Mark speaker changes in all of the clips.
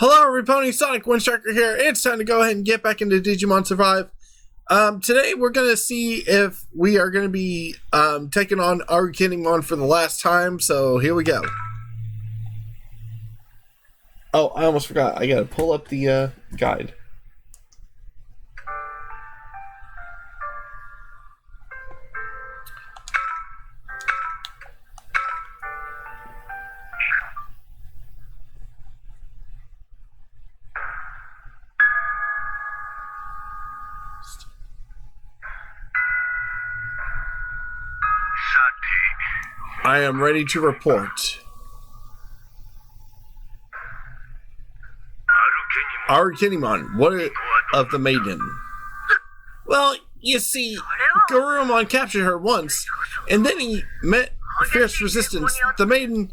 Speaker 1: Hello, Repony Sonic Windstriker here. It's time to go ahead and get back into Digimon Survive. Today we're going to see if we are going to be taking on Kunemon for the last time, so here we go. Oh, I almost forgot. I gotta pull up the guide. I am ready to report. Kunemon, what of the maiden? Well, you see, Garurumon captured her once, and then he met fierce resistance. The maiden,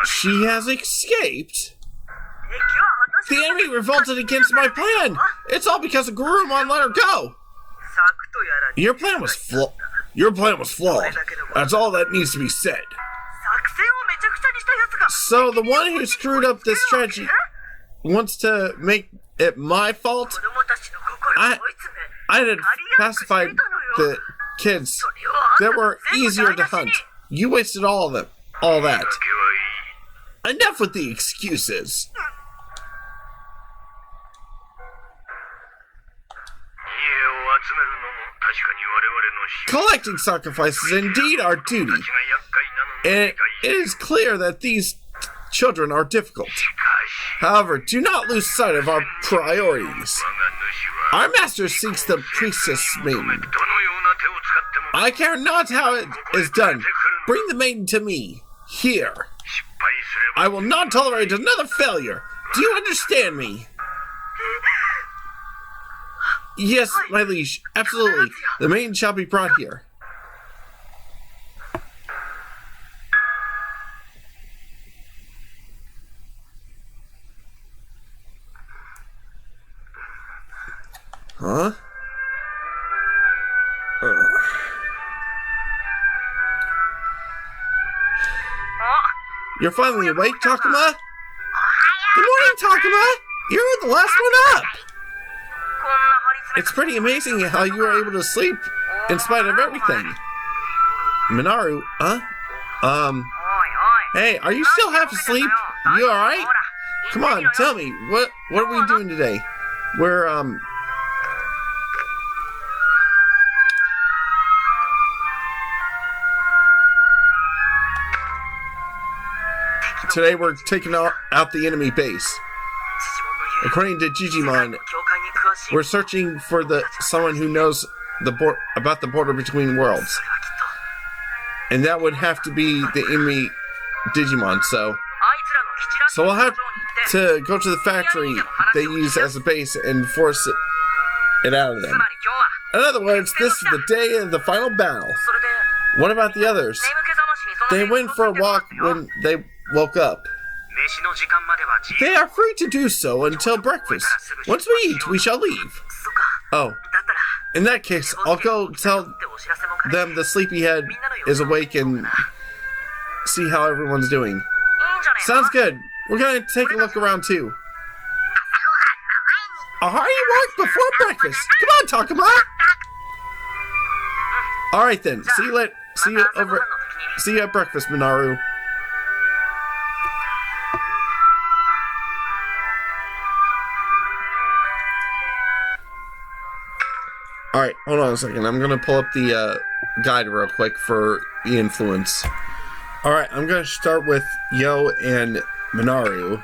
Speaker 1: she has escaped. The enemy revolted against my plan. It's all because of Garurumon let her go. Your plan was flawed. That's all that needs to be said. So the one who screwed up this strategy wants to make it my fault? I had pacified the kids that were easier to hunt. You wasted all that. Enough with the excuses. Collecting sacrifices is indeed our duty, and it is clear that these children are difficult. However, do not lose sight of our priorities. Our master seeks the priestess maiden. I care not how it is done. Bring the maiden to me, here. I will not tolerate another failure. Do you understand me? Yes, my liege, absolutely. The maiden shall be brought here. Huh? You're finally awake, Takuma? Good morning, Takuma! You're the last one up! It's pretty amazing how you were able to sleep in spite of everything. Minaru, huh? Hey, are you still half asleep? You alright? Come on, tell me, what are we doing today? We're, Today we're taking out the enemy base. According to Digimon, we're searching for someone who knows about the border between worlds. And that would have to be the enemy Digimon, so we'll have to go to the factory they use as a base and force it out of them. In other words, this is the day of the final battle. What about the others? They went for a walk when they woke up. They are free to do so until breakfast. Once we eat, we shall leave. Oh, in that case, I'll go tell them the sleepyhead is awake and see how everyone's doing. Sounds good. We're gonna take a look around too. A hearty walk before breakfast. Come on, Takuma. All right then. See you later. See you at breakfast, Minaru. Alright, hold on a second. I'm going to pull up the guide real quick for the influence. Alright, I'm going to start with Yo and Minaru.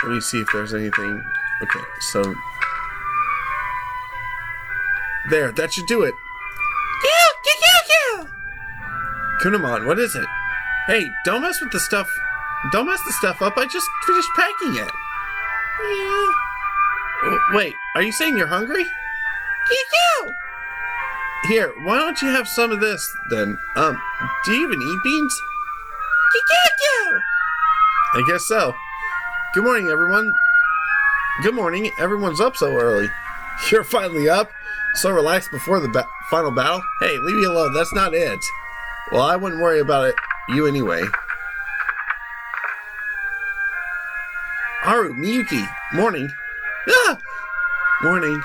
Speaker 1: Let me see if there's anything. Okay, so there, that should do it. Kunemon, what is it? Hey, don't mess with the stuff. Don't mess the stuff up. I just finished packing it. Yeah. Wait, are you saying you're hungry? Here, why don't you have some of this then? Do you even eat beans? I guess so. Good morning, everyone. Good morning. Everyone's up so early. You're finally up. So relaxed before the final battle? Hey, leave me alone. That's not it. Well, I wouldn't worry about it. You anyway. Haru, Miyuki, morning. Ah! Morning.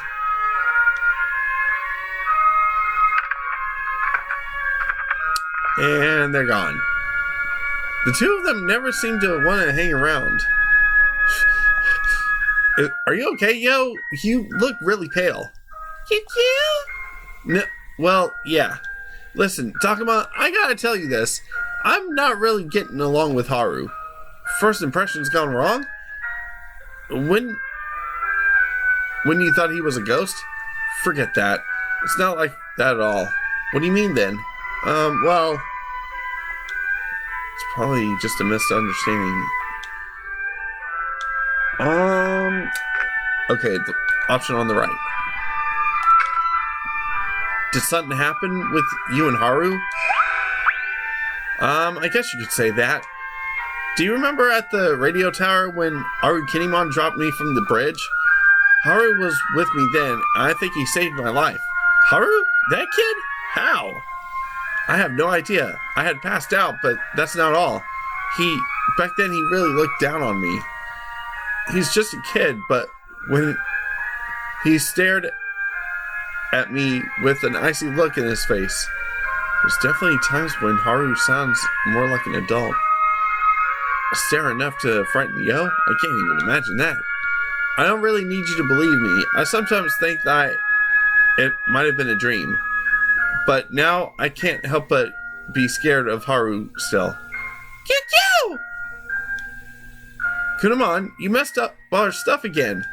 Speaker 1: And they're gone. The two of them never seem to want to hang around. Are you okay, yo? You look really pale. No, well, yeah. Listen, Takuma, I gotta tell you this. I'm not really getting along with Haru. First impression's gone wrong? When you thought he was a ghost? Forget that. It's not like that at all. What do you mean then? Well, it's probably just a misunderstanding. Okay, the option on the right. Did something happen with you and Haru? I guess you could say that. Do you remember at the radio tower when Kunemon dropped me from the bridge? Haru was with me then, and I think he saved my life. Haru? That kid? How? I have no idea. I had passed out, but that's not all. Back then he really looked down on me. He's just a kid, but when he stared at me with an icy look in his face, there's definitely times when Haru sounds more like an adult. A stare enough to frighten Yo? I can't even imagine that. I don't really need you to believe me. I sometimes think that it might have been a dream. But now I can't help but be scared of Haru still. Q-Q! Kunemon, you messed up our stuff again.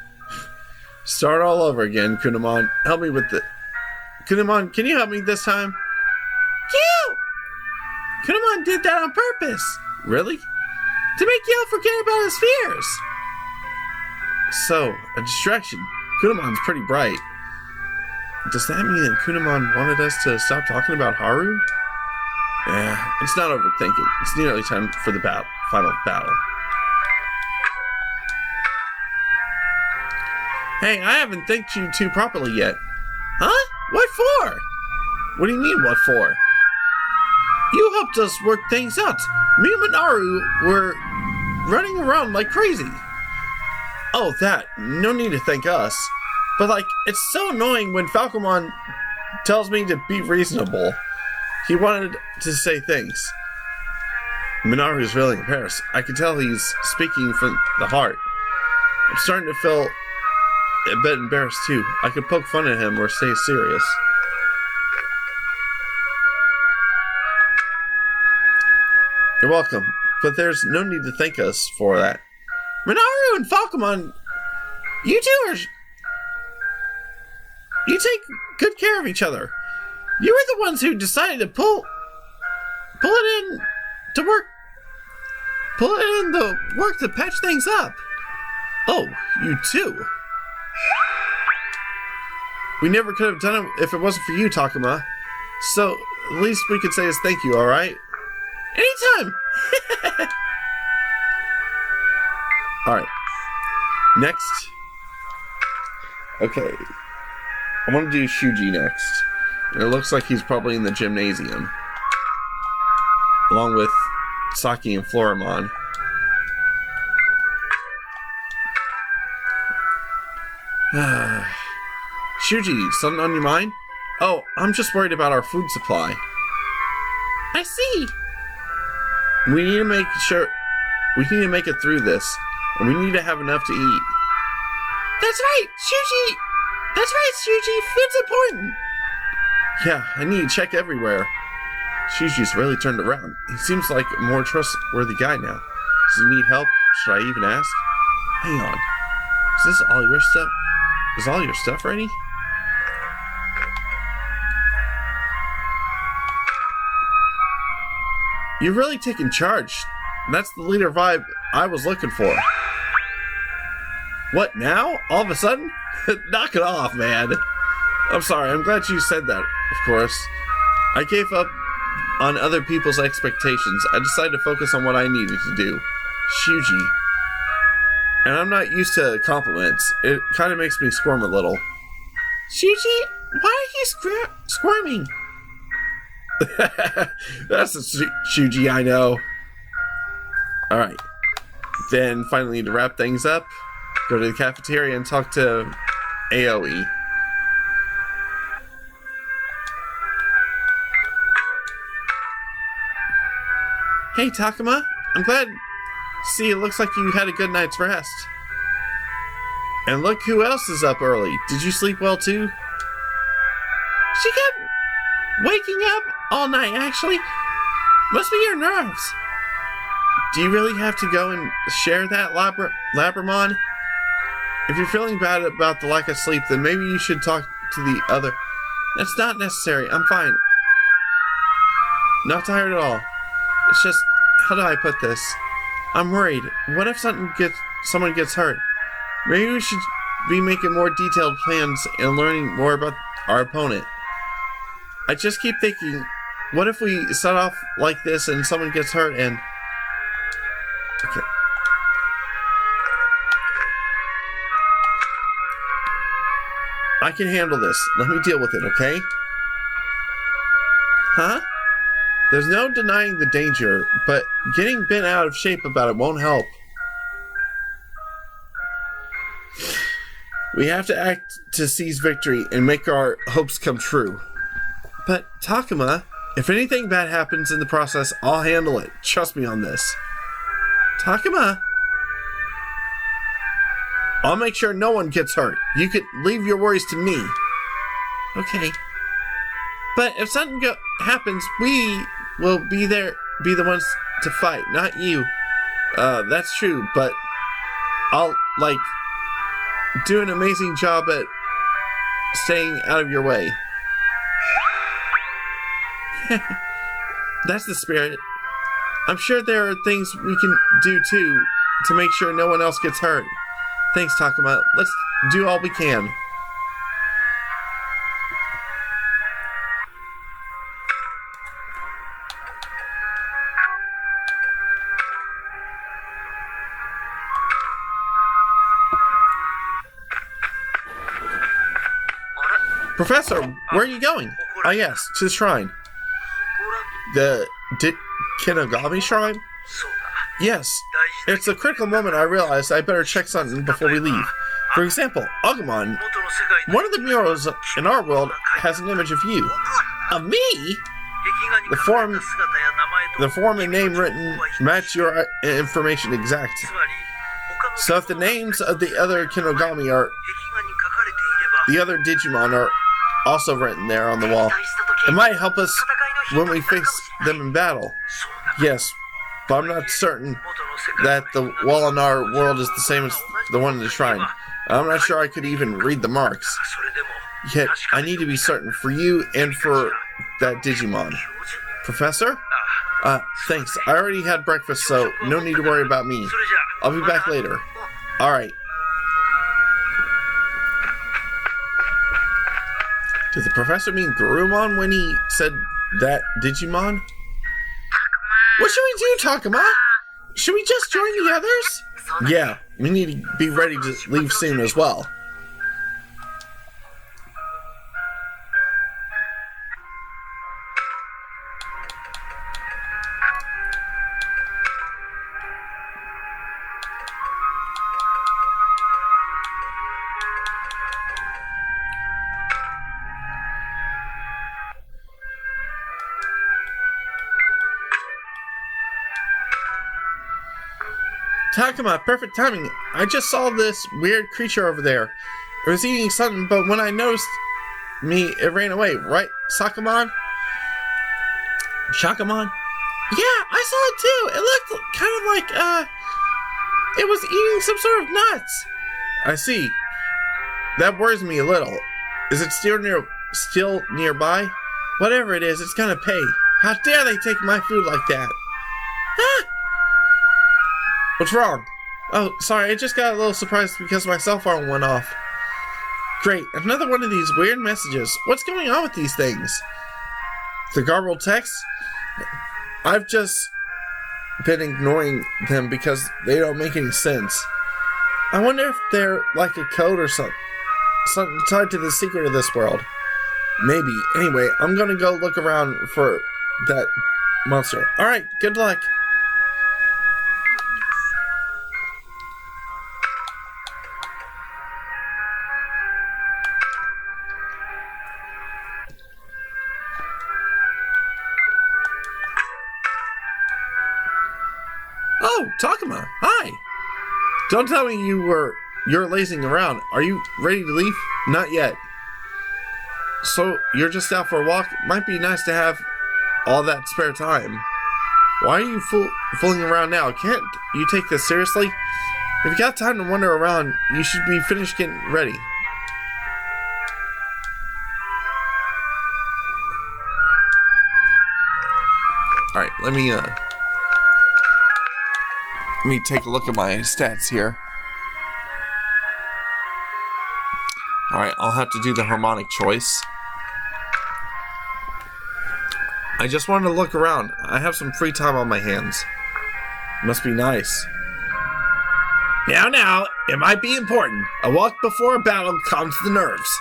Speaker 1: Start all over again, Kunemon. Help me with the... Kunemon, can you help me this time? Q! Kunemon did that on purpose. Really? To make Yo forget about his fears. So, a distraction. Kunemon's pretty bright. Does that mean that Kunemon wanted us to stop talking about Haru? Yeah, it's not overthinking. It's nearly time for the final battle. Hey, I haven't thanked you two properly yet. Huh? What for? What do you mean, what for? You helped us work things out. Me and Minaru were running around like crazy. Oh, that. No need to thank us. But, it's so annoying when Falcomon tells me to be reasonable. He wanted to say things. Minaru is really embarrassed. I can tell he's speaking from the heart. I'm starting to feel a bit embarrassed, too. I could poke fun at him or stay serious. You're welcome, but there's no need to thank us for that. Minaru and Falcomon, you two you take good care of each other. You were the ones who decided to pull it in the work to patch things up. Oh, you too. We never could have done it if it wasn't for you, Takuma. So, at least we could say is thank you, alright? Anytime! Alright. Next. Okay. I want to do Shuji next. And it looks like he's probably in the gymnasium. Along with Saki and Floramon. Shuji, something on your mind? Oh, I'm just worried about our food supply. I see. We need to make it through this, and we need to have enough to eat. That's right, Shuji! That's right, Shuji! Food's important! Yeah, I need to check everywhere. Shuji's really turned around. He seems like a more trustworthy guy now. Does he need help? Should I even ask? Hang on. Is this all your stuff? Is all your stuff ready? You've really taken charge. That's the leader vibe I was looking for. What, now? All of a sudden? Knock it off, man. I'm sorry, I'm glad you said that, of course. I gave up on other people's expectations. I decided to focus on what I needed to do. Shuji. And I'm not used to compliments. It kind of makes me squirm a little. Shuji, Why are you squirming? That's the Shuji I know. Alright. Then finally, to wrap things up, go to the cafeteria and talk to AOE. Hey, Takuma. I'm glad to see it looks like you had a good night's rest. And look who else is up early. Did you sleep well, too? She kept waking up all night, actually. Must be your nerves. Do you really have to go and share that, Labramon? If you're feeling bad about the lack of sleep, then maybe you should talk to the other. That's not necessary. I'm fine. Not tired at all. It's just, how do I put this? I'm worried. What if someone gets hurt? Maybe we should be making more detailed plans and learning more about our opponent. I just keep thinking, what if we set off like this and someone gets hurt and... Okay. I can handle this. Let me deal with it, okay? Huh? There's no denying the danger, but getting bent out of shape about it won't help. We have to act to seize victory and make our hopes come true. But, Takuma, if anything bad happens in the process, I'll handle it. Trust me on this. Takuma? I'll make sure no one gets hurt. You can leave your worries to me. Okay. But if something happens, we will be the ones to fight, not you. That's true, but I'll, do an amazing job at staying out of your way. That's the spirit. I'm sure there are things we can do too to make sure no one else gets hurt. Thanks, Takuma. Let's do all we can. Professor, where are you going? Ah, yes, to the shrine. The Kinogami shrine? Yes. It's a critical moment I realized I better check something before we leave. For example, Agumon, one of the murals in our world has an image of you. Of me? The form and name written match your information exact. So if the names of the other Kinogami the other Digimon are also written there on the wall, it might help us when we face them in battle. Yes, but I'm not certain that the wall in our world is the same as the one in the shrine. I'm not sure I could even read the marks. Yet, I need to be certain for you and for that Digimon. Professor? Thanks. I already had breakfast, so no need to worry about me. I'll be back later. Alright. Did the professor mean Garurumon when he said that Digimon? What should we do, Takuma? Should we just join the others? Yeah, we need to be ready to leave soon as well. Takuma, perfect timing. I just saw this weird creature over there. It was eating something, but when I noticed it ran away. Right, Shakamon? Shakamon? Yeah, I saw it too. It looked kind of like, it was eating some sort of nuts. I see. That worries me a little. Is it still nearby? Whatever it is, it's gonna pay. How dare they take my food like that? Ah! What's wrong? Oh, sorry, I just got a little surprised because my cell phone went off. Great, another one of these weird messages. What's going on with these things? The garbled text? I've just been ignoring them because they don't make any sense. I wonder if they're like a code or something tied to the secret of this world. Maybe. Anyway, I'm gonna go look around for that monster. Alright, good luck. Oh, Takuma, hi! Don't tell me you're lazing around. Are you ready to leave? Not yet. So, you're just out for a walk? Might be nice to have all that spare time. Why are you fooling around now? Can't you take this seriously? If you got time to wander around, you should be finished getting ready. Alright, let me take a look at my stats here. Alright, I'll have to do the harmonic choice. I just wanted to look around. I have some free time on my hands. Must be nice. Now, it might be important. A walk before a battle calms the nerves.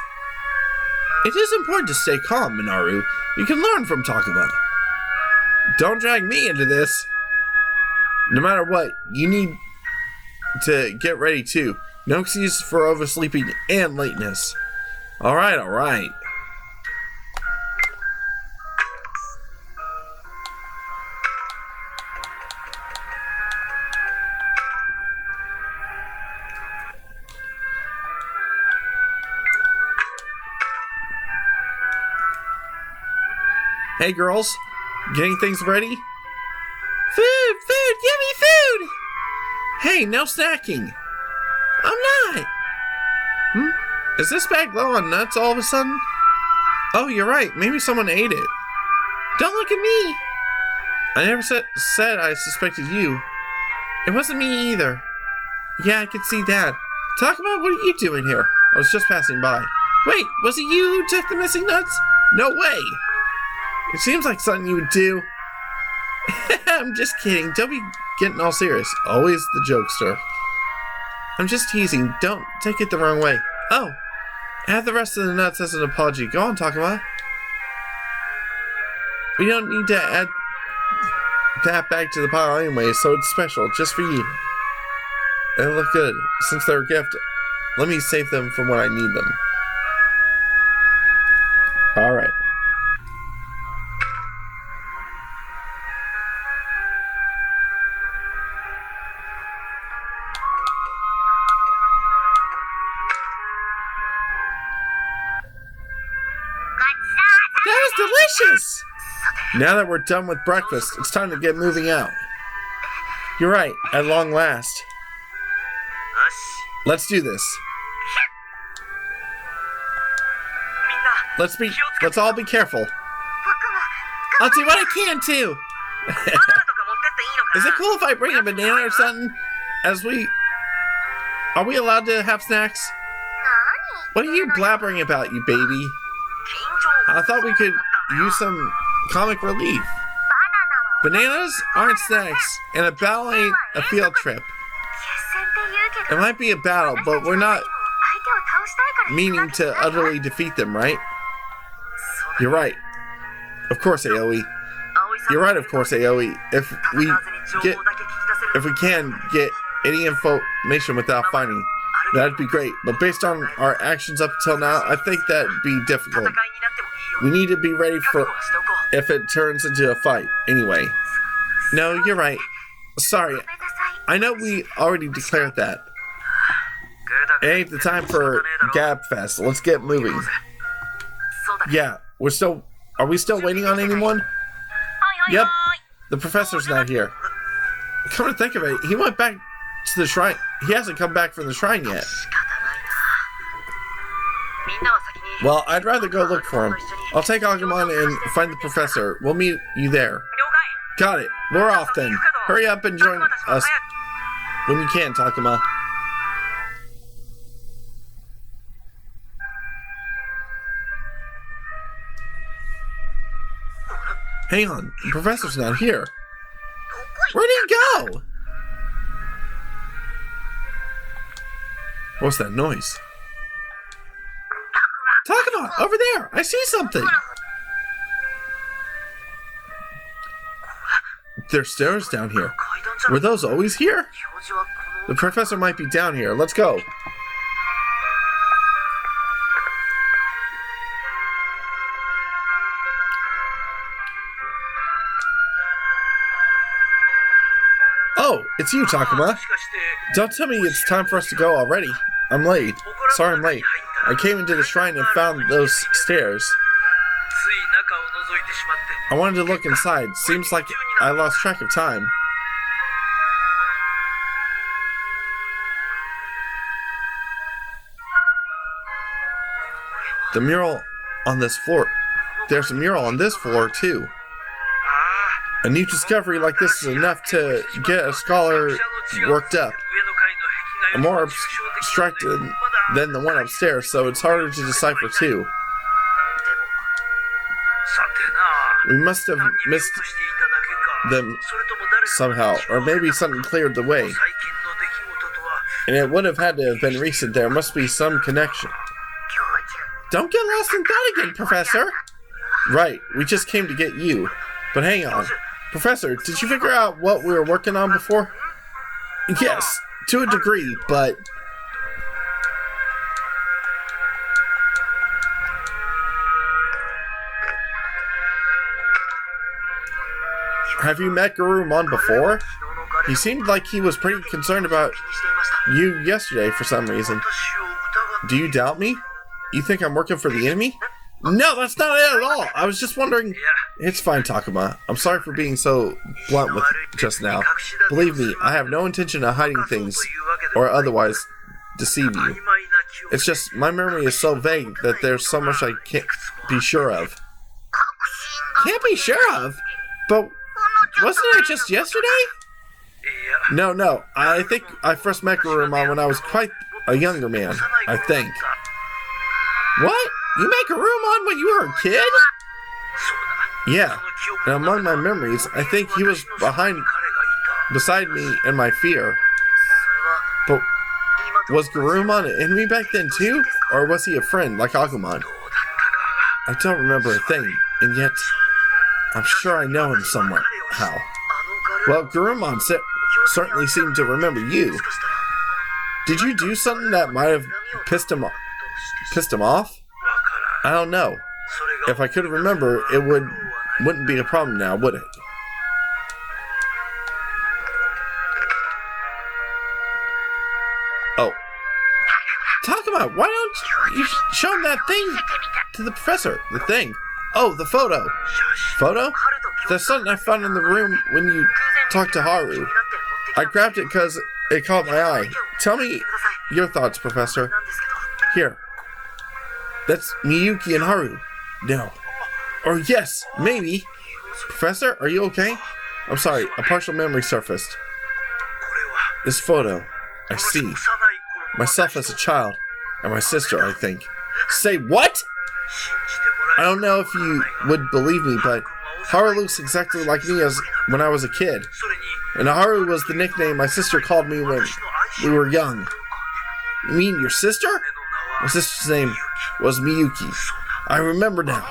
Speaker 1: It is important to stay calm, Minoru. You can learn from Takuma. Don't drag me into this. No matter what, you need to get ready too. No excuse for oversleeping and lateness. Alright. Hey girls, getting things ready? Food! Give me food! Hey, no snacking. I'm not. Is this bag low on nuts all of a sudden? Oh, you're right. Maybe someone ate it. Don't look at me. I never said I suspected you. It wasn't me either. Yeah, I could see that. Talk about what are you doing here? I was just passing by. Wait, was it you who took the missing nuts? No way. It seems like something you would do. I'm just kidding. Don't be getting all serious. Always the jokester. I'm just teasing. Don't take it the wrong way. Oh, add the rest of the nuts as an apology. Go on, Takuma. We don't need to add that back to the pile anyway, so it's special, just for you. They look good. Since they're a gift, let me save them for when I need them. Alright. Delicious! Now that we're done with breakfast, it's time to get moving out. You're right, at long last. Let's do this. Let's all be careful. I'll do what I can too. Is it cool if I bring a banana or something? Are we allowed to have snacks? What are you blabbering about, you baby? I thought we could use some comic relief. Bananas aren't snacks, and a battle ain't a field trip. It might be a battle, but we're not meaning to utterly defeat them, right? You're right. Of course, Aoi. You're right, of course, Aoi. If we can get any information without fighting, that'd be great. But based on our actions up until now, I think that'd be difficult. We need to be ready for if it turns into a fight. Anyway. No, you're right. Sorry. I know we already declared that. It ain't the time for Gab Fest. Let's get moving. Yeah, are we still waiting on anyone? Yep. The professor's not here. Come to think of it, he went back to the shrine. He hasn't come back from the shrine yet. Well, I'd rather go look for him. I'll take Agumon and find the professor. We'll meet you there. Got it. We're off then. Hurry up and join us when you can, Takuma. Hang on, the professor's not here. Where'd he go? What's that noise? Takuma! over there! I see something! There's stairs down here. Were those always here? The professor might be down here. Let's go. Oh, it's you, Takuma. Don't tell me it's time for us to go already. I'm late. Sorry I'm late. I came into the shrine and found those stairs. I wanted to look inside. Seems like I lost track of time. The mural on this floor. There's a mural on this floor, too. A new discovery like this is enough to get a scholar worked up. A more abstracted than the one upstairs, so it's harder to decipher, too. We must have missed them somehow, or maybe something cleared the way. And it would have had to have been recent. There must be some connection. Don't get lost in thought again, Professor! Right, we just came to get you. But hang on. Professor, did you figure out what we were working on before? Yes, to a degree, but... Have you met Garurumon before? He seemed like he was pretty concerned about you yesterday for some reason. Do you doubt me? You think I'm working for the enemy? No, that's not it at all. I was just wondering... It's fine, Takuma. I'm sorry for being so blunt with just now. Believe me, I have no intention of hiding things or otherwise deceive you. It's just my memory is so vague that there's so much I can't be sure of. Can't be sure of? But wasn't it just yesterday? No. I think I first met Garurumon when I was quite a younger man, I think. What? You met Garurumon when you were a kid? Yeah, and among my memories, I think he was beside me in my fear. But was Garurumon an enemy back then too? Or was he a friend like Agumon? I don't remember a thing, and yet I'm sure I know him somewhere. How? Well, Garurumon certainly seemed to remember you. Did you do something that might have pissed him off? I don't know. If I could remember, it wouldn't be a problem now, would it? Oh. Takuma, why don't you show him that thing to the professor? The thing. Oh, the photo. Photo? There's something I found in the room when you talked to Haru. I grabbed it because it caught my eye. Tell me your thoughts, Professor. Here. That's Miyuki and Haru. No. Or yes, maybe. Professor, are you okay? I'm sorry, a partial memory surfaced. This photo, I see. Myself as a child, and my sister, I think. Say what? I don't know if you would believe me, but Haru looks exactly like me as when I was a kid. And Haru was the nickname my sister called me when we were young. You mean your sister? My sister's name was Miyuki. I remember now.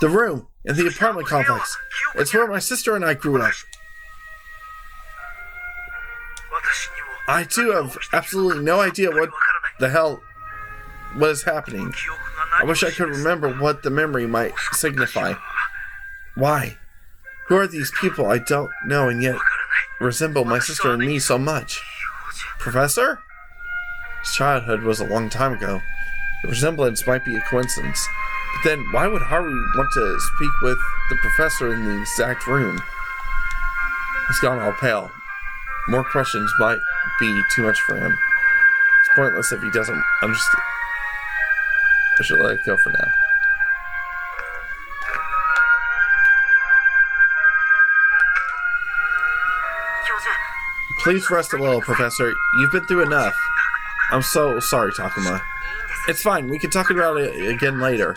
Speaker 1: The room in the apartment complex. It's where my sister and I grew up. I too have absolutely no idea what the hell was happening. I wish I could remember what the memory might signify. Why? Who are these people I don't know and yet resemble my sister and me so much? Professor? His childhood was a long time ago. The resemblance might be a coincidence. But then, why would Haru want to speak with the professor in the exact room? He's gone all pale. More questions might be too much for him. It's pointless if he doesn't understand. I should let it go for now. Please rest a little, Professor. You've been through enough. I'm so sorry, Takuma. It's fine, we can talk about it again later.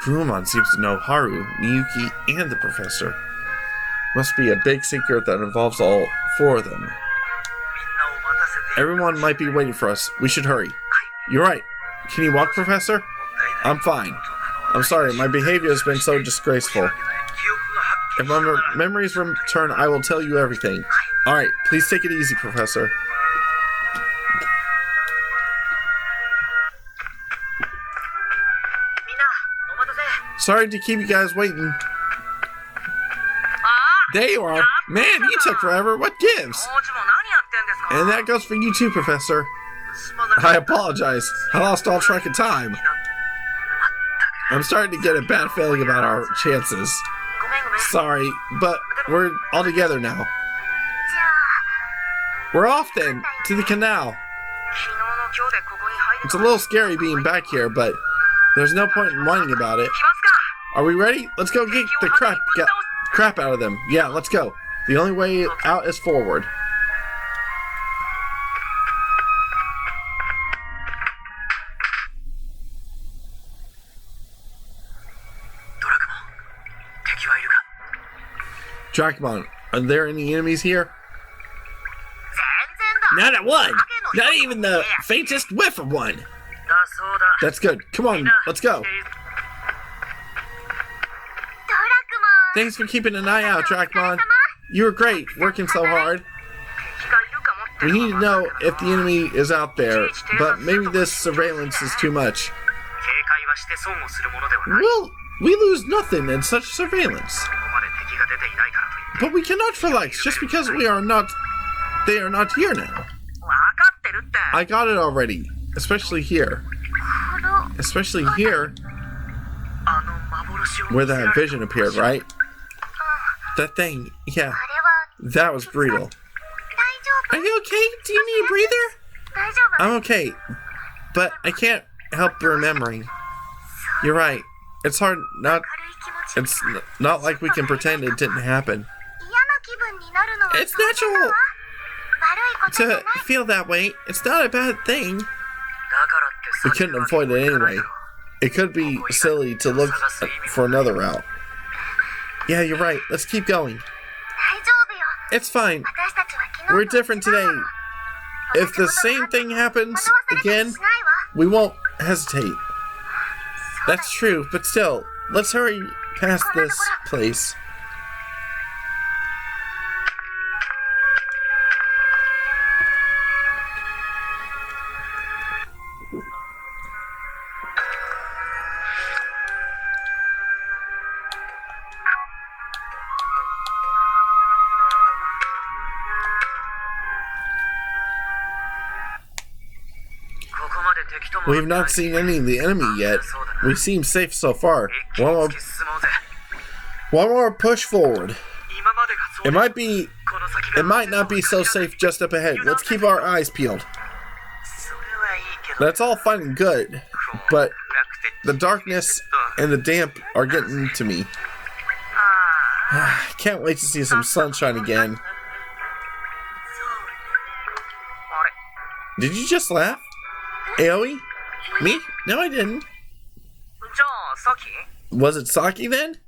Speaker 1: Kunemon seems to know Haru, Miyuki, and the professor. Must be a big secret that involves all four of them. Everyone might be waiting for us. We should hurry. You're right. Can you walk, Professor? I'm fine. I'm sorry, my behavior has been so disgraceful. If my memories return, I will tell you everything. Alright, please take it easy, Professor. Sorry to keep you guys waiting. There you are. Man, you took forever. What gives? And that goes for you too, Professor. I apologize. I lost all track of time. I'm starting to get a bad feeling about our chances. Sorry, but we're all together now. We're off then, to the canal. It's a little scary being back here, but there's no point in whining about it. Are we ready? Let's go get the crap out of them. Yeah, let's go. The only way out is forward. Digimon, are there any enemies here? Not at one! Not even the faintest whiff of one! That's good. Come on, let's go. Thanks for keeping an eye out, Digimon. You were great, working so hard. We need to know if the enemy is out there, but maybe this surveillance is too much. Well, we lose nothing in such surveillance. But we cannot relax just because they are not here now. I got it already, especially here. Especially here, where that vision appeared, right? That thing, yeah, that was brutal. Are you okay? Do you need a breather? I'm okay, but I can't help remembering. You're right. It's hard not. It's not like we can pretend it didn't happen. It's natural to feel that way. It's not a bad thing. We couldn't avoid it anyway. It could be silly to look for another route. Yeah, you're right. Let's keep going. It's fine. We're different today. If the same thing happens again, we won't hesitate. That's true, but still, let's hurry past this place. We have not seen any of the enemy yet. We seem safe so far. One more push forward. It might not be so safe just up ahead. Let's keep our eyes peeled. That's all fine and good, but the darkness and the damp are getting to me. Can't wait to see some sunshine again. Did you just laugh? Aoi? Me? No, I didn't. Was it Saki then?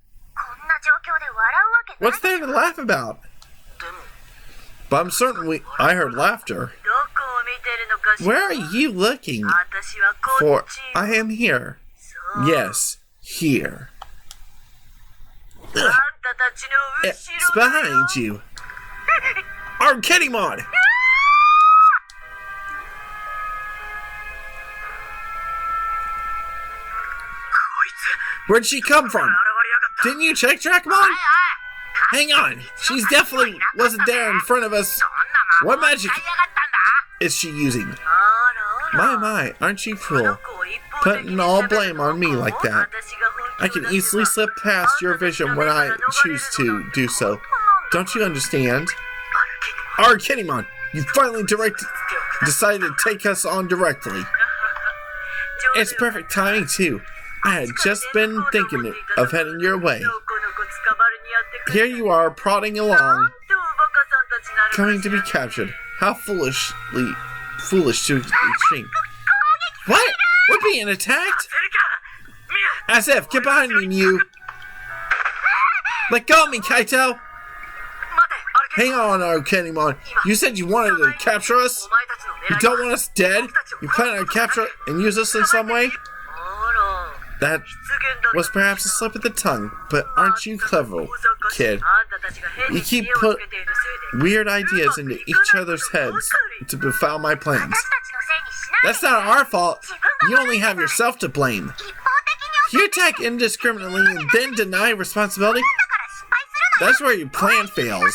Speaker 1: What's there to laugh about? But I'm certain I heard laughter. Where are you looking for? I am here. Yes, here. Ugh. It's behind you. Kunemon! Where'd she come from? Didn't you check Digimon? Hang on, she's definitely wasn't there in front of us. What magic is she using? My, aren't you cruel? Putting all blame on me like that. I can easily slip past your vision when I choose to do so. Don't you understand? Kunemon, you finally decided to take us on directly. It's perfect timing too. I had just been thinking of heading your way. Here you are, prodding along, coming to be captured. How foolish to extreme. What? We're being attacked? As if, get behind me, Mew. Let go of me, Kaito. Hang on, Kunemon. You said you wanted to capture us? You don't want us dead? You plan on capture and use us in some way? That was perhaps a slip of the tongue, but aren't you clever, kid? You keep put weird ideas into each other's heads to befoul my plans. That's not our fault. You only have yourself to blame. You attack indiscriminately and then deny responsibility? That's where your plan fails.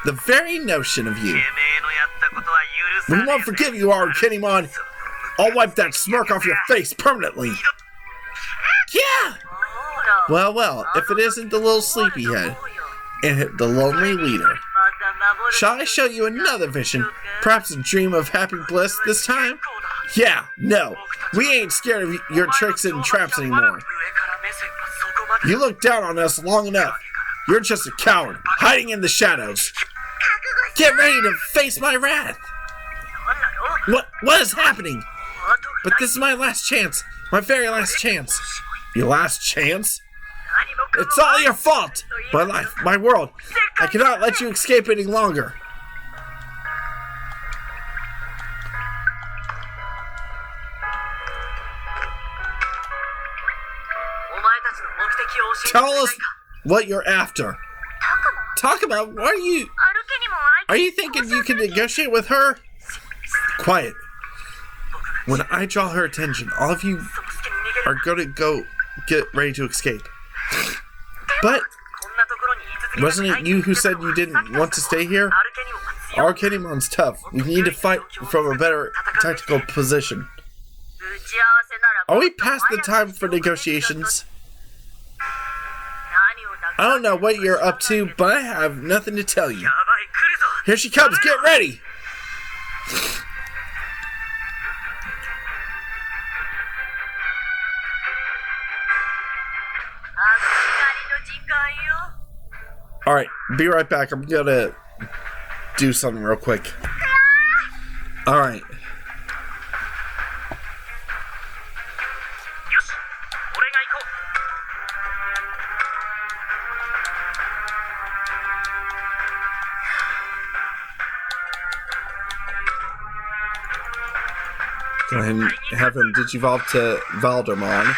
Speaker 1: The very notion of you. We won't forgive you, our Kunemon. I'll wipe that smirk off your face permanently. Yeah! Well, if it isn't the little sleepyhead and the lonely leader. Shall I show you another vision? Perhaps a dream of happy bliss this time? Yeah, no. We ain't scared of your tricks and traps anymore. You looked down on us long enough. You're just a coward, hiding in the shadows. Get ready to face my wrath. What is happening? But this is my last chance. My very last chance. Your last chance? It's all your fault. My life, my world. I cannot let you escape any longer. Tell us what you're after. Talk about what are you thinking you can negotiate with her? Quiet. When I draw her attention, all of you are going to go get ready to escape. But wasn't it you who said you didn't want to stay here? Our Kunemon's tough. We need to fight from a better tactical position. Are we past the time for negotiations? I don't know what you're up to, but I have nothing to tell you. Here she comes. Get ready! Alright, be right back. I'm gonna do something real quick. Alright. Go ahead and have him digivolve to Valdemon.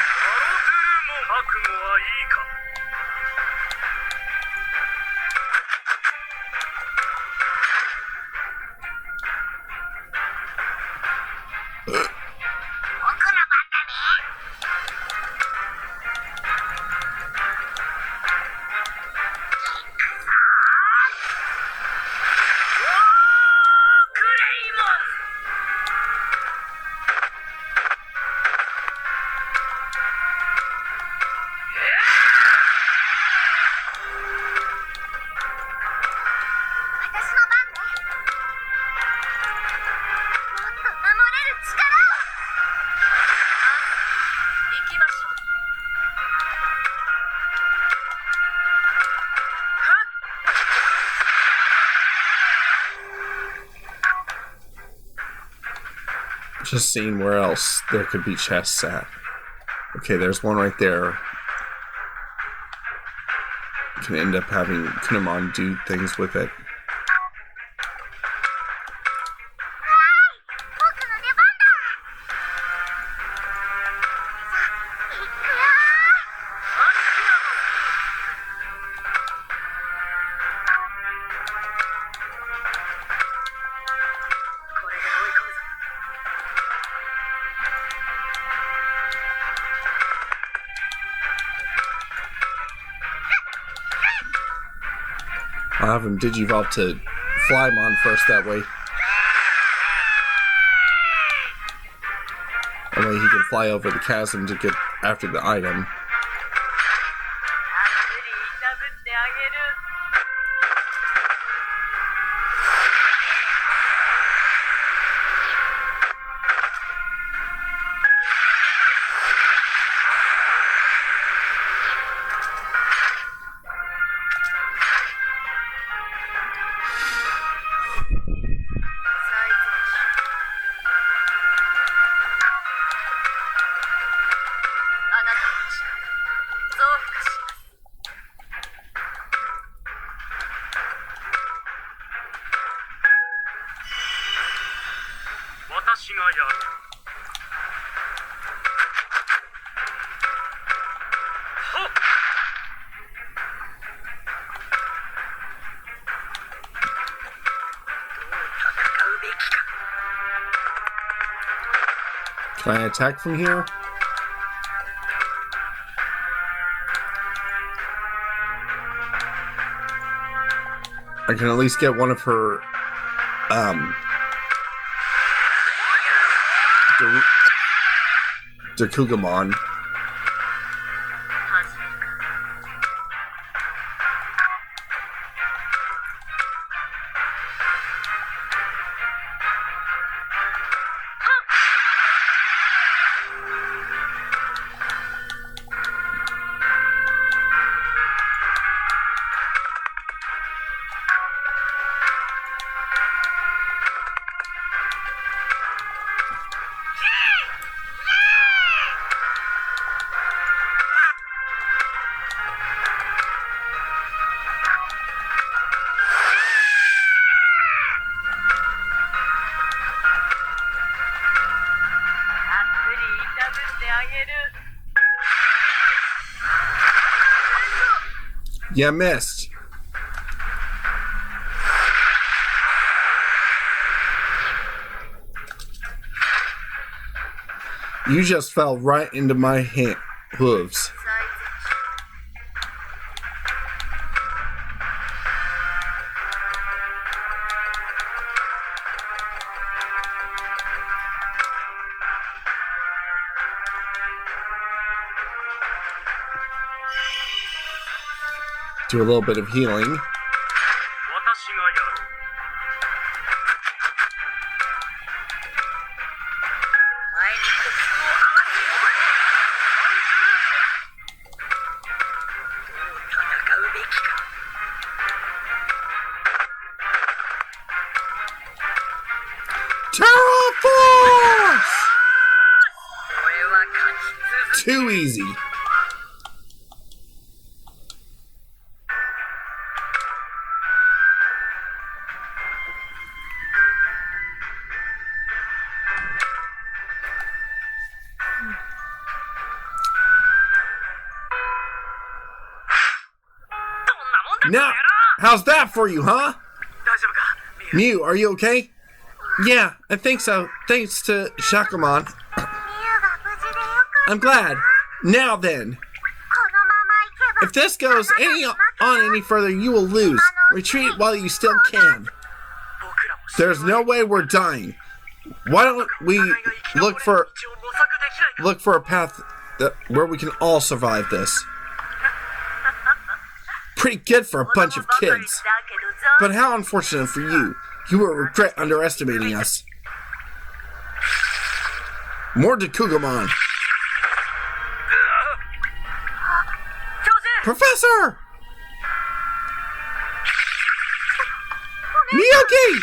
Speaker 1: Just seeing where else there could be chests at. Okay, there's one right there. You can end up having Kunemon do things with it. I'll have him digivolve to Flymon first that way. That way he can fly over the chasm to get after the item. Can I attack from here? I can at least get one of her, Kunemon. You missed. You just fell right into my hooves. Do a little bit of healing. Terra-Force! Too easy. Now, how's that for you, huh? Mew, are you okay? Yeah, I think so. Thanks to Shakumon. I'm glad. Now then. If this goes on any further, you will lose. Retreat while you still can. There's no way we're dying. Why don't we look for a path where we can all survive this? Pretty good for a bunch of kids. But how unfortunate for you. You will regret underestimating us. More to Kunemon. Professor! Miyuki!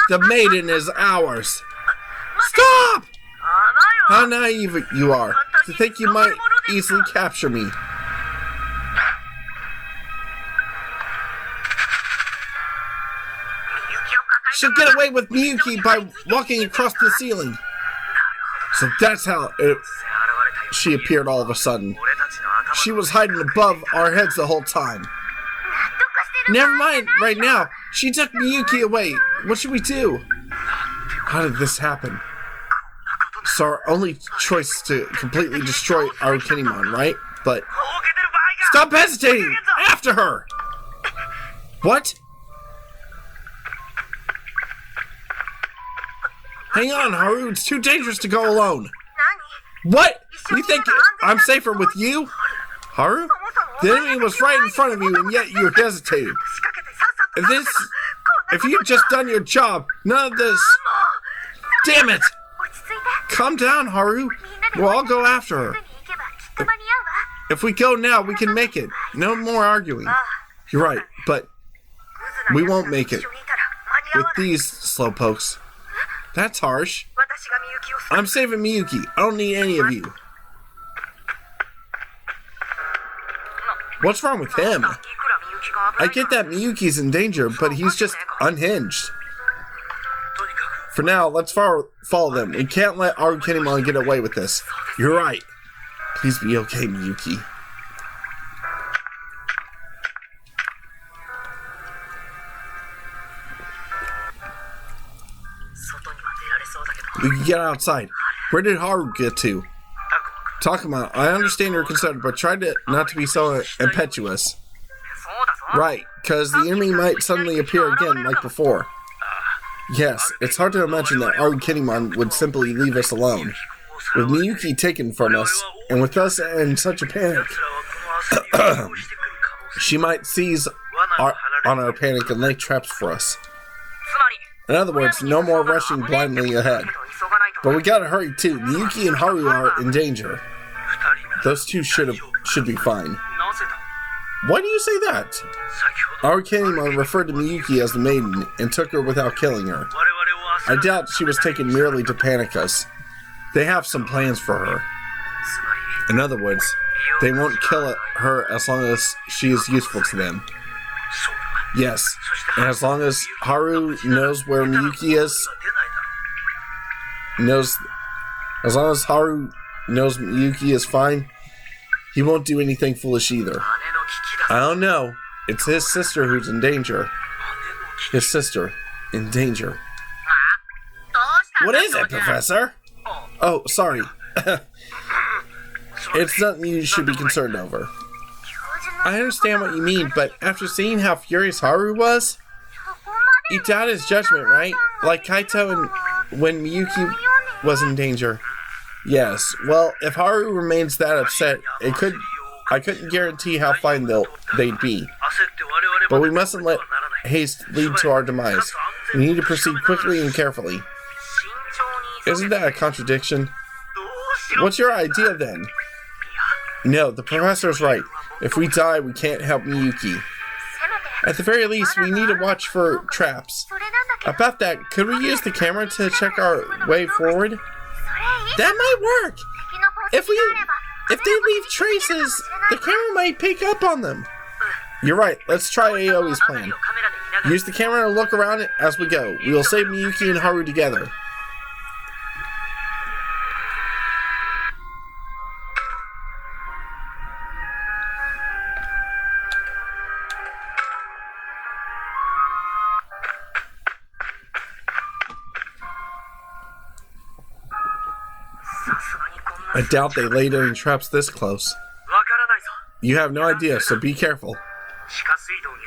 Speaker 1: The maiden is ours. Stop! How naive you are to think you might easily capture me. She'll get away with Miyuki by walking across the ceiling. So that's how she appeared all of a sudden. She was hiding above our heads the whole time. Never mind, right now. She took Miyuki away. What should we do? How did this happen? So our only choice is to completely destroy our Kunemon, right? But stop hesitating! After her! What? Hang on, Haru. It's too dangerous to go alone. What? You think I'm safer with you? Haru? The enemy was right in front of you, and yet you hesitated. If you had just done your job, none of this... Damn it! Calm down, Haru. We'll all go after her. If we go now, we can make it. No more arguing. You're right, but we won't make it with these slowpokes. That's harsh. I'm saving Miyuki. I don't need any of you. What's wrong with him? I get that Miyuki's in danger, but he's just unhinged. For now, let's follow them. We can't let our Kunemon get away with this. You're right. Please be okay, Miyuki. We can get outside. Where did Haru get to? Takuma, I understand you're concerned, but try not to be so impetuous. Right, because the enemy might suddenly appear again like before. Yes, it's hard to imagine that Kunemon would simply leave us alone. With Miyuki taken from us, and with us in such a panic, she might seize on our panic and lay traps for us. In other words, no more rushing blindly ahead. But we gotta hurry too. Miyuki and Haru are in danger. Those two should be fine. Why do you say that? Kunemon referred to Miyuki as the maiden and took her without killing her. I doubt she was taken merely to panic us. They have some plans for her. In other words, they won't kill her as long as she is useful to them. Yes, and as long as Haru knows where Miyuki is, as long as Haru knows Miyuki is fine, he won't do anything foolish either. I don't know. It's his sister who's in danger. His sister in danger. What is it, Professor? Oh, sorry. It's nothing you should be concerned over. I understand what you mean, but after seeing how furious Haru was, you doubt his judgment, right? Like Kaito and when Miyuki was in danger. Yes, well, if Haru remains that upset, I couldn't guarantee how fine they'd be. But we mustn't let haste lead to our demise. We need to proceed quickly and carefully. Isn't that a contradiction? What's your idea then? No, the professor's right. If we die, we can't help Miyuki. At the very least, we need to watch for traps. About that, could we use the camera to check our way forward? That might work! If they leave traces, the camera might pick up on them. You're right, let's try Aoi's plan. Use the camera to look around as we go. We will save Miyuki and Haru together. I doubt they laid any traps this close. You have no idea, so be careful.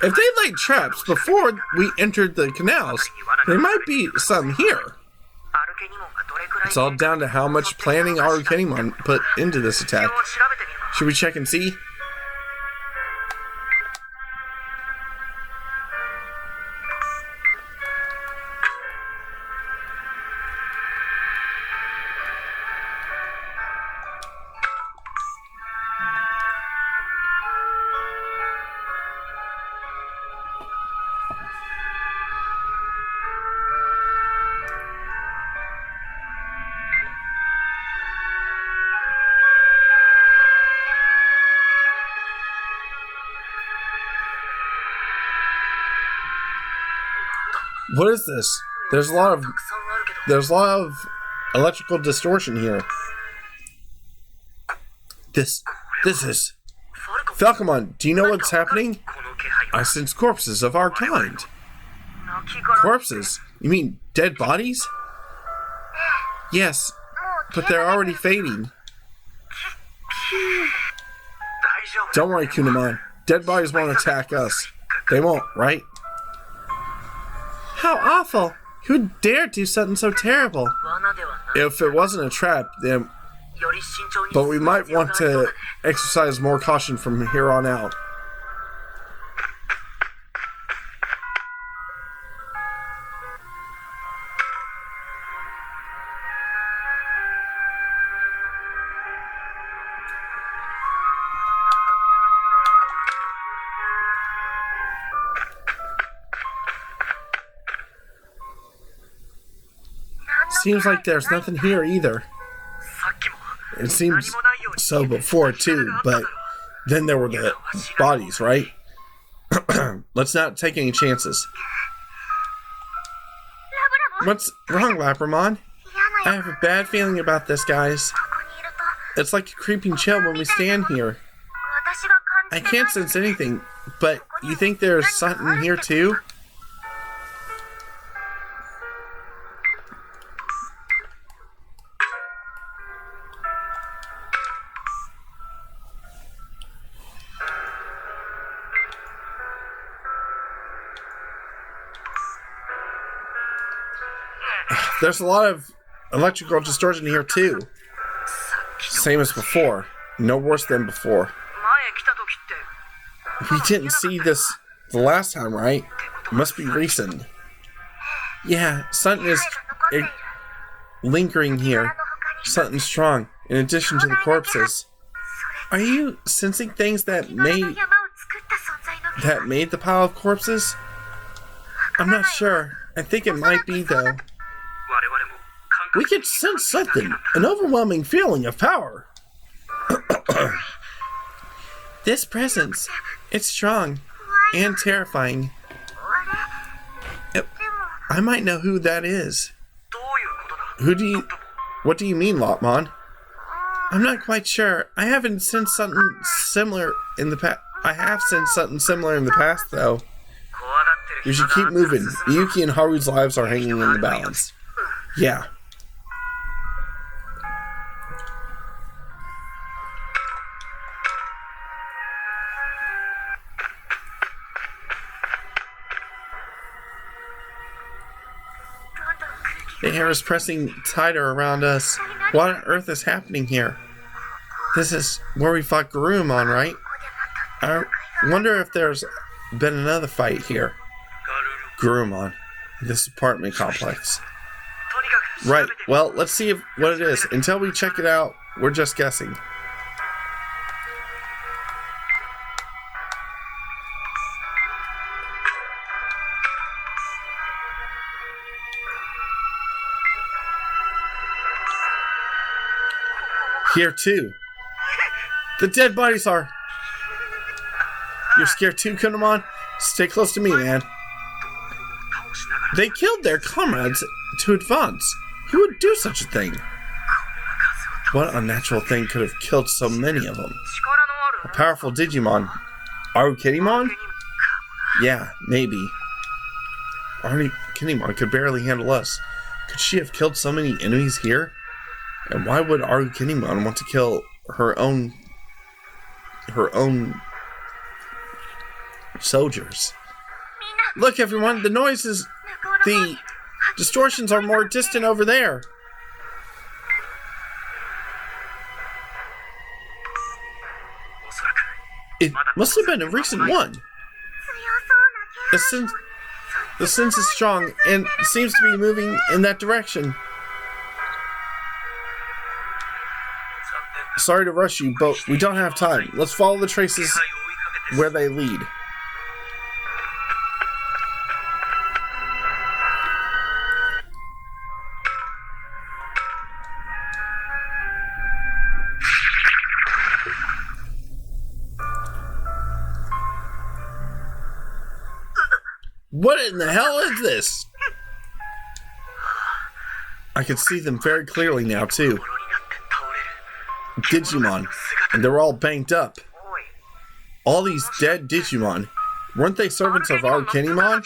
Speaker 1: If they laid traps before we entered the canals, there might be some here. It's all down to how much planning Kunemon put into this attack. Should we check and see? What is this? There's a lot of electrical distortion here. This is... Falcomon, do you know what's happening? I sense corpses of our kind. Corpses? You mean dead bodies? Yes, but they're already fading. Don't worry, Kunemon. Dead bodies won't attack us. They won't, right? How awful! Who'd dare do something so terrible? If it wasn't a trap, then... But we might want to exercise more caution from here on out. Seems like there's nothing here either. It seems so before too, but then there were the bodies, right? Let's not take any chances. What's wrong, Lopmon? I have a bad feeling about this, guys. It's like a creeping chill when we stand here. I can't sense anything, but you think there's something here too? There's a lot of electrical distortion here too. Same as before. No worse than before. We didn't see this the last time, right? It must be recent. Yeah, something is lingering here. Something strong, in addition to the corpses. Are you sensing things that made the pile of corpses? I'm not sure. I think it might be, though. We could sense something. An overwhelming feeling of power. This presence, it's strong and terrifying. I might know who that is. What do you mean, Lopmon? I'm not quite sure. I haven't sensed something similar in the past. I have sensed something similar in the past, though. We should keep moving. Miyuki and Haru's lives are hanging in the balance. Yeah. The air is pressing tighter around us. What on earth is happening here? This is where we fought Kunemon, right? I wonder if there's been another fight here. Kunemon, this apartment complex. Right, well, let's see what it is. Until we check it out, we're just guessing. Here too. The dead bodies are. You're scared too, Kunemon? Stay close to me, man. They killed their comrades to advance. Who would do such a thing? What unnatural thing could have killed so many of them? A powerful Digimon. Kunemon? Yeah, maybe. Kunemon could barely handle us. Could she have killed so many enemies here? And why would Kunemon want to kill her own soldiers? Look, everyone, the noises, the distortions are more distant over there. It must have been a recent one. The sense is strong and seems to be moving in that direction. Sorry to rush you, but we don't have time. Let's follow the traces where they lead. What in the hell is this? I can see them very clearly now, too. Digimon, and they're all banked up. All these dead Digimon, weren't they servants of Kunemon?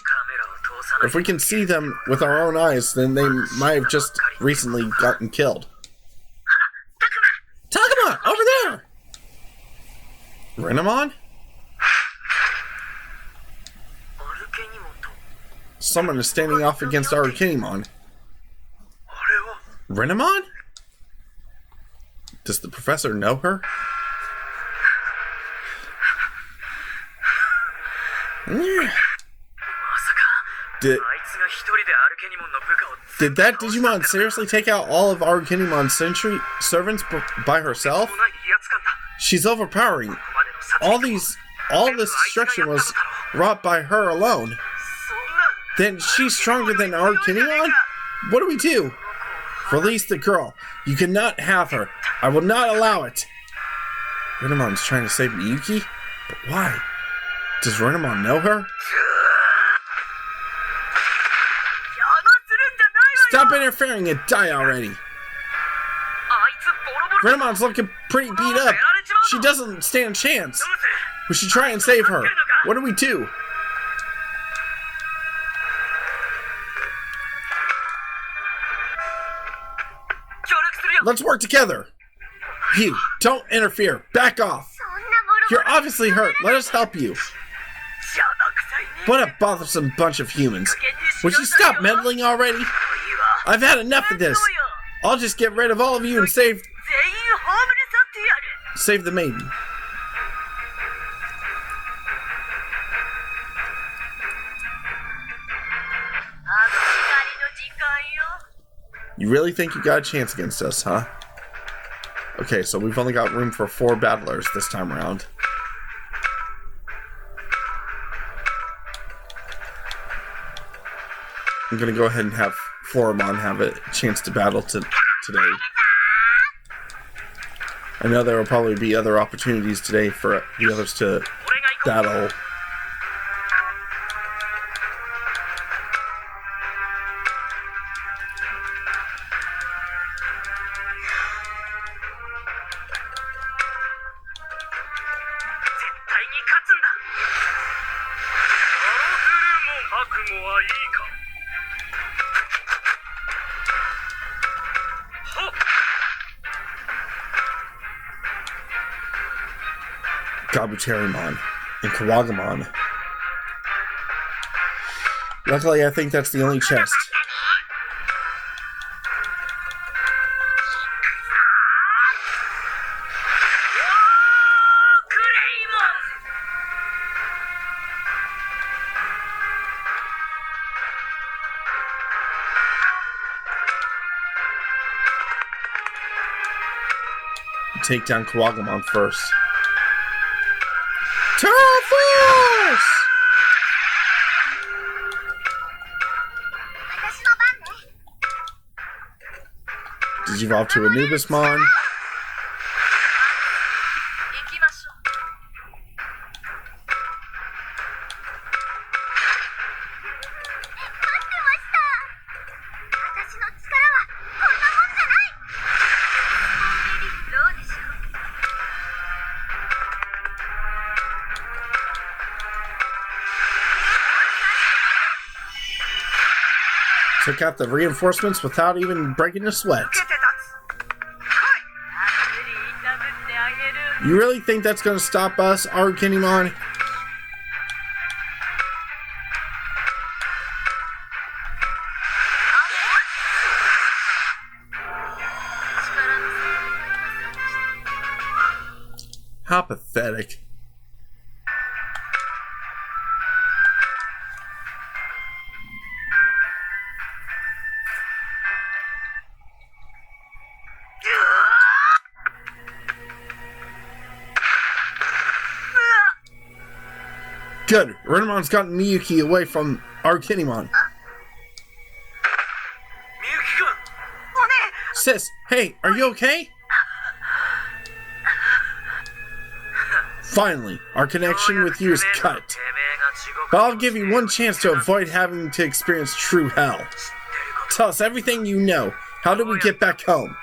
Speaker 1: If we can see them with our own eyes, then they might have just recently gotten killed. Takuma, over there! Renamon? Someone is standing off against Kunemon. Renamon? Does the professor know her? Did that Digimon seriously take out all of Kunemon's servants by herself? She's overpowering. All this destruction was wrought by her alone. Then she's stronger than Kunemon? What do we do? Release the girl. You cannot have her. I will not allow it. Renemon's trying to save Miyuki? But why? Does Renemon know her? Stop interfering and die already. Renemon's looking pretty beat up. She doesn't stand a chance. We should try and save her. What do we do? Let's work together. You, don't interfere. Back off. You're obviously hurt. Let us help you. What a bothersome bunch of humans. Would you stop meddling already? I've had enough of this. I'll just get rid of all of you and save the maiden. You really think you got a chance against us, huh? Okay, so we've only got room for 4 battlers this time around. I'm gonna go ahead and have Floromon have a chance to battle today. I know there will probably be other opportunities today for the others to battle. Kabuterimon and Kuwagamon. Luckily, I think that's the only chest. Take down Kuwagamon first. Terra Force! Digivolve to Anubismon. Took out the reinforcements without even breaking a sweat. You really think that's going to stop us, Kunemon? How pathetic. Good. Renemon's gotten Miyuki away from Kunemon. Sis, hey, are you okay? Finally, our connection with you is cut. But I'll give you one chance to avoid having to experience true hell. Tell us everything you know. How do we get back home?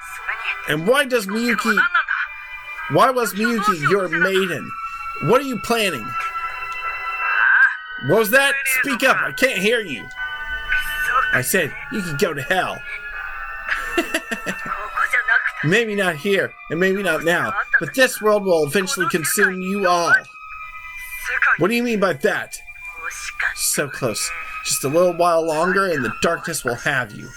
Speaker 1: And why was Miyuki your maiden? What are you planning? What was that? Speak up, I can't hear you. I said, you can go to hell. Maybe not here, and maybe not now, but this world will eventually consume you all. What do you mean by that? So close. Just a little while longer and the darkness will have you.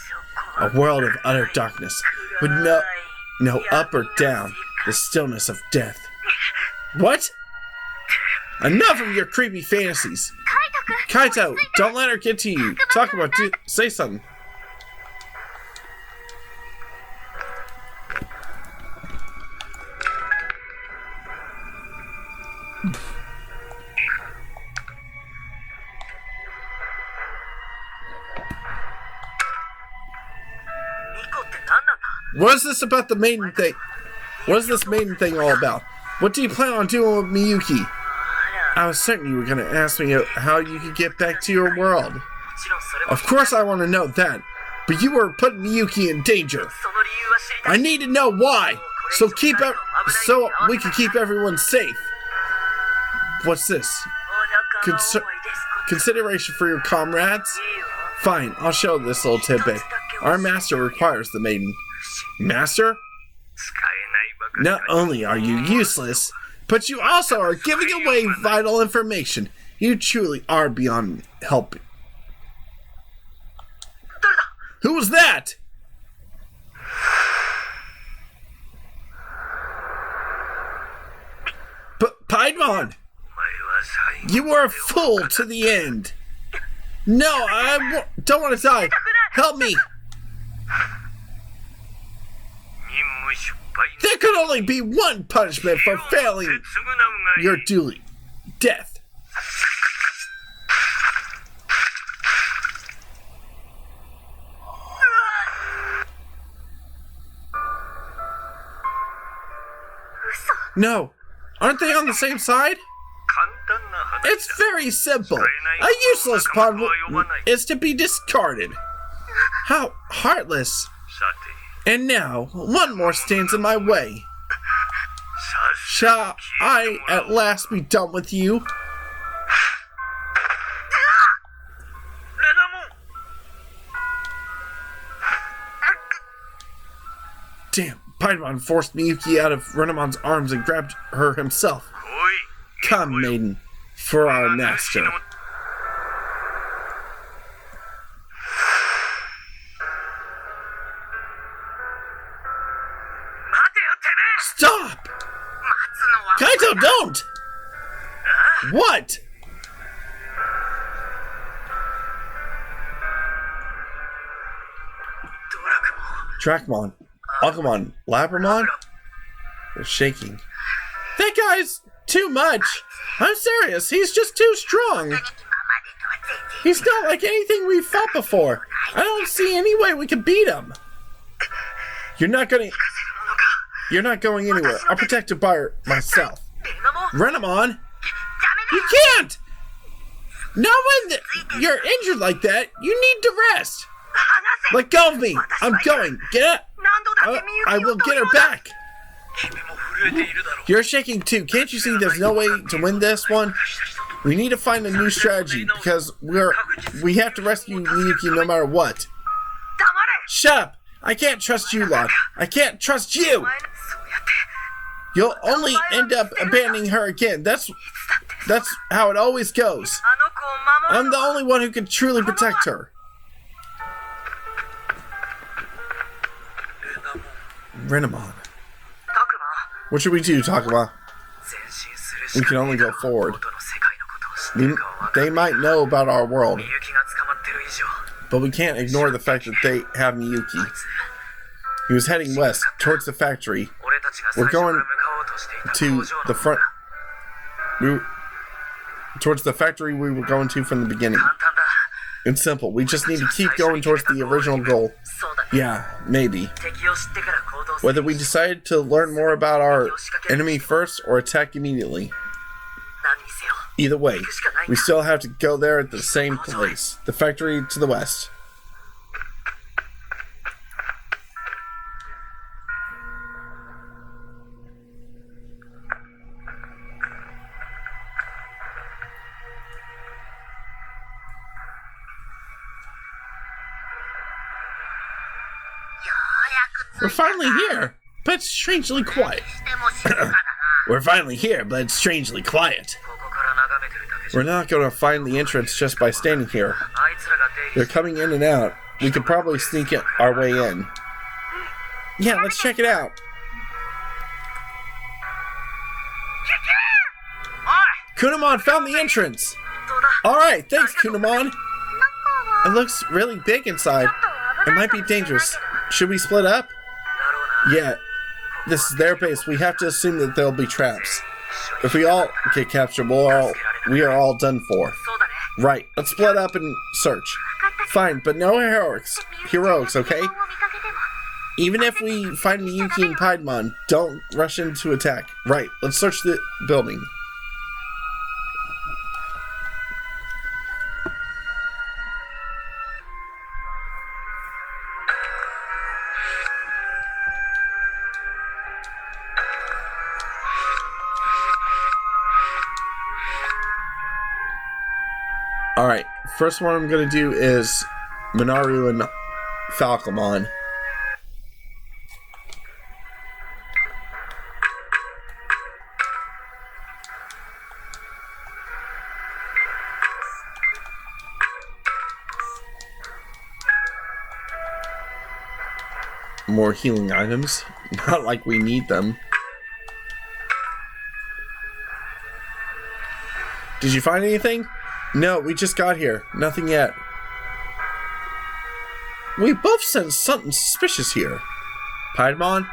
Speaker 1: A world of utter darkness, with no up or down, the stillness of death. What? Enough of your creepy fantasies. Kaito, don't let her get to you. Talk about it. Say something. What is this about the maiden thing? What is this maiden thing all about? What do you plan on doing with Miyuki? I was certain you were going to ask me how you could get back to your world. Of course I want to know that, but you were putting Miyuki in danger. I need to know why, so we can keep everyone safe. What's this? Consideration for your comrades? Fine, I'll show this little tidbit. Our master requires the maiden. Master? Not only are you useless, but you also are giving away vital information. You truly are beyond help. Who was that? Paimon! You were a fool to the end. No, I don't want to die. Help me. There could only be one punishment for failing your duty. Death. No. Aren't they on the same side? It's very simple. A useless pawn is to be discarded. How heartless. And now, one more stands in my way. Shall I at last be done with you? Damn, Paimon forced Miyuki out of Renemon's arms and grabbed her himself. Come, maiden, for our master. Stop! Kaito, don't! What? Dracmon, Agumon, Lopmon? They're shaking. That guy's too much. I'm serious, he's just too strong. He's not like anything we've fought before. I don't see any way we can beat him. You're not going anywhere. I'll protect you by myself. Renemon? You can't! Not when you're injured like that. You need to rest. Let go of me. I'm going. Get up. I will get her back. You're shaking too. Can't you see there's no way to win this one? We need to find a new strategy because we have to rescue Miyuki no matter what. Shut up. I can't trust you, Locke. I can't trust you. You'll only end up abandoning her again. That's how it always goes. I'm the only one who can truly protect her. Renemon. What should we do, Takuma? We can only go forward. They might know about our world, but we can't ignore the fact that they have Miyuki. He was heading west, towards the factory. We're going to the front... towards the factory we were going to from the beginning. It's simple. We just need to keep going towards the original goal. Yeah, maybe. Whether we decide to learn more about our enemy first or attack immediately. Either way, we still have to go there at the same place. The factory to the west. We're finally here, but it's strangely quiet. We're finally here, but it's strangely quiet. We're not going to find the entrance just by standing here. They're coming in and out. We could probably sneak our way in. Yeah, let's check it out. Kunemon found the entrance. Alright, thanks, Kunemon. It looks really big inside. It might be dangerous. Should we split up? Yeah, this is their base. We have to assume that there'll be traps. If we all get captured, we are all done for. Right, let's split up and search. Fine, but no heroics, okay? Even if we find Miyuki and Paimon, don't rush into attack. Right, let's search the building. Alright, first one I'm going to do is Minaru and Falcomon. more healing items. Not like we need them. Did you find anything? No, we just got here. Nothing yet. We both sensed something suspicious here. Piedmon?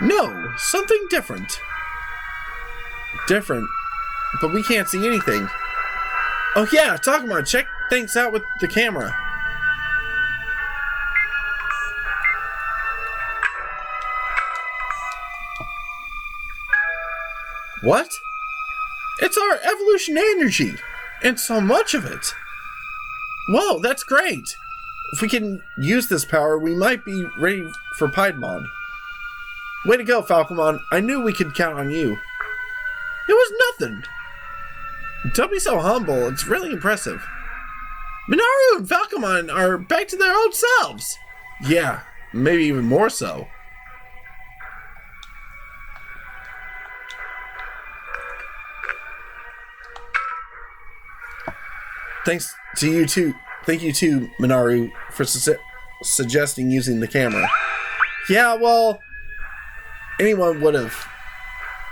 Speaker 1: No, something different. Different? But we can't see anything. Oh yeah, Takuma, check things out with the camera. What? It's our evolution energy, and so much of it. Whoa, that's great. If we can use this power, we might be ready for Piedmon. Way to go, Falcomon. I knew we could count on you. It was nothing. Don't be so humble. It's really impressive. Minaru and Falcomon are back to their old selves. Yeah, maybe even more so. Thanks to you too. Thank you too, Minaru, for suggesting using the camera. Yeah, well, anyone would have.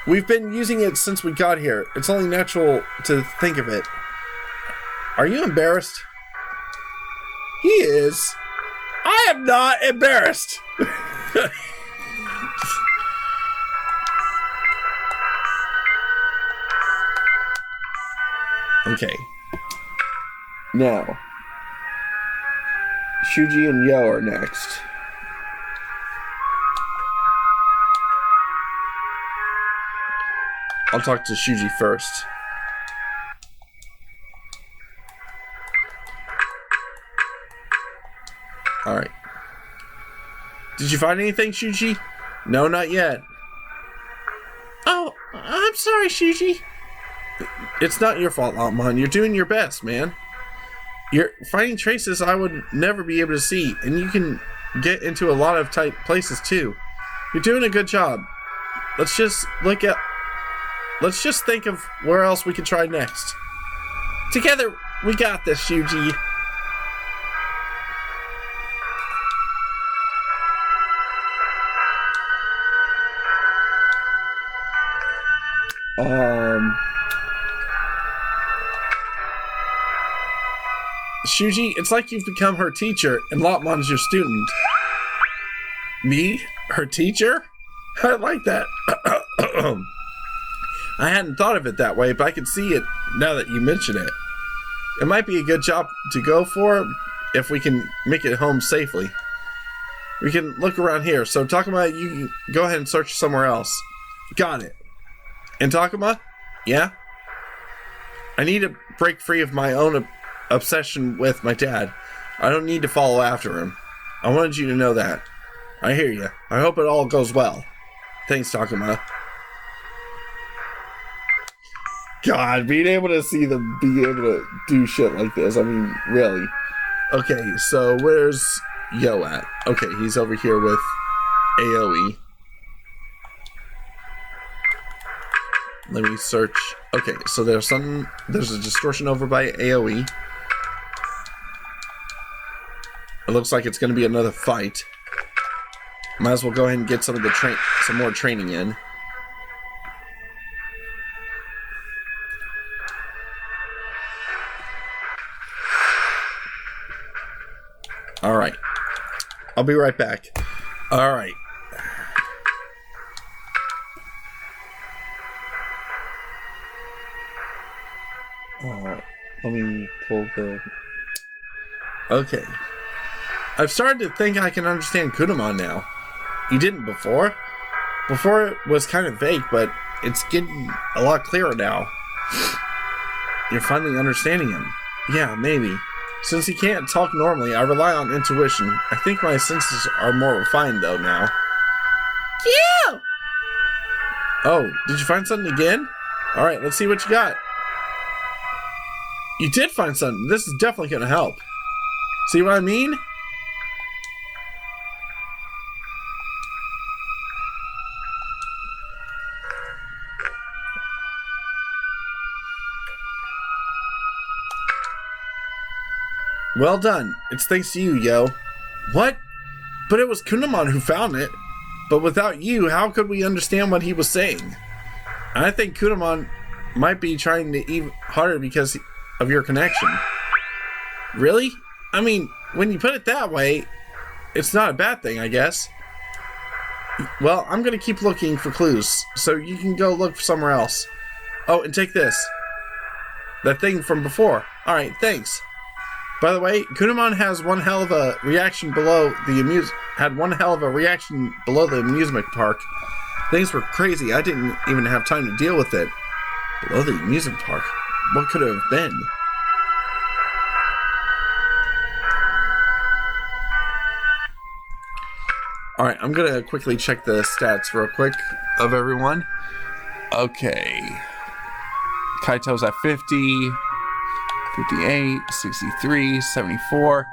Speaker 1: We've been using it since we got here. It's only natural to think of it. Are you embarrassed? He is. I am not embarrassed. Okay. Now, Shuji and Yo are next. I'll talk to Shuji first. Alright. Did you find anything, Shuji? No, not yet. Oh, I'm sorry, Shuji. It's not your fault, Lopmon. You're doing your best, man. You're finding traces I would never be able to see, and you can get into a lot of tight places, too. You're doing a good job. Let's just think of where else we can try next. Together, we got this, Shuji. Shuji, it's like you've become her teacher, and Lopmon's your student. Me? Her teacher? I like that. I hadn't thought of it that way, but I can see it now that you mention it. It might be a good job to go for if we can make it home safely. We can look around here, so Takuma, you go ahead and search somewhere else. Got it. And Takuma? Yeah? I need to break free of my own obsession with my dad. I don't need to follow after him. I wanted you to know that. I hear you. I hope it all goes well. Thanks, Takuma. God, being able to see them be able to do shit like this, I mean, really. Okay, so where's Yo at? Okay, he's over here with AoE. Let me search. Okay, so there's a distortion over by AoE. It looks like it's going to be another fight. Might as well go ahead and get some more training in. Alright. I'll be right back. Alright. Let me pull the... Okay. I've started to think I can understand Kunemon now. You didn't before? Before it was kind of vague, but it's getting a lot clearer now. You're finally understanding him. Yeah, maybe. Since he can't talk normally, I rely on intuition. I think my senses are more refined, though, now. Yeah! Oh, did you find something again? Alright, let's see what you got. You did find something. This is definitely going to help. See what I mean? Well done. It's thanks to you, Yo. What? But it was Kunemon who found it. But without you, how could we understand what he was saying? I think Kunemon might be trying to even harder because of your connection. Really? I mean, when you put it that way, it's not a bad thing, I guess. Well, I'm going to keep looking for clues, so you can go look somewhere else. Oh, and take this. That thing from before. Alright, thanks. By the way, Kunemon has one hell of a reaction below the amusement park. Things were crazy. I didn't even have time to deal with it. Below the amusement park? What could it have been? Alright, I'm gonna quickly check the stats real quick of everyone. Okay. Kaito's at 50, 58, 63, 74.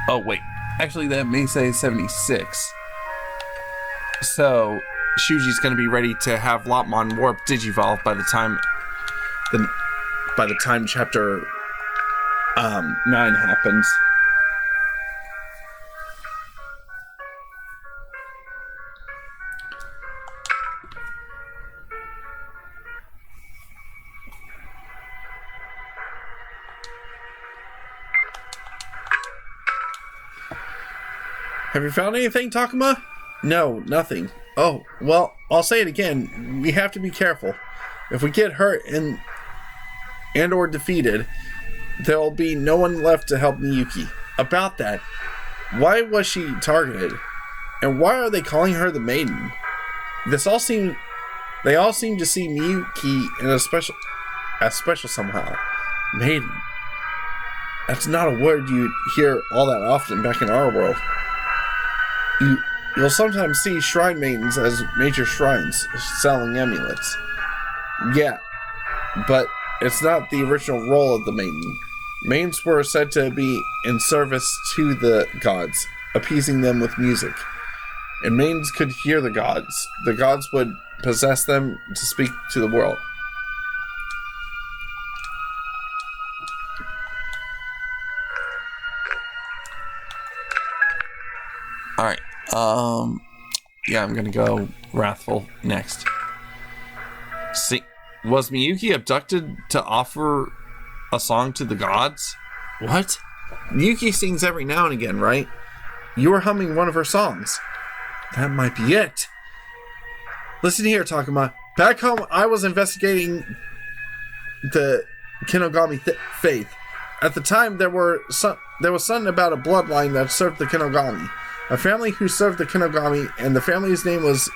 Speaker 1: Oh, wait. Actually, that may say 76. So, Shuji's gonna be ready to have Lopmon Warp Digivolve by the time chapter 9 happens. Have you found anything, Takuma? No, nothing. Oh, well, I'll say it again. We have to be careful. If we get hurt and or defeated, there'll be no one left to help Miyuki. About that, why was she targeted? And why are they calling her the maiden? They all seem to see Miyuki in as special somehow. Maiden. That's not a word you hear all that often back in our world. You'll sometimes see shrine maidens as major shrines selling amulets. Yeah, but it's not the original role of the maiden. Maidens were said to be in service to the gods, appeasing them with music. And maidens could hear the gods. The gods would possess them to speak to the world. Alright, yeah, I'm gonna go Wrathful next. See, was Miyuki abducted to offer a song to the gods? What? Miyuki sings every now and again, right? You were humming one of her songs. That might be it. Listen here, Takuma. Back home, I was investigating the Kinogami faith. At the time, there was something about a bloodline that served the Kinogami. A family who served the Kinogami, and the family's name was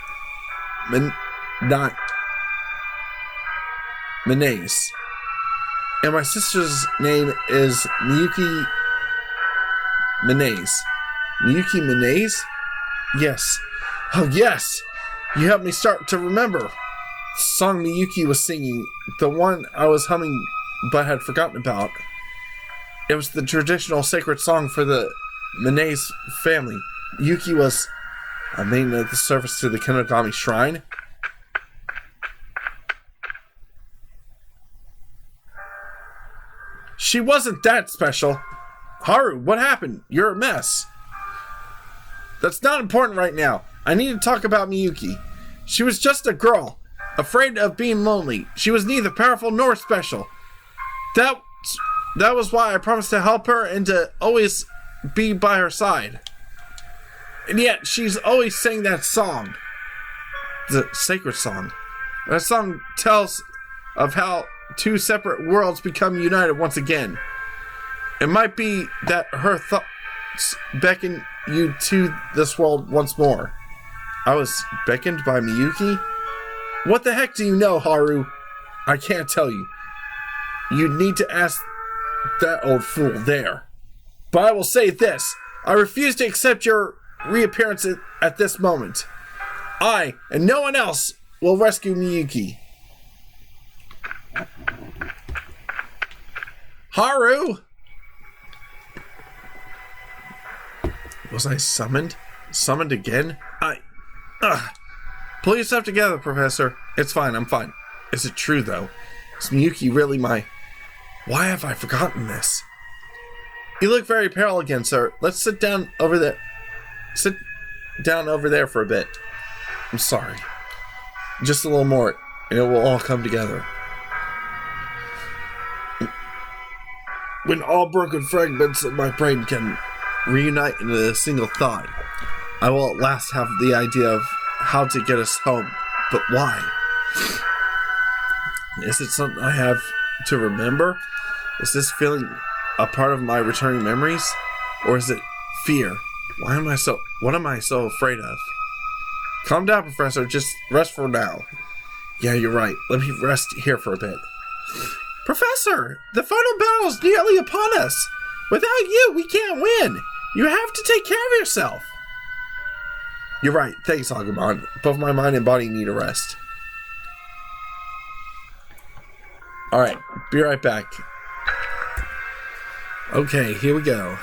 Speaker 1: Minaze. And my sister's name is Miyuki Minaze. Miyuki Minaze? Yes. Oh, yes! You helped me start to remember. The song Miyuki was singing, the one I was humming but had forgotten about. It was the traditional sacred song for the Minaze family. Yuki was a maiden of the service to the Kinogami Shrine. She wasn't that special. Haru, what happened? You're a mess. That's not important right now. I need to talk about Miyuki. She was just a girl, afraid of being lonely. She was neither powerful nor special. That was why I promised to help her and to always be by her side. And yet, she's always sang that song. The sacred song. That song tells of how two separate worlds become united once again. It might be that her thoughts beckon you to this world once more. I was beckoned by Miyuki? What the heck do you know, Haru? I can't tell you. You'd need to ask that old fool there. But I will say this. I refuse to accept your reappearance at this moment. I, and no one else, will rescue Miyuki. Haru! Was I summoned? Summoned again? Pull yourself together, Professor. It's fine, I'm fine. Is it true, though? Is Miyuki really my... Why have I forgotten this? You look very pale again, sir. Let's sit down over there. sit down over there for a bit. I'm sorry. Just a little more, and it will all come together. When all broken fragments of my brain can reunite into a single thought, I will at last have the idea of how to get us home. But why? Is it something I have to remember? Is this feeling a part of my returning memories? Or is it fear? What am I so afraid of? Calm down, Professor. Just rest for now. Yeah, you're right. Let me rest here for a bit. Professor, the final battle is nearly upon us. Without you, we can't win. You have to take care of yourself. You're right. Thanks, Agumon. Both my mind and body need a rest. Alright, be right back. Okay, here we go.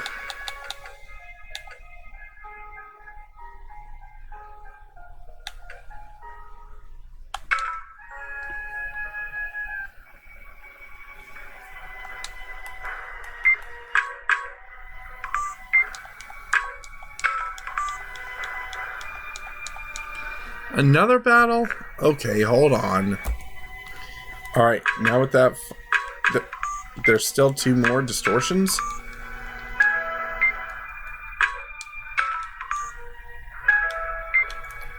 Speaker 1: Another battle? Okay, hold on. Alright, now with that, there's still 2 more distortions.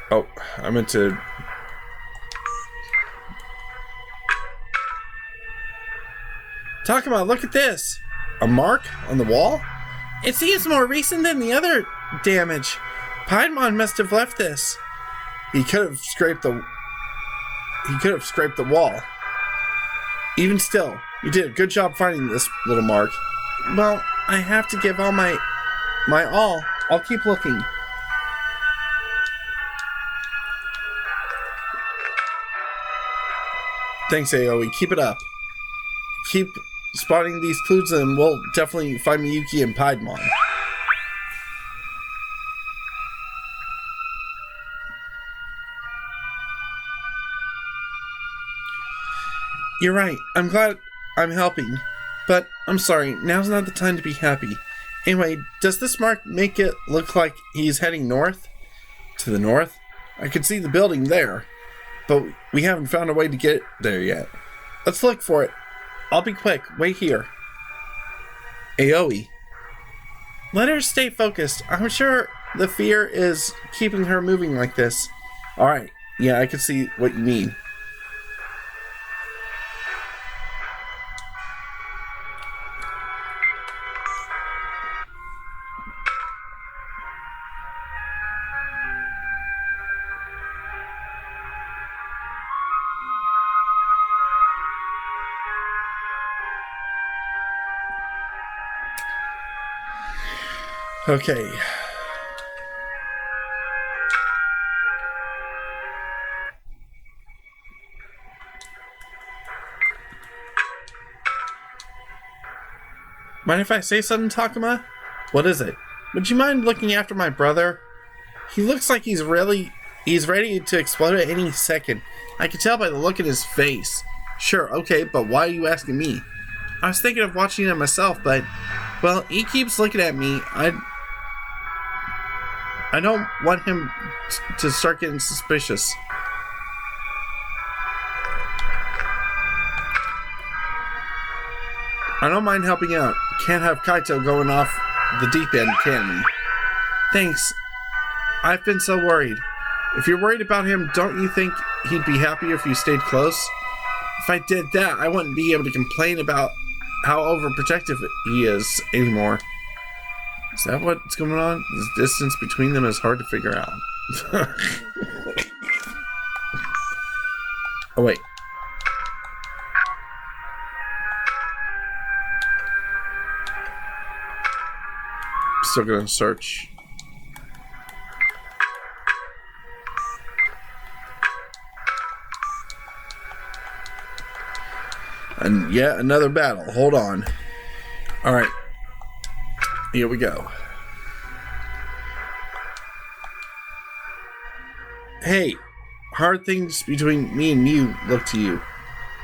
Speaker 1: Oh, I meant to... Takuma, look at this! A mark on the wall? It seems more recent than the other damage. Piedmon must have left this. He could have scraped the wall. Even still, you did a good job finding this little mark. Well, I have to give all my all. I'll keep looking. Thanks, Aoi. Keep it up. Keep spotting these clues and we'll definitely find Miyuki and Piedmon. You're right. I'm glad I'm helping. But I'm sorry, now's not the time to be happy. Anyway, does this mark make it look like he's heading north? To the north? I can see the building there. But we haven't found a way to get there yet. Let's look for it. I'll be quick. Wait here. Aoi. Let her stay focused. I'm sure the fear is keeping her moving like this. Alright. Yeah, I can see what you mean. Okay. Mind if I say something, Takuma? What is it? Would you mind looking after my brother? He looks like he's ready to explode at any second. I can tell by the look in his face. Sure, okay, but why are you asking me? I was thinking of watching it myself, but, well, he keeps looking at me. I don't want him to start getting suspicious. I don't mind helping out. Can't have Kaito going off the deep end, can we? Thanks. I've been so worried. If you're worried about him, don't you think he'd be happier if you stayed close? If I did that, I wouldn't be able to complain about how overprotective he is anymore. Is that what's going on? The distance between them is hard to figure out. Oh, wait. Still gonna search. And yet another battle. Hold on. Alright. Here we go. Hey, hard things between me and you look to you.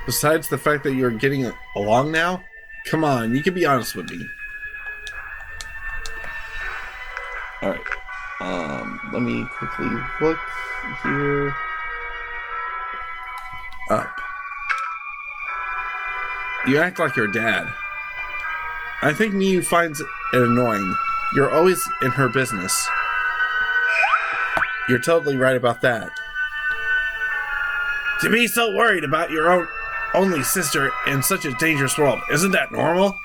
Speaker 1: Besides the fact that you're getting along now? Come on, you can be honest with me. Alright. Let me quickly look here. Up. You act like your dad. I think Miyu finds it annoying. You're always in her business. You're totally right about that. To be so worried about your only sister in such a dangerous world, isn't that normal?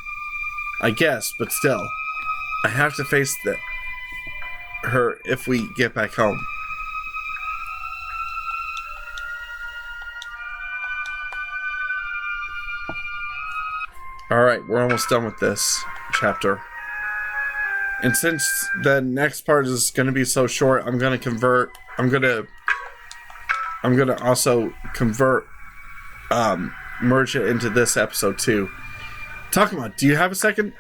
Speaker 1: I guess, but still. I have to face her if we get back home. Alright, we're almost done with this chapter. And since the next part is going to be so short, I'm going to also convert, merge it into this episode too. Takuma, do you have a second?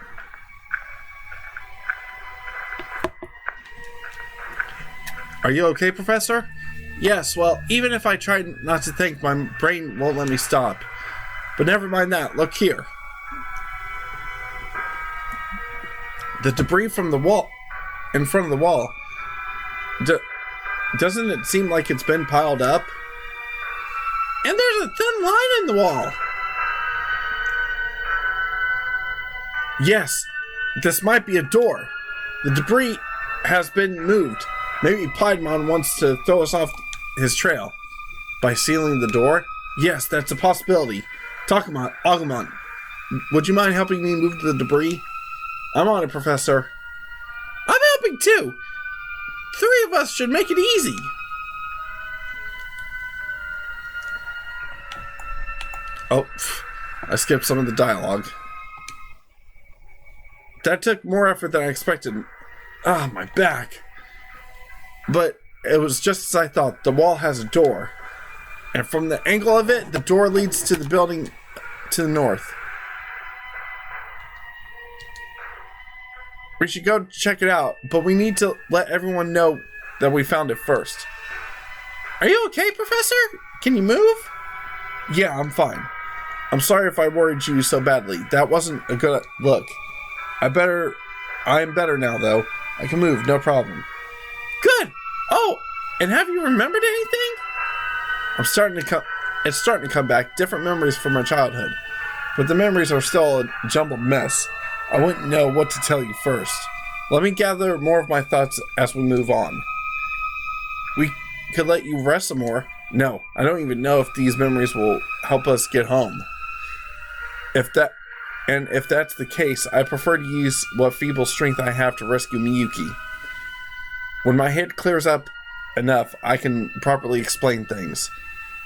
Speaker 1: Are you okay, Professor? Yes, well, even if I try not to think, my brain won't let me stop. But never mind that, look here. The debris from the wall, in front of the wall, doesn't it seem like it's been piled up? And there's a thin line in the wall. Yes, this might be a door. The debris has been moved. Maybe Piedmon wants to throw us off his trail. By sealing the door? Yes, that's a possibility. Takuma, Agumon, would you mind helping me move the debris? I'm on it, Professor. I'm helping too. 3 of us should make it easy. Oh, I skipped some of the dialogue. That took more effort than I expected. Ah, my back. But it was just as I thought. The wall has a door. And from the angle of it, the door leads to the building to the north. We should go check it out, but we need to let everyone know that we found it first. Are you okay, Professor? Can you move? Yeah, I'm fine. I'm sorry if I worried you so badly. That wasn't a good look. I am better now, though. I can move, no problem. Good! Oh, and have you remembered anything? It's starting to come back. Different memories from my childhood. But the memories are still a jumbled mess. I wouldn't know what to tell you first. Let me gather more of my thoughts as we move on. We could let you rest some more. No, I don't even know if these memories will help us get home. If that's the case, I prefer to use what feeble strength I have to rescue Miyuki. When my head clears up enough, I can properly explain things.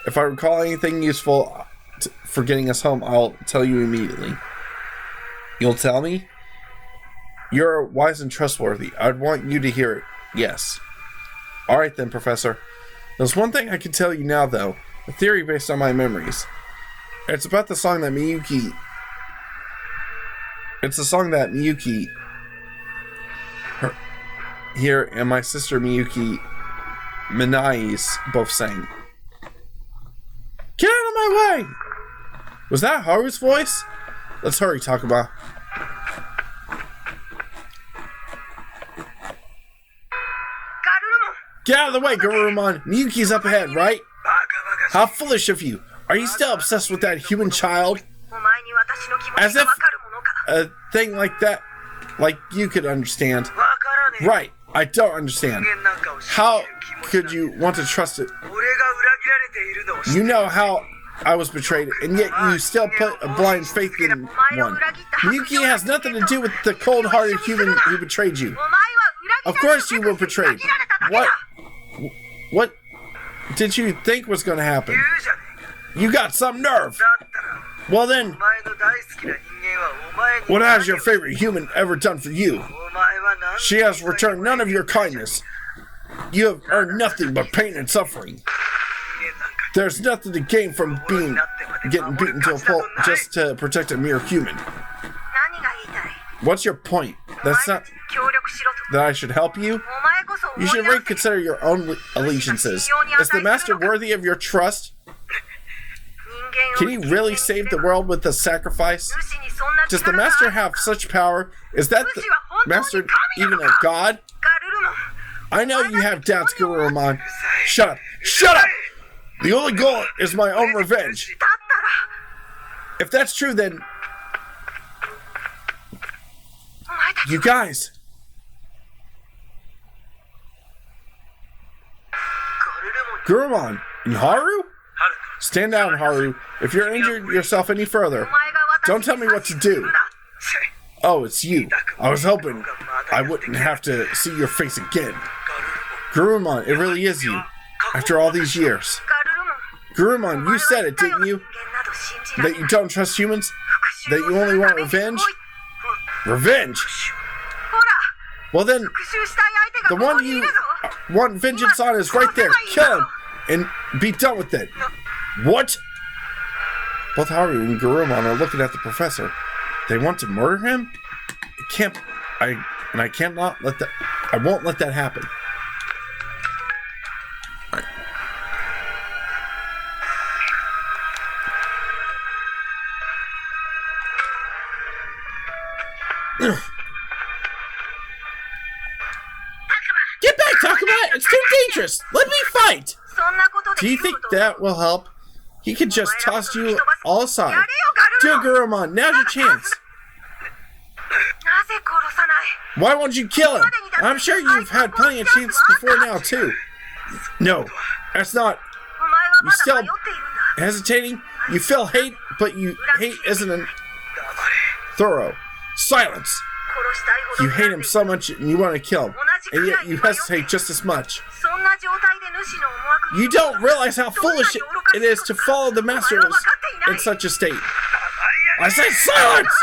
Speaker 1: If I recall anything useful for getting us home, I'll tell you immediately. You'll tell me? You're wise and trustworthy. I'd want you to hear it. Yes. Alright then, Professor. There's one thing I can tell you now, though. A theory based on my memories. It's about the song that Miyuki... It's a song that Miyuki... Here and my sister Miyuki... Minai's both sang. Get out of my way! Was that Haru's voice? Let's hurry, Takuma. Get out of the way, Garurumon. Miyuki's up ahead, right? How foolish of you. Are you still obsessed with that human child? As if a thing like that, like you could understand. Right, I don't understand. How could you want to trust it? You know how I was betrayed, and yet you still put a blind faith in one. Miyuki has nothing to do with the cold-hearted human who betrayed you. Of course you were betrayed. What did you think was going to happen? You got some nerve. Well then, what has your favorite human ever done for you? She has returned none of your kindness. You have earned nothing but pain and suffering. There's nothing to gain from getting beaten to a pulp just to protect a mere human. What's your point? That's not that I should help you? You should reconsider your own allegiances. Is the master worthy of your trust? Can he really save the world with a sacrifice? Does the master have such power? Is that the master even a god? I know you have doubts, Kunemon. Shut up. Shut up! The only goal is my own revenge. If that's true, then... You guys... Kunemon and Haru? Stand down, Haru. If you're injured yourself any further, don't tell me what to do. Oh, it's you. I was hoping I wouldn't have to see your face again. Kunemon, it really is you. After all these years. Kunemon, you said it, didn't you? That you don't trust humans? That you only want revenge? Revenge? Well then, the one you want vengeance on is right there. Kill him and be done with it. What? Both Haru and Kunemon are looking at the professor. They want to murder him? I won't let that happen. Get back, Takuma! It's too dangerous! Let me fight! Do you think that will help? He could just toss you all aside. Do it, Kunemon, now's your chance. Why won't you kill him? I'm sure you've had plenty of chances before now, too. No, that's not... You still hesitating? You feel hate, but you hate isn't thorough. Silence! You hate him so much and you want to kill him, and yet you hesitate just as much. You don't realize how foolish it is to follow the masters in such a state. I said silence!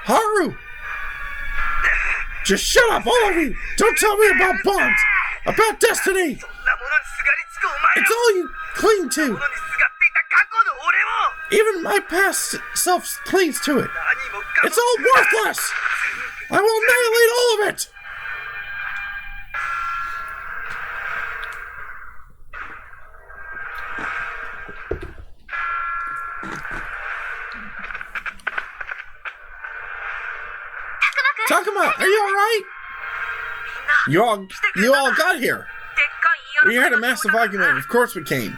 Speaker 1: Haru! Just shut up, all of you! Don't tell me about bonds! About destiny! It's all you cling to! Even my past self clings to it! It's all worthless! I will annihilate all of it! Takuma, are you alright? You all got here. We had a massive argument, of course we came.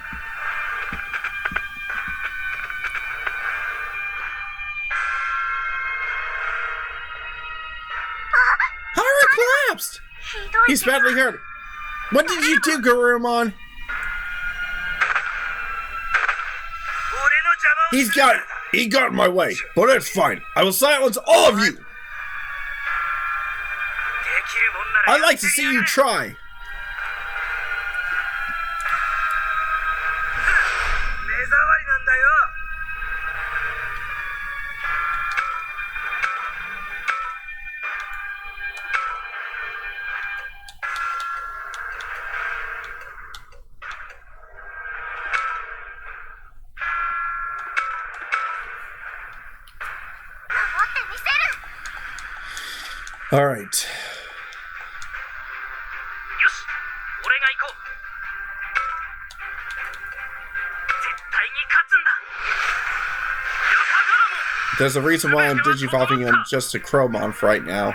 Speaker 1: Haru collapsed! He's badly hurt. What did you do, Kunemon? He got in my way, but it's fine. I will silence all of you! I'd like to see you try. All right. There's a reason why I'm digivolving him just to Kunemon for right now.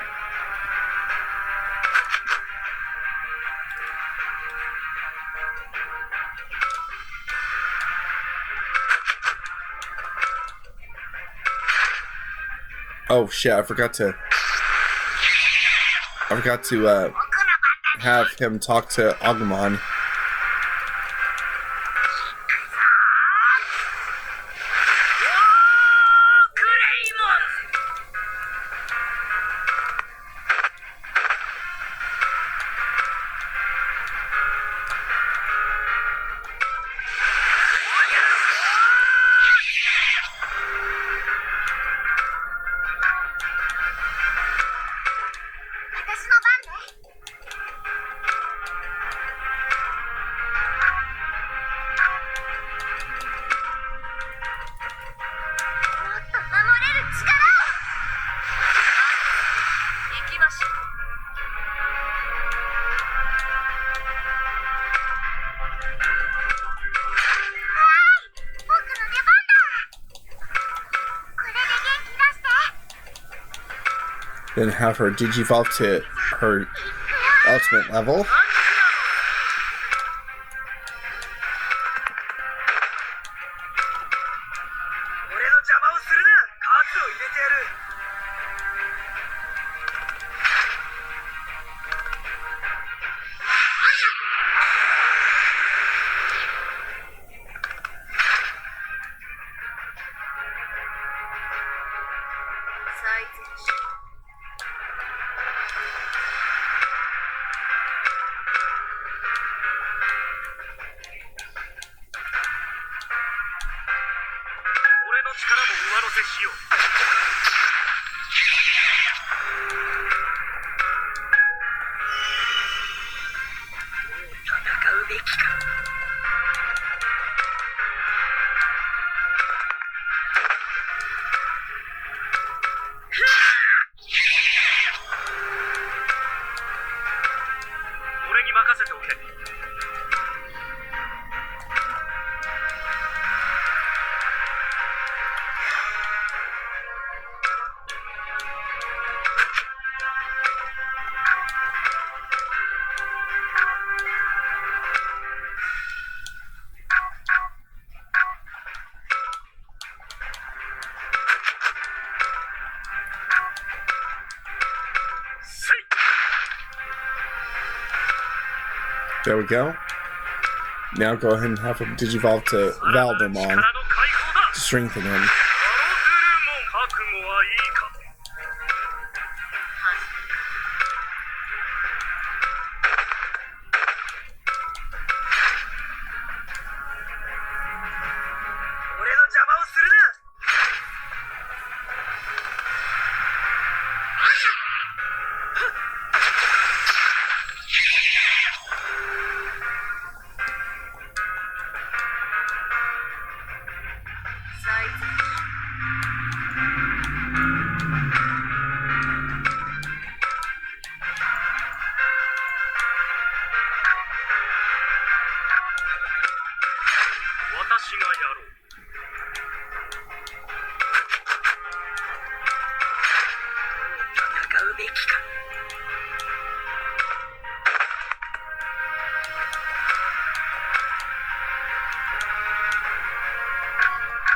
Speaker 1: Oh shit, I forgot to have him talk to Agumon. Then have her digivolve to her ultimate level. There we go. Now go ahead and have him Digivolve to Valdemon to strengthen him.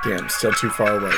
Speaker 1: Damn, still too far away.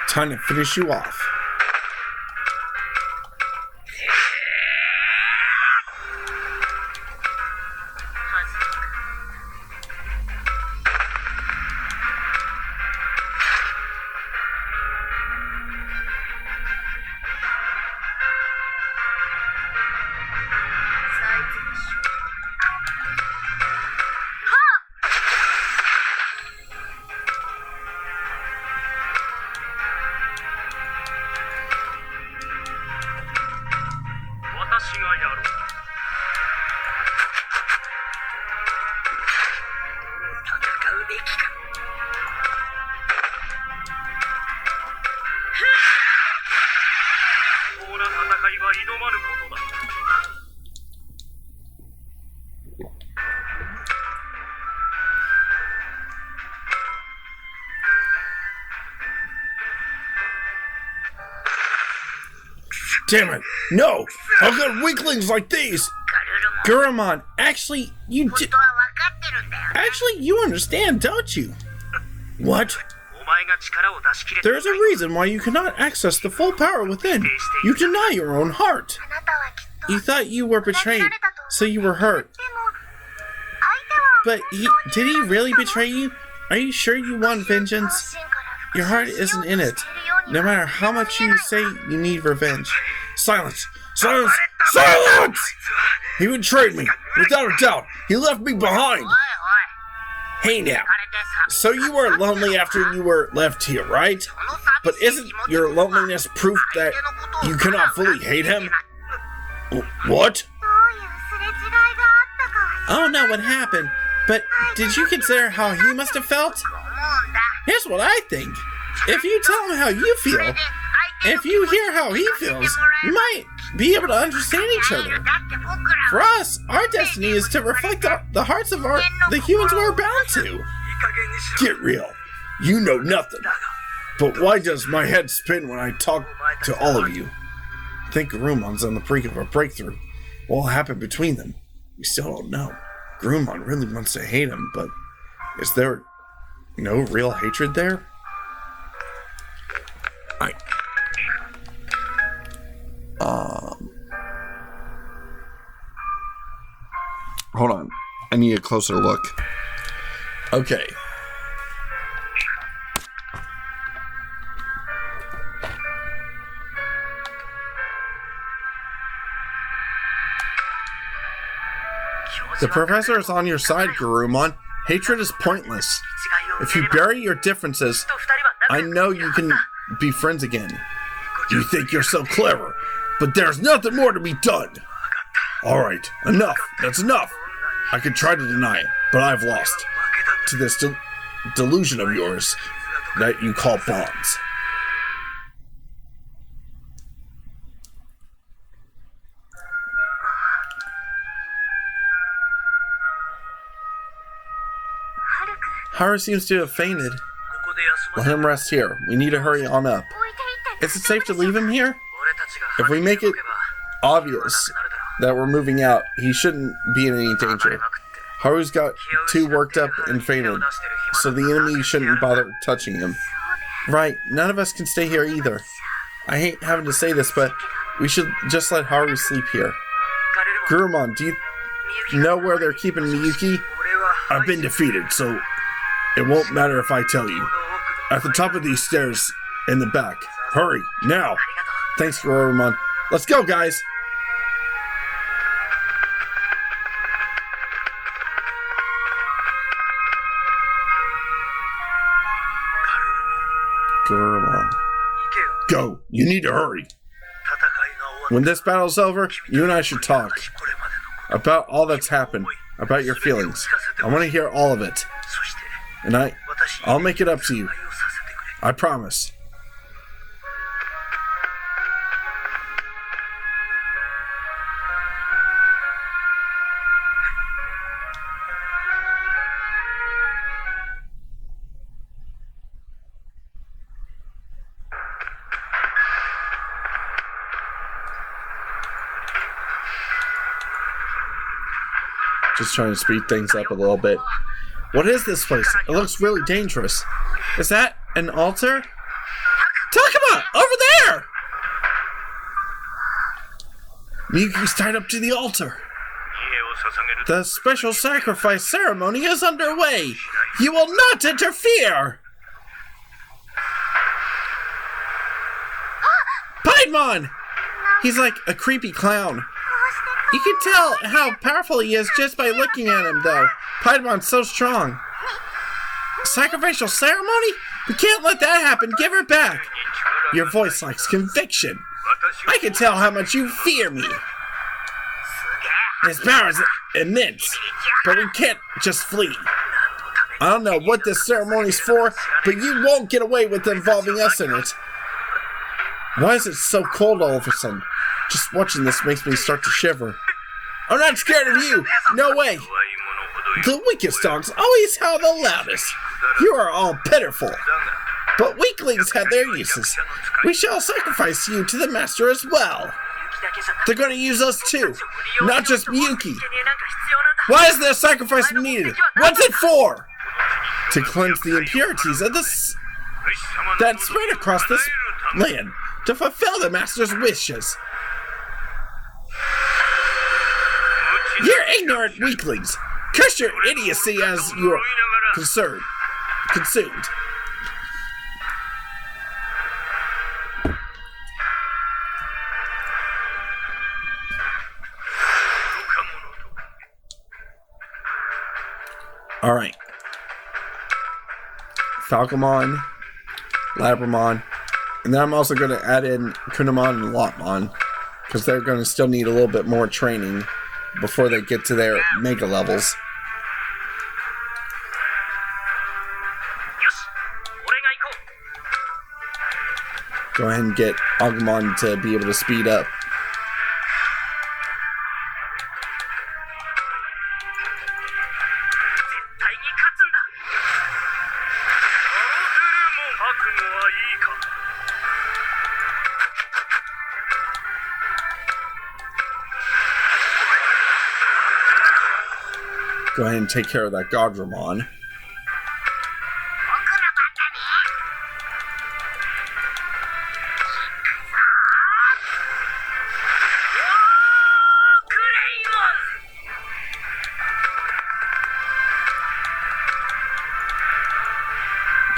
Speaker 1: Time to finish you off. Damn it! No! How could weaklings like these? Kunemon, actually, you understand, don't you? What? There's a reason why you cannot access the full power within. You deny your own heart. You thought you were betrayed, so you were hurt. But did he really betray you? Are you sure you want vengeance? Your heart isn't in it, no matter how much you say you need revenge. Silence! Silence! Silence! He betrayed me, without a doubt. He left me behind. Hey now, so you were lonely after you were left here, right? But isn't your loneliness proof that you cannot fully hate him? What? I don't know what happened, but did you consider how he must have felt? Here's what I think. If you tell him how you feel, if you hear how he feels, you might be able to understand each other. For us, our destiny is to reflect the hearts of the humans we're bound to. Get real. You know nothing. But why does my head spin when I talk to all of you? I think Gurumon's on the brink of a breakthrough. What will happen between them? We still don't know. Gurumon really wants to hate him, but is there no real hatred there? Hold on. I need a closer look. Okay. The professor is on your side, Gurumon. Hatred is pointless. If you bury your differences, I know you can be friends again. You think you're so clever, but there's nothing more to be done. Alright, enough. That's enough. I could try to deny it, but I've lost to this delusion of yours that you call bonds. Haru seems to have fainted. Let him rest here. We need to hurry on up. Is it safe to leave him here? If we make it obvious that we're moving out, he shouldn't be in any danger. Haru's got too worked up and fainted, so the enemy shouldn't bother touching him. Right, none of us can stay here either. I hate having to say this, but we should just let Haru sleep here. Gurumon, do you know where they're keeping Miyuki? I've been defeated, so it won't matter if I tell you. At the top of these stairs in the back. Hurry, now! Thanks, Gurumon. Let's go, guys! Gurumon. Go! You need to hurry! When this battle's over, you and I should talk. About all that's happened. About your feelings. I want to hear all of it. And I'll make it up to you. I promise. Just trying to speed things up a little bit. What is this place? It looks really dangerous. Is that an altar? Takuma! Over there! Miyuki's tied up to the altar. The special sacrifice ceremony is underway. You will not interfere! Piedmon! He's like a creepy clown. You can tell how powerful he is just by looking at him, though. Piedemon's so strong. Sacrificial ceremony? We can't let that happen. Give her back. Your voice lacks conviction. I can tell how much you fear me. His power is immense, but we can't just flee. I don't know what this ceremony's for, but you won't get away with involving us in it. Why is it so cold all of a sudden? Just watching this makes me start to shiver. I'm not scared of you. No way. The weakest dogs always howl the loudest. You are all pitiful. But weaklings have their uses. We shall sacrifice you to the master as well. They're going to use us too, not just Miyuki. Why is there a sacrifice needed? What's it for? To cleanse the impurities of this that spread across this land, to fulfill the master's wishes. You're ignorant weaklings. Curse your idiocy as you're consumed. Alright. Falcomon, Labramon, and then I'm also going to add in Kunemon and Lopmon, because they're going to still need a little bit more training before they get to their mega levels. Go ahead and get Agumon to be able to speed up. Go ahead and take care of that Godramon.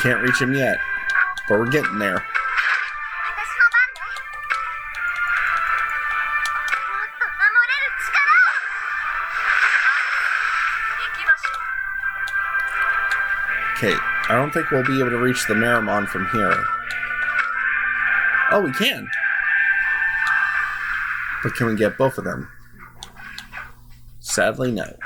Speaker 1: Can't reach him yet, but we're getting there. Okay, I don't think we'll be able to reach the Meramon from here. Oh, we can. But can we get both of them? Sadly, no.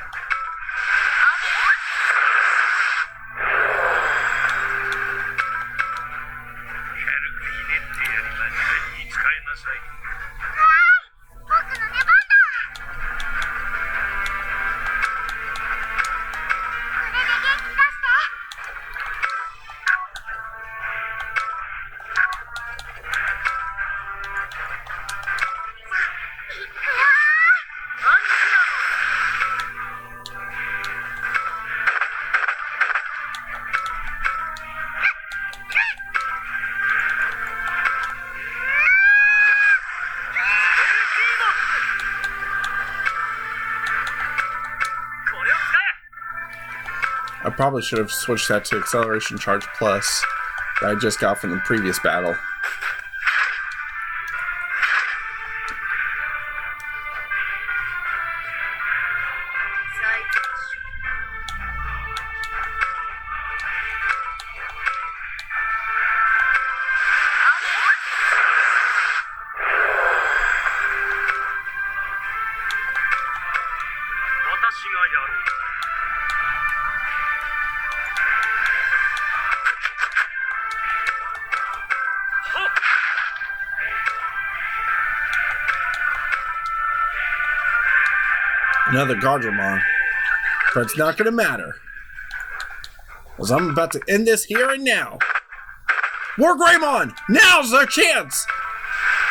Speaker 1: I probably should have switched that to Acceleration Charge Plus that I just got from the previous battle. Another Godramon. But it's not going to matter. Because I'm about to end this here and now. Wargreymon! Now's our chance!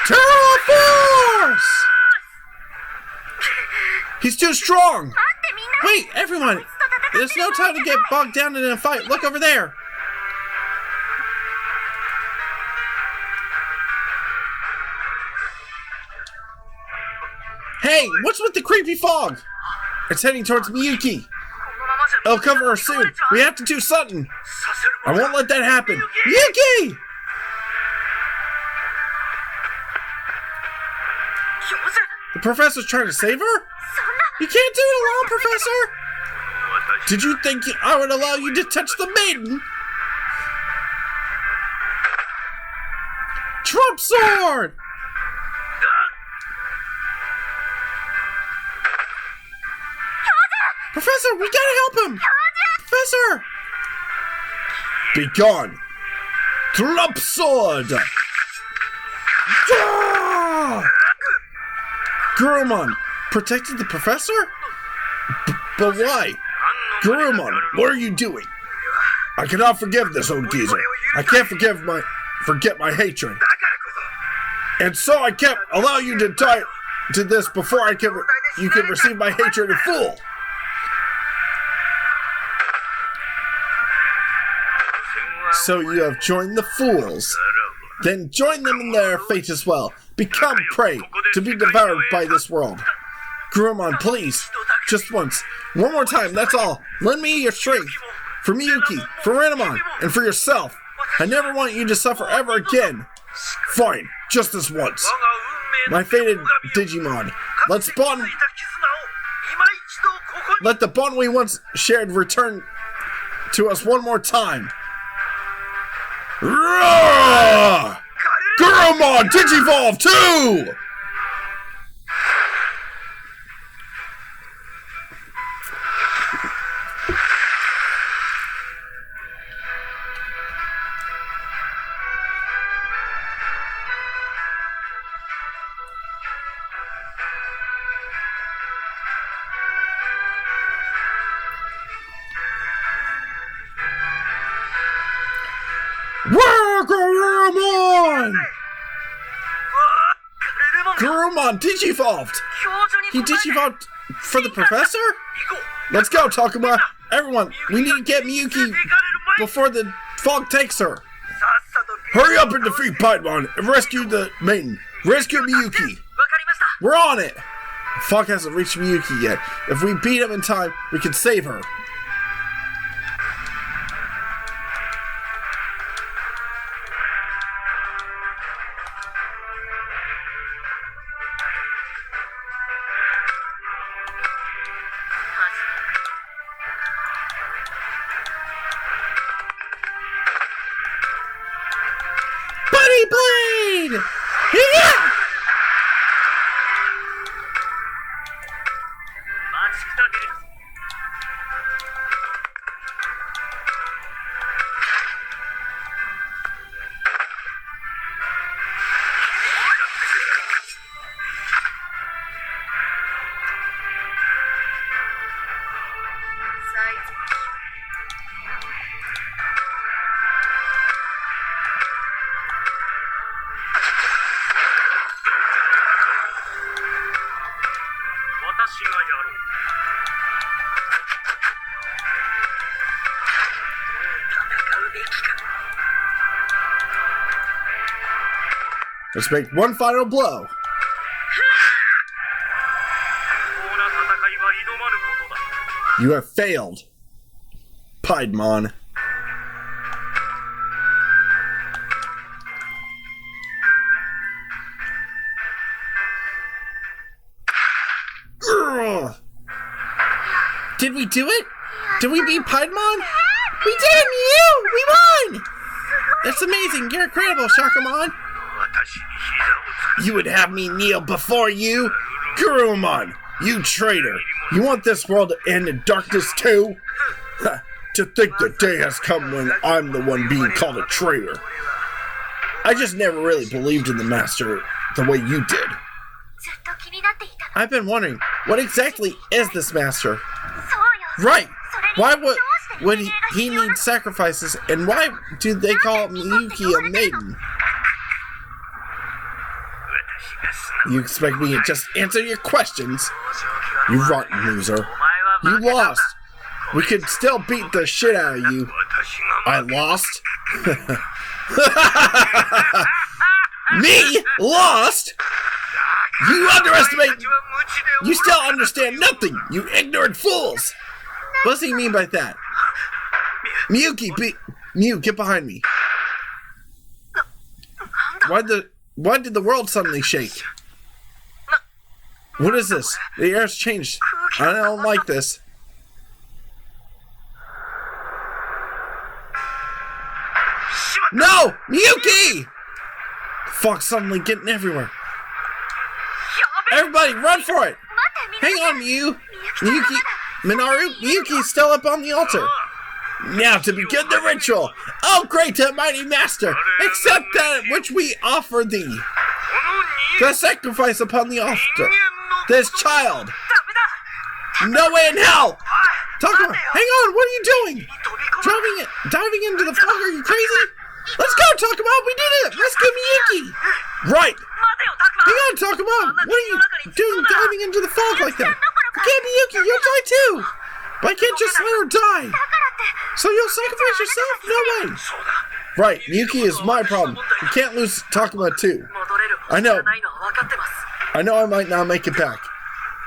Speaker 1: Terra Force! He's too strong! Wait, everyone! There's no time to get bogged down in a fight. Look over there! Hey, what's with the creepy fog? It's heading towards Miyuki. It'll cover her soon. We have to do something. I won't let that happen. Miyuki! The professor's trying to save her? You can't do it alone, Professor! Did you think I would allow you to touch the maiden? Trump Sword! Professor, we gotta help him! Professor! Be gone! Trump Sword! Ah! Gurumon protected the professor? But why? Gurumon, what are you doing? I cannot forgive this old geezer. I can't forget my hatred. And so I can't allow you to die to this before you can receive my hatred in full. So you have joined the fools. Then join them in their fate as well. Become prey to be devoured by this world. Gurumon, please. Just once. One more time, that's all. Lend me your strength. For Miyuki, for Renamon, and for yourself. I never want you to suffer ever again. Fine, just this once. My fated Digimon, let the bond we once shared return to us one more time. Roar! Kunemon Digivolve 2! Kunemon! Kunemon Digivolved! He Digivolved for the professor? Let's go, Takuma! Everyone, we need to get Miyuki before the fog takes her! Hurry up and defeat Piedmon and rescue the maiden! Rescue Miyuki! We're on it! The fog hasn't reached Miyuki yet. If we beat him in time, we can save her. Blade! Yeah! Let's make one final blow. You have failed, Piedmon. Did we do it? Did we beat Piedmon? We did, Mew! We won! That's amazing. You're incredible, Shakamon. You would have me kneel before you? Kunemon, you traitor. You want this world to end in darkness too? To think the day has come when I'm the one being called a traitor. I just never really believed in the Master the way you did. I've been wondering, what exactly is this Master? Right! Why would he need sacrifices, and why do they call Miyuki a maiden? You expect me to just answer your questions? You rotten loser. You lost. We could still beat the shit out of you. I lost? Me? Lost? You underestimate... You still understand nothing, you ignorant fools! What does he mean by that? Miyuki, Mew, get behind me. Why did the world suddenly shake? What is this? The air's changed. I don't like this. No! Miyuki! Fog's suddenly getting everywhere. Everybody, run for it! Hang on, Mew! Miyuki... Minaru, Miyuki's still up on the altar. Now to begin the ritual. Oh, great mighty master, accept that which we offer thee. The sacrifice upon the altar. This child. No way in hell. Takuma, hang on, what are you doing? Diving into the fog, are you crazy? Let's go, Takuma, we did it. Rescue Miyuki. Right. Hang on, Takuma, what are you doing diving into the fog like that? Okay, Miyuki, you'll die too! But I can't just let her die! So you'll sacrifice yourself? No way! Right, Miyuki is my problem. You can't lose Takuma too. I know I might not make it back.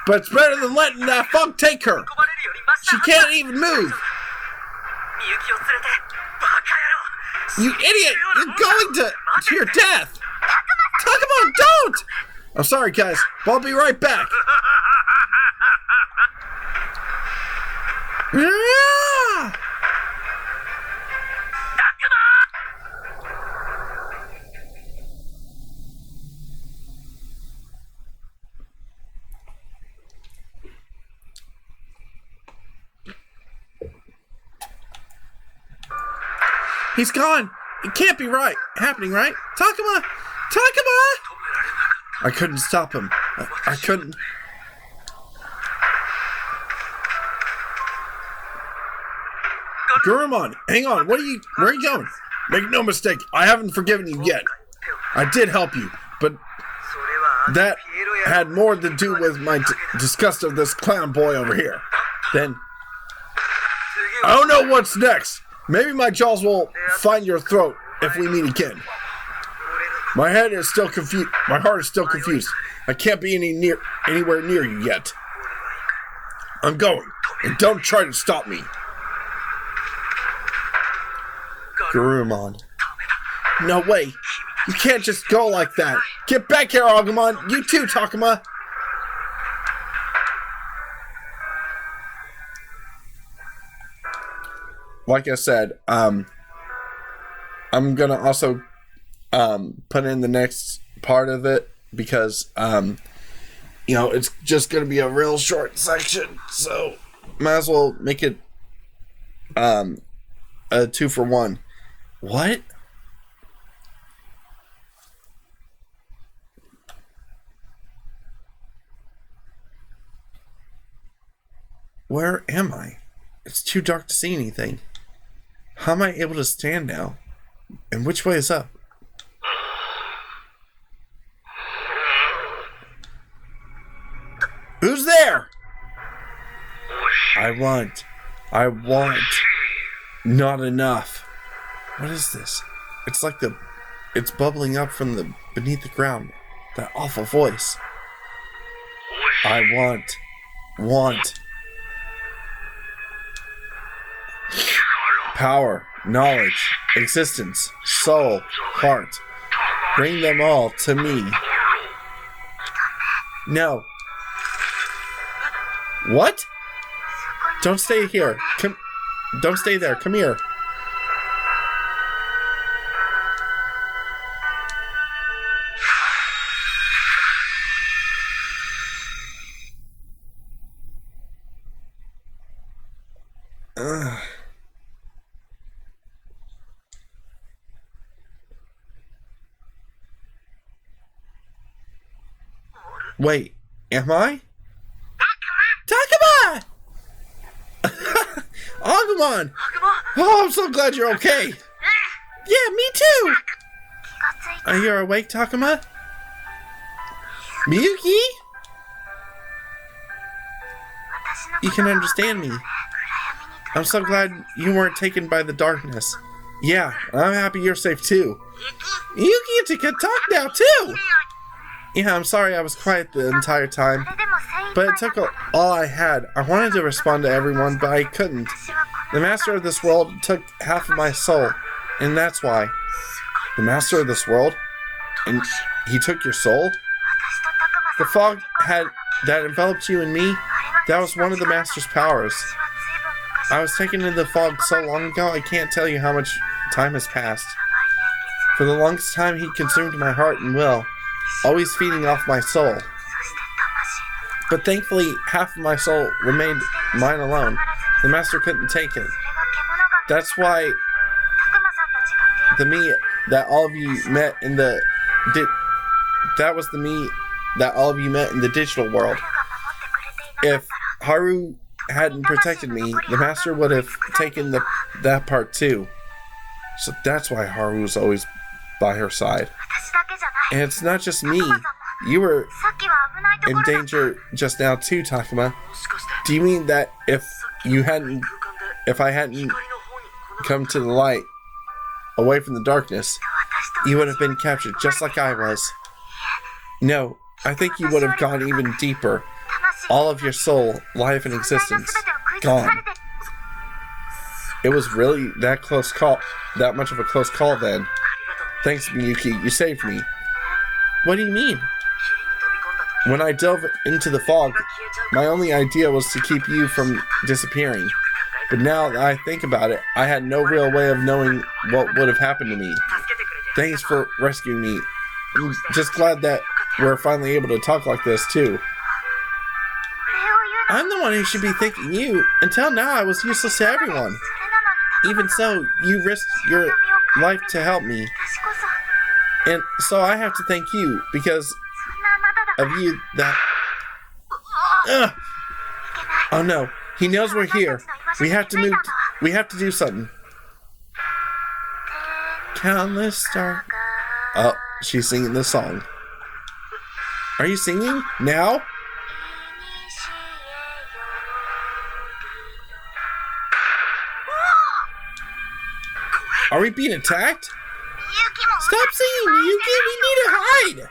Speaker 1: But it's better than letting that fog take her! She can't even move! You idiot! You're going to your death! Takuma, don't! I'm sorry, guys, but I'll be right back. He's gone! It can't be happening, right? Takuma! Takuma! I couldn't stop him. I couldn't. Gurumon, hang on. Where are you going? Make no mistake, I haven't forgiven you yet. I did help you, but that had more to do with my disgust of this clown boy over here. Then, I don't know what's next. Maybe my jaws will find your throat if we meet again. My head is still confused. My heart is still confused. I can't be anywhere near you yet. I'm going, and don't try to stop me. Gurumon. No way. You can't just go like that. Get back here, Agumon. You too, Takuma. Like I said, I'm gonna also put in the next part of it because it's just gonna be a real short section, so might as well make it a 2-for-1. What? Where am I? It's too dark to see anything. How am I able to stand now? And which way is up? Who's there? I want. Not enough. What is this? It's like it's bubbling up from the beneath the ground. That awful voice. I want. Power, knowledge, existence, soul, heart. Bring them all to me. No. What? Don't stay here. Don't stay there. Come here. Wait, am I? Takuma! Agumon! Oh, I'm so glad you're okay. Yeah, me too. Are you awake, Takuma? Miyuki? You can understand me. I'm so glad you weren't taken by the darkness. Yeah, I'm happy you're safe too. Miyuki can talk now too! Yeah, I'm sorry I was quiet the entire time, but it took all I had. I wanted to respond to everyone, but I couldn't. The master of this world took half of my soul, and that's why. The master of this world? And he took your soul? The fog that enveloped you and me, that was one of the master's powers. I was taken into the fog so long ago, I can't tell you how much time has passed. For the longest time, he consumed my heart and will, always feeding off my soul. But thankfully, half of my soul remained mine alone. The master couldn't take it. That's why the me that all of you met in the digital world. If Haru hadn't protected me, the master would have taken that part too. So that's why Haru was always by her side. And it's not just me. You were in danger just now too, Takuma. Do you mean that if I hadn't come to the light, away from the darkness, you would have been captured just like I was? No, I think you would have gone even deeper. All of your soul, life, and existence, gone. It was really that much of a close call then. Thanks, Miyuki, you saved me. What do you mean? When I dove into the fog, my only idea was to keep you from disappearing. But now that I think about it, I had no real way of knowing what would have happened to me. Thanks for rescuing me. I'm just glad that we're finally able to talk like this, too. I'm the one who should be thanking you. Until now, I was useless to everyone. Even so, you risked your life to help me. And so I have to thank you, because of you that... Oh no, he knows we're here. We have to move. We have to do something. Countless stars. Oh, she's singing the song. Are you singing now? Are we being attacked? Stop singing, Miyuki! We need to hide!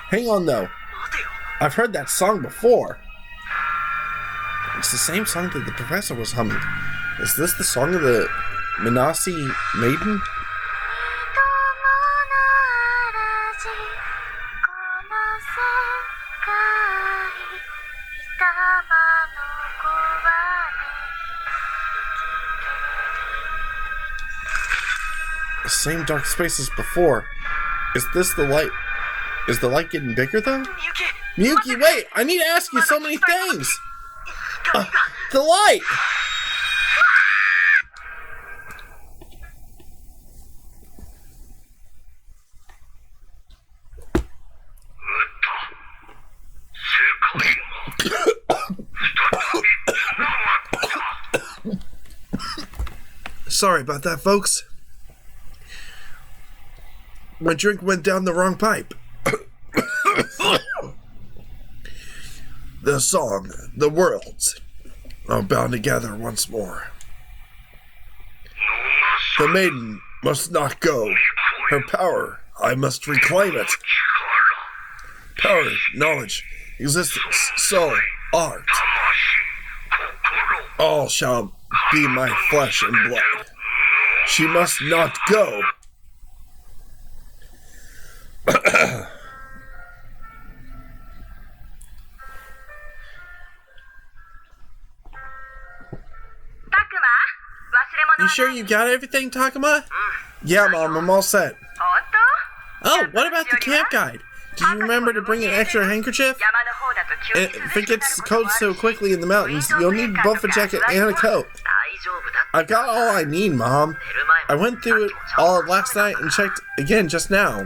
Speaker 1: Hang on, though. I've heard that song before. It's the same song that the professor was humming. Is this the song of the Minasi Maiden? The same dark space as before. Is this the light? Is the light getting bigger, though? Miyuki, wait! I need to ask you so many things! The light! Sorry about that, folks. My drink went down the wrong pipe. The song, the worlds, are bound together once more. The maiden must not go. Her power, I must reclaim it. Power, knowledge, existence, soul, art. All shall be my flesh and blood. She must not go. You sure you got everything, Takuma? Yeah, Mom, I'm all set. Oh, what about the camp guide? Did you remember to bring an extra handkerchief? If it gets cold so quickly in the mountains, you'll need both a jacket and a coat. I've got all I need, Mom. I went through it all last night and checked again just now.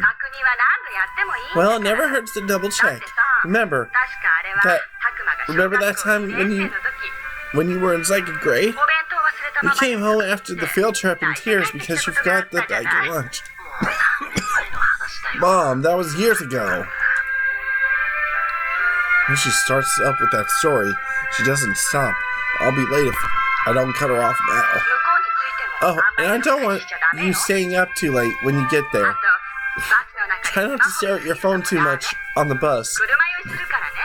Speaker 1: Well, it never hurts to double check. Remember that time when you were in second grade? We came home after the field trip in tears because you forgot the bag of lunch. Mom, that was years ago. When she starts up with that story, she doesn't stop. I'll be late if I don't cut her off now. Oh, and I don't want you staying up too late when you get there. Try not to stare at your phone too much on the bus.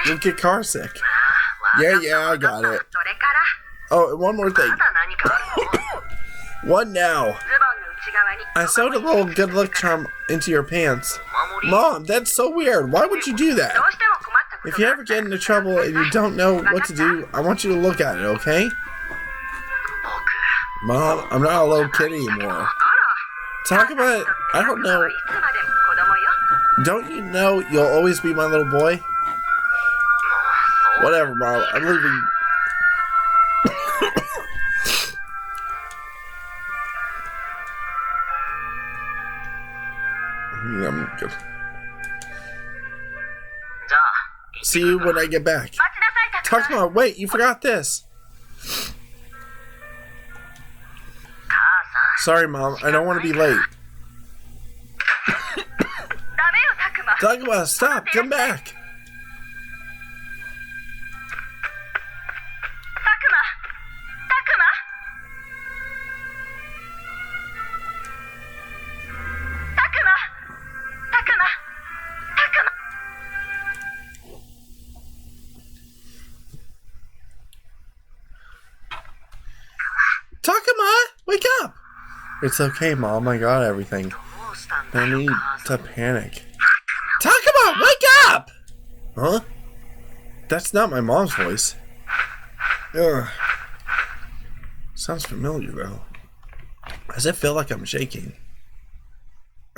Speaker 1: You'll get car sick. Yeah, I got it. Oh, and one more thing. What now? I sewed a little good luck charm into your pants. Mom, that's so weird. Why would you do that? If you ever get into trouble and you don't know what to do, I want you to look at it, okay? Mom, I'm not a little kid anymore. Talk about it. I don't know. Don't you know you'll always be my little boy? Whatever, Mom. I'm leaving. I'm good. See you when I get back. Takuma, wait, you forgot this. Sorry, Mom, I don't want to be late. Takuma, stop, come back. Takuma, wake up! It's okay, Mom. I got everything. No need to panic. Takuma, wake up! Huh? That's not my mom's voice. Ugh. Sounds familiar, though. Does it feel like I'm shaking?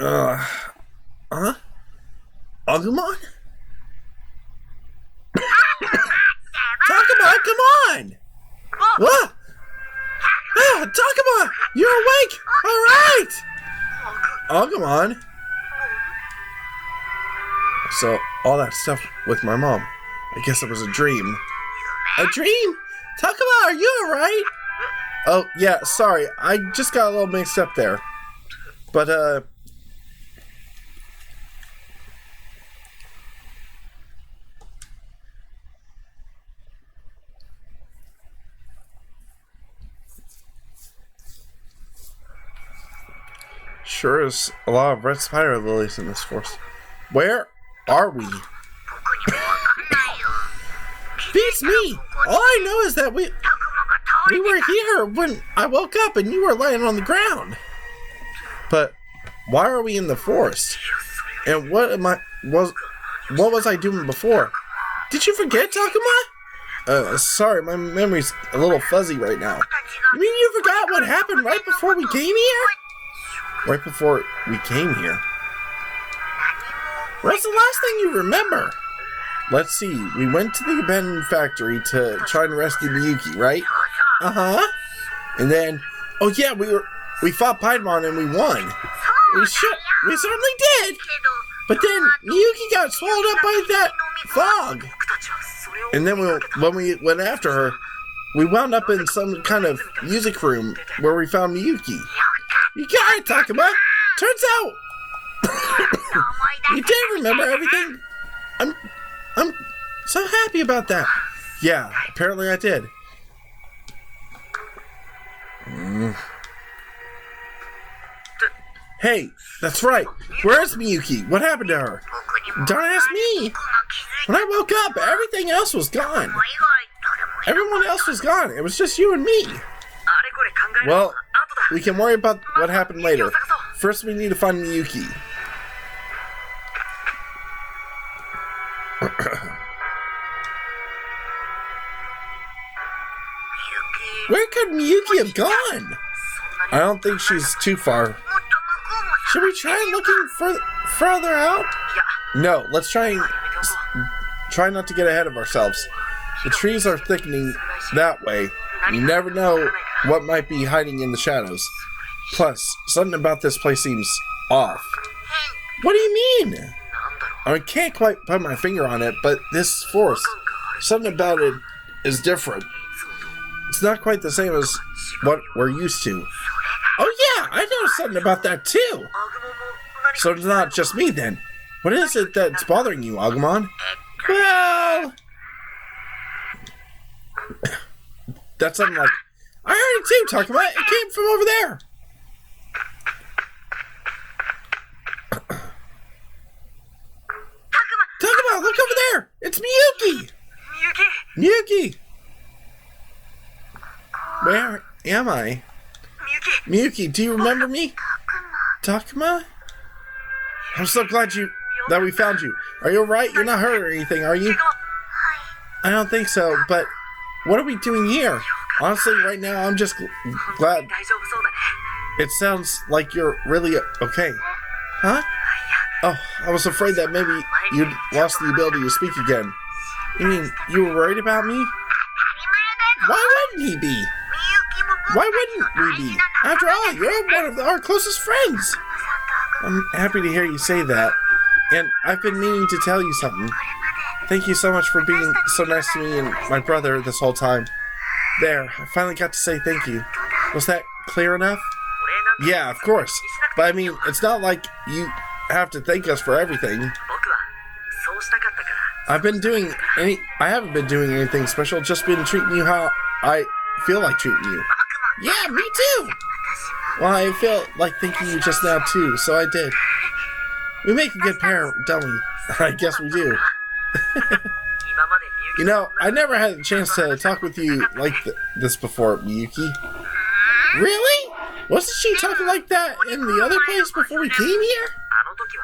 Speaker 1: Huh? Agumon? Takuma, come on! What? Ah, Takuma! You're awake! Alright! Agumon? So, all that stuff with my mom. I guess it was a dream. A dream? Takuma, are you alright? Oh, yeah, sorry. I just got a little mixed up there. But, sure is a lot of red spider lilies in this forest. Where are we? Beats me! All I know is that we were here when I woke up and you were laying on the ground. But why are we in the forest? And what was I doing before? Did you forget, Takuma? Sorry, my memory's a little fuzzy right now. You mean you forgot what happened right before we came here? Right before we came here? What's the last thing you remember? Let's see, we went to the abandoned factory to try and rescue Miyuki, right? Uh-huh. And then, oh yeah, we fought Piedmon and we won. We certainly did! But then Miyuki got swallowed up by that fog. And then when we went after her, we wound up in some kind of music room where we found Miyuki. You got it, Takuma! Turns out you did remember everything. I'm so happy about that. Yeah, apparently I did. Hey, that's right. Where's Miyuki? What happened to her? Don't ask me. When I woke up, everything else was gone. Everyone else was gone. It was just you and me. Well, we can worry about what happened later. First, we need to find Miyuki. Where could Miyuki have gone? I don't think she's too far. Should we try looking further out? No, let's try not to get ahead of ourselves. The trees are thickening that way. You never know what might be hiding in the shadows. Plus, something about this place seems off. What do you mean? I can't quite put my finger on it, but this forest, something about it is different. It's not quite the same as what we're used to. Oh yeah, I noticed something about that too. So it's not just me then. What is it that's bothering you, Agumon? Well... That's something like... I heard it too, Takuma. It came from over there. Takuma, look over there. It's Miyuki. Miyuki. Where am I? Miyuki, do you remember me? Takuma? I'm so glad that we found you. Are you alright? You're not hurt or anything, are you? I don't think so, but what are we doing here? Honestly, right now, I'm just glad. It sounds like you're really okay. Huh? Oh, I was afraid that maybe you'd lost the ability to speak again. You mean, you were worried about me? Why wouldn't he be? Why wouldn't we be? After all, you're one of our closest friends. I'm happy to hear you say that. And I've been meaning to tell you something. Thank you so much for being so nice to me and my brother this whole time. There, I finally got to say thank you. Was that clear enough? Yeah, of course. But I mean, it's not like you have to thank us for everything. I haven't been doing anything special, just been treating you how I feel like treating you. Yeah, me too! Well, I feel like thanking you just now too, so I did. We make a good pair, don't we? I guess we do. You know, I never had a chance to talk with you like this before, Miyuki. Really? Wasn't she talking like that in the other place before we came here?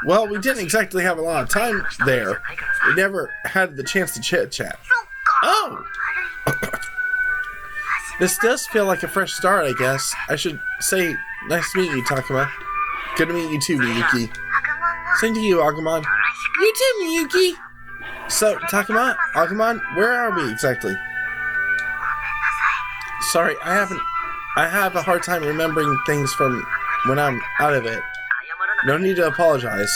Speaker 1: Well, we didn't exactly have a lot of time there. We never had the chance to chit-chat. Oh! This does feel like a fresh start, I guess. I should say, nice to meet you, Takuma. Good to meet you too, Miyuki. Same to you, Agumon. You too, Miyuki! So, Takuma, Agumon, where are we exactly? Sorry, I I have a hard time remembering things from when I'm out of it. No need to apologize.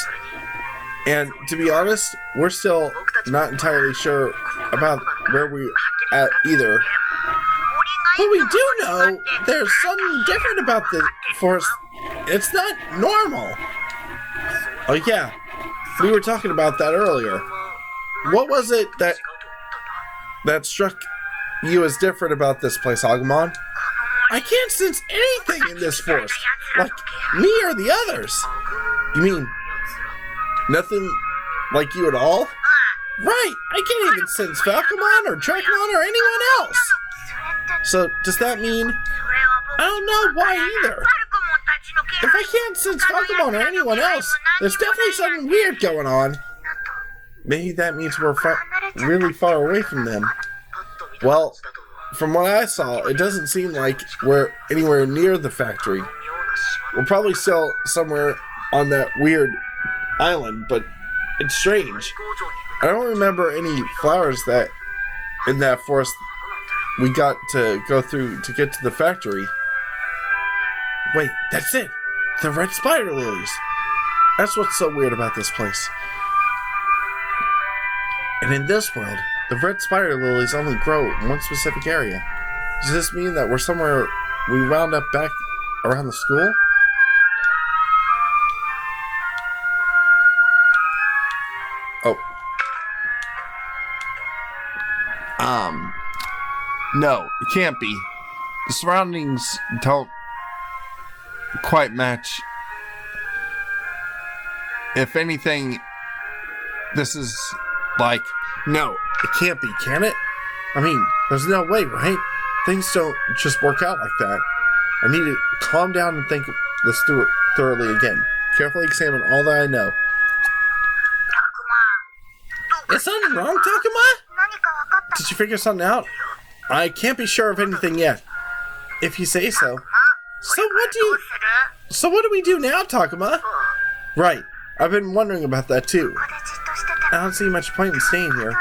Speaker 1: And to be honest, we're still not entirely sure about where we're at either. But we do know there's something different about the forest. It's not normal. Oh yeah, we were talking about that earlier. What was it that struck you as different about this place, Agumon? I can't sense anything in this forest, like me or the others. You mean nothing like you at all? Right, I can't even sense Falcomon or Dracomon or anyone else. So, does that mean... I don't know why either. If I can't sense Falcomon or anyone else, there's definitely something weird going on. Maybe that means we're really far away from them. Well, from what I saw, it doesn't seem like we're anywhere near the factory. We're probably still somewhere on that weird island, but it's strange. I don't remember any flowers that in that forest we got to go through to get to the factory. Wait, that's it! The red spider lilies! That's what's so weird about this place. And in this world, the red spider lilies only grow in one specific area. Does this mean that we're somewhere we wound up back around the school? Oh. No, it can't be. The surroundings don't quite match. If anything, this is like... No, it can't be, can it? I mean, there's no way, right? Things don't just work out like that. I need to calm down and think this through thoroughly again. Carefully examine all that I know. Is something wrong, Takuma? Did you figure something out? I can't be sure of anything yet. If you say so. So what do we do now, Takuma? Right. I've been wondering about that too. I don't see much point in staying here.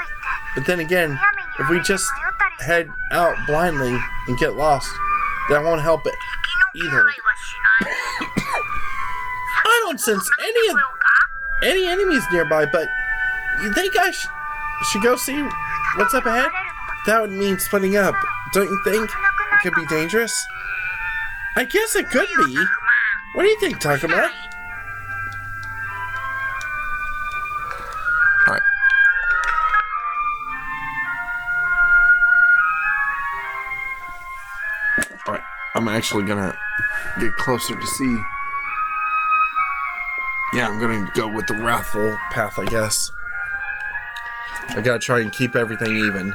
Speaker 1: But then again, if we just head out blindly and get lost, that won't help it either. I don't sense any enemies nearby, but you think I should go see what's up ahead? That would mean splitting up. Don't you think? It could be dangerous? I guess it could be. What do you think, Takuma? Alright, I'm actually gonna get closer to see. Yeah, I'm gonna go with the wrathful path, I guess. I gotta try and keep everything even.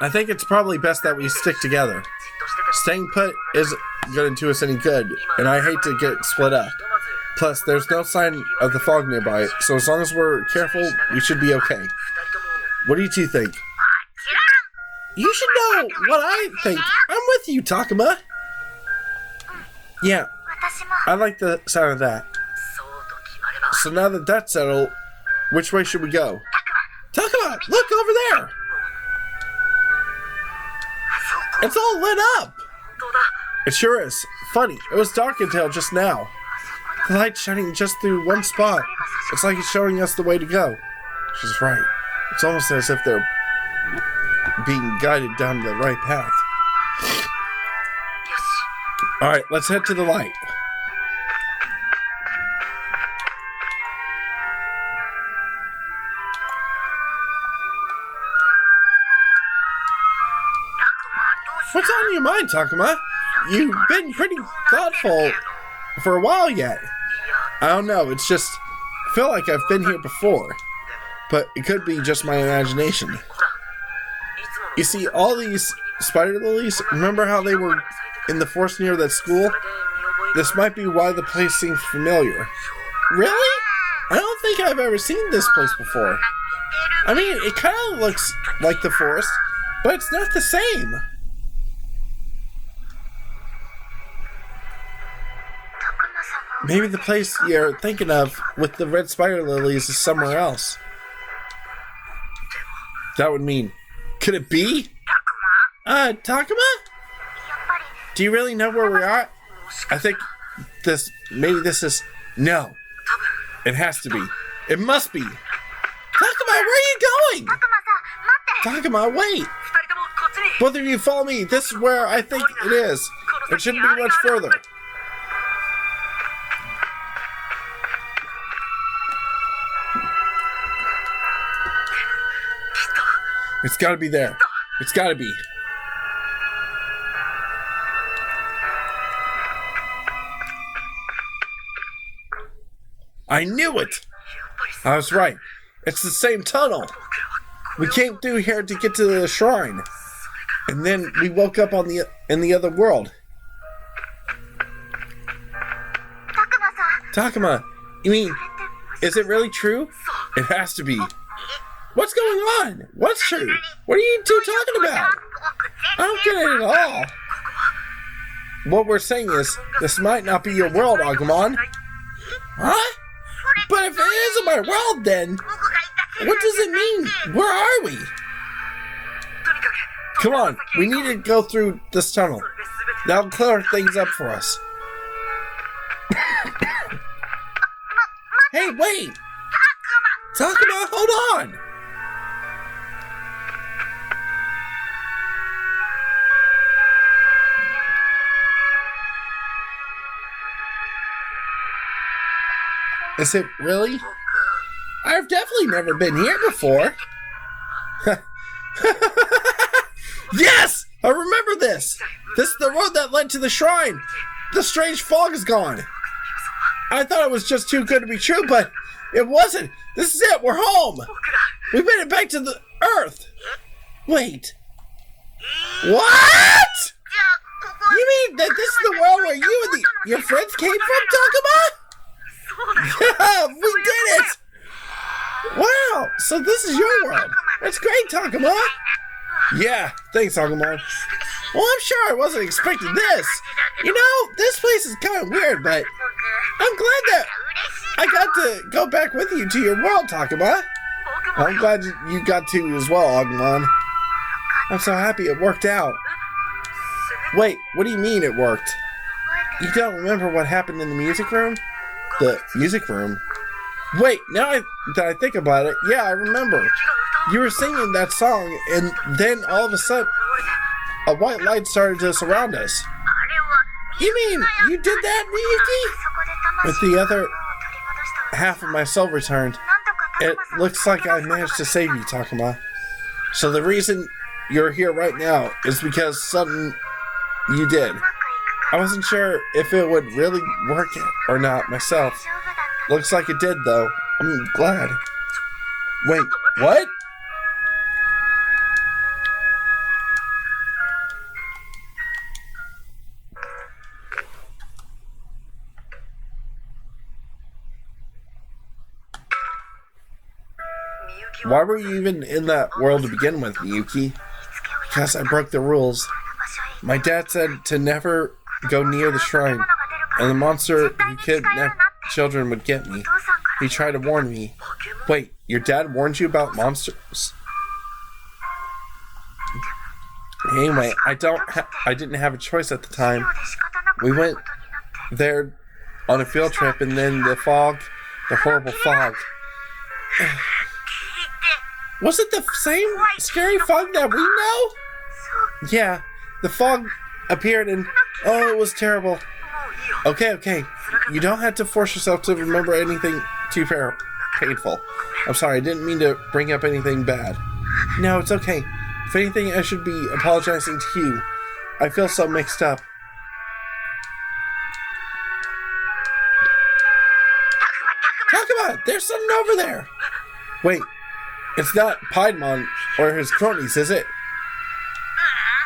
Speaker 1: I think it's probably best that we stick together. Staying put isn't gonna do us any good, and I hate to get split up. Plus, there's no sign of the fog nearby, so as long as we're careful, we should be okay. What do you two think? You should know what I think. I'm with you, Takuma. Yeah, I like the sound of that. So now that that's settled, which way should we go? Takuma, look over there! It's all lit up! It sure is. Funny, it was dark until just now. The light's shining just through one spot. It's like it's showing us the way to go. She's right. It's almost as if they're being guided down the right path. Alright, let's head to the light. What's on your mind, Takuma? You've been pretty thoughtful for a while yet. I don't know, it's just... I feel like I've been here before. But it could be just my imagination. You see, all these spider lilies, remember how they were in the forest near that school? This might be why the place seems familiar. Really? I don't think I've ever seen this place before. I mean, it kind of looks like the forest, but it's not the same. Maybe the place you're thinking of with the red spider lilies is somewhere else. That would mean... Could it be? Takuma? Do you really know where we are? I think maybe this is... No. It has to be. It must be. Takuma, where are you going? Takuma, wait. Both of you follow me. This is where I think it is. It shouldn't be much further. It's gotta be there. It's gotta be. I knew it! I was right. It's the same tunnel. We came through here to get to the shrine. And then we woke up in the other world. Takuma, you mean, is it really true? It has to be. What's going on? What's true? What are you two talking about? I don't get it at all. What we're saying is, this might not be your world, Agumon. Huh? But if it isn't my world, then what does it mean? Where are we? Come on, we need to go through this tunnel. That'll clear things up for us. Hey, wait! Takuma, hold on! Is it really? I've definitely never been here before. Yes! I remember this! This is the road that led to the shrine! The strange fog is gone! I thought it was just too good to be true, but it wasn't! This is it! We're home! We made it back to the Earth! Wait. What?! You mean that this is the world where you and your friends came from, Takuma? Yeah, we did it! Wow, so this is your world. That's great, Takuma. Yeah, thanks, Agumon. Well, I'm sure I wasn't expecting this. You know, this place is kind of weird, but I'm glad that I got to go back with you to your world, Takuma. I'm glad you got to as well, Agumon. I'm so happy it worked out. Wait, what do you mean it worked? You don't remember what happened in the music room? The music room? Wait, now that I think about it, yeah, I remember. You were singing that song, and then all of a sudden, a white light started to surround us. You mean you did that, Miyuki? With the other half of my soul returned, it looks like I managed to save you, Takuma. So the reason you're here right now is because something you did. I wasn't sure if it would really work or not myself. Looks like it did, though. I'm glad. Wait, what? Why were you even in that world to begin with, Miyuki? Because I broke the rules. My dad said to never go near the shrine, and the monster who kidnapped children would get me. He tried to warn me. Wait, your dad warned you about monsters? Anyway, I didn't have a choice at the time. We went there on a field trip, and then the horrible fog. Was it the same scary fog that we know? Yeah, the fog appeared and oh, it was terrible. Okay. You don't have to force yourself to remember anything too painful. I'm sorry, I didn't mean to bring up anything bad. No, it's okay. If anything, I should be apologizing to you. I feel so mixed up. Takuma, there's something over there. Wait, it's not Piedmon or his cronies, is it?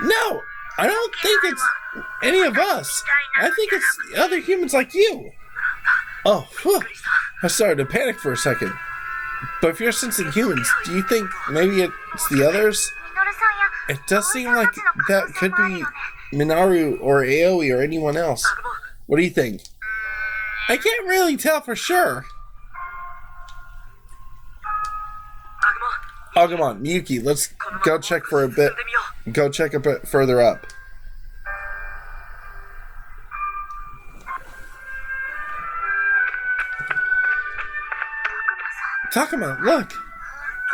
Speaker 1: No, I don't think it's any of us. I think it's the other humans like you. Oh, whew. I started to panic for a second. But if you're sensing humans, do you think maybe it's the others? It does seem like that could be Minaru or Aoi or anyone else. What do you think? I can't really tell for sure. Agumon, Miyuki, let's go check for a bit. go check a bit further up. Takuma, look!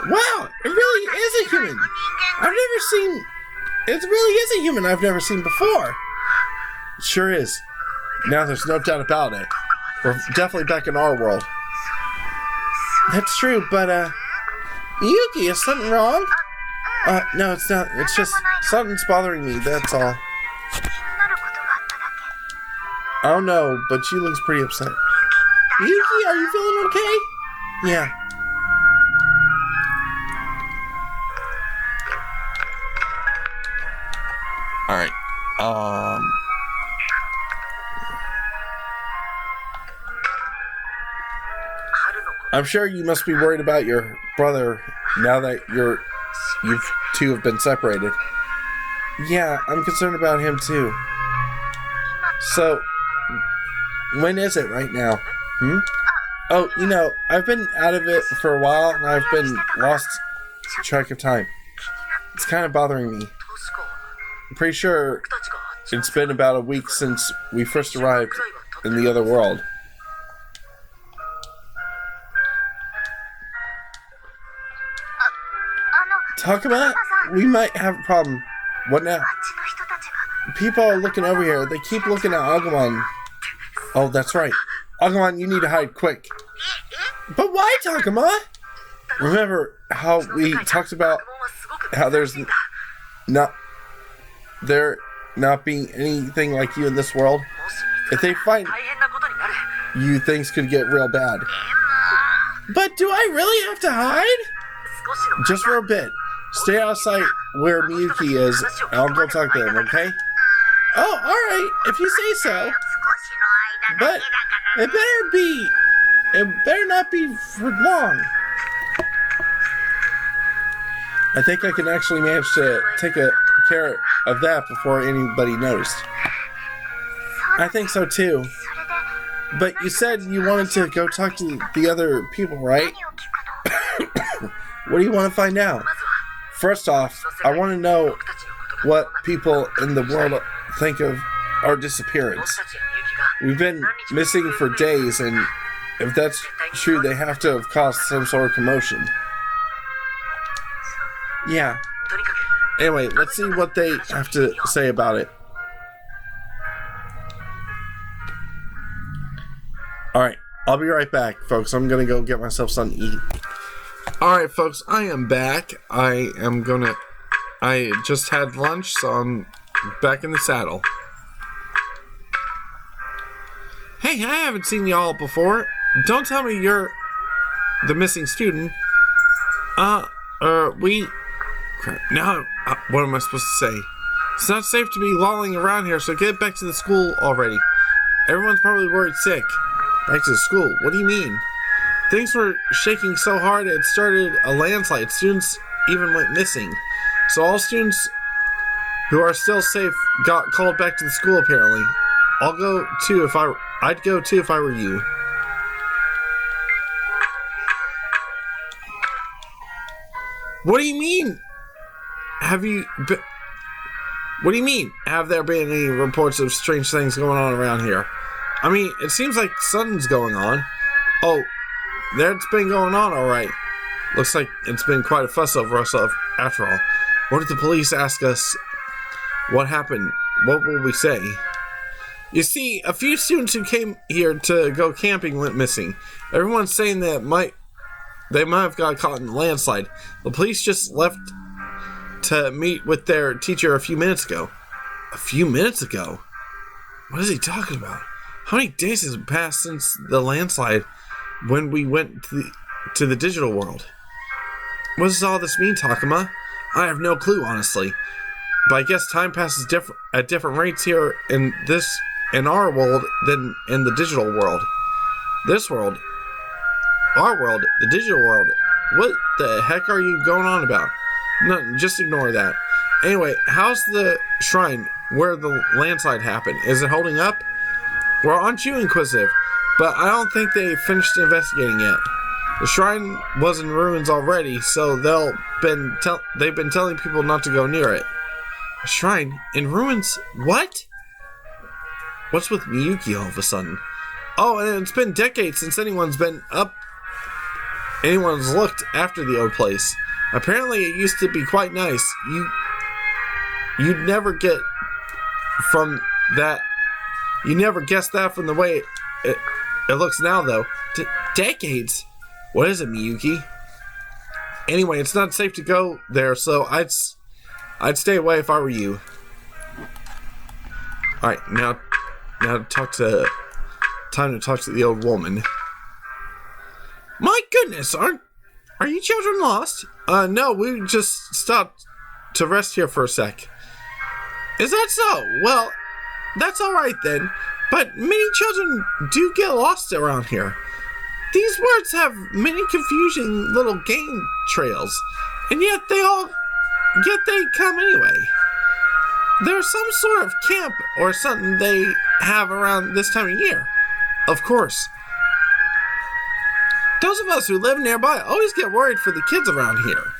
Speaker 1: Wow! It really is a human! It really is a human I've never seen before! It sure is. Now there's no doubt about it. We're definitely back in our world. That's true, but, Miyuki, is something wrong? No, it's not. It's just something's bothering me, that's all. Oh no, but she looks pretty upset. Miyuki, are you feeling okay? Yeah. Alright, I'm sure you must be worried about your brother now that you two have been separated. Yeah, I'm concerned about him too. So, when is it right now? Oh, you know, I've been out of it for a while and I've been lost track of time. It's kind of bothering me. I'm pretty sure it's been about a week since we first arrived in the other world. Takuma, we might have a problem. What now? People are looking over here. They keep looking at Agumon. Oh, that's right. Agumon, you need to hide quick. But why, Takuma? Remember how we talked about how there not being anything like you in this world? If they find you, things could get real bad. But do I really have to hide? Just for a bit. Stay outside where Miyuki is, and I'll go talk to him, okay? Oh, alright, if you say so. But it better not be for long. I think I can actually manage to take care of that before anybody noticed. I think so too. But you said you wanted to go talk to the other people, right? What do you want to find out? First off, I want to know what people in the world think of our disappearance. We've been missing for days, and if that's true, they have to have caused some sort of commotion. Yeah. Anyway, let's see what they have to say about it. Alright, I'll be right back, folks. I'm gonna go get myself something to eat. Alright, folks, I am back. I just had lunch, so I'm back in the saddle. Hey, I haven't seen y'all before. Don't tell me you're the missing student. Crap. Now, what am I supposed to say? It's not safe to be lolling around here, so get back to the school already. Everyone's probably worried sick. Back to the school? What do you mean? Things were shaking so hard it started a landslide. Students even went missing. So all students who are still safe got called back to the school apparently. I'd go too if I were you. What do you mean? What do you mean? Have there been any reports of strange things going on around here? I mean, it seems like something's going on. Oh, that's been going on, alright. Looks like it's been quite a fuss over us after all. What if the police ask us what happened? What will we say? You see, a few students who came here to go camping went missing. Everyone's saying that they might have got caught in the landslide. The police just left to meet with their teacher a few minutes ago. A few minutes ago? What is he talking about? How many days has passed since the landslide when we went to the digital world? What does all this mean, Takuma? I have no clue, honestly. But I guess time passes at different rates here in our world than in the digital world. This world? Our world? The digital world? What the heck are you going on about? No, just ignore that. Anyway, how's the shrine where the landslide happened? Is it holding up? Well, aren't you inquisitive? But I don't think they finished investigating yet. The shrine was in ruins already, so they've been telling people not to go near it. A shrine in ruins? What? What's with Miyuki all of a sudden? Oh, and it's been decades since anyone's looked after the old place. Apparently it used to be quite nice. You'd never get from that. You never guess that from the way it looks now, though. Decades? What is it, Miyuki? Anyway, it's not safe to go there, so I'd stay away if I were you. Alright, now time to talk to the old woman. My goodness, are you children lost? No, we just stopped to rest here for a sec. Is that so? Well, that's alright then. But many children do get lost around here. These words have many confusing little game trails, and yet they come anyway. There's some sort of camp or something they have around this time of year. Of course. Those of us who live nearby always get worried for the kids around here.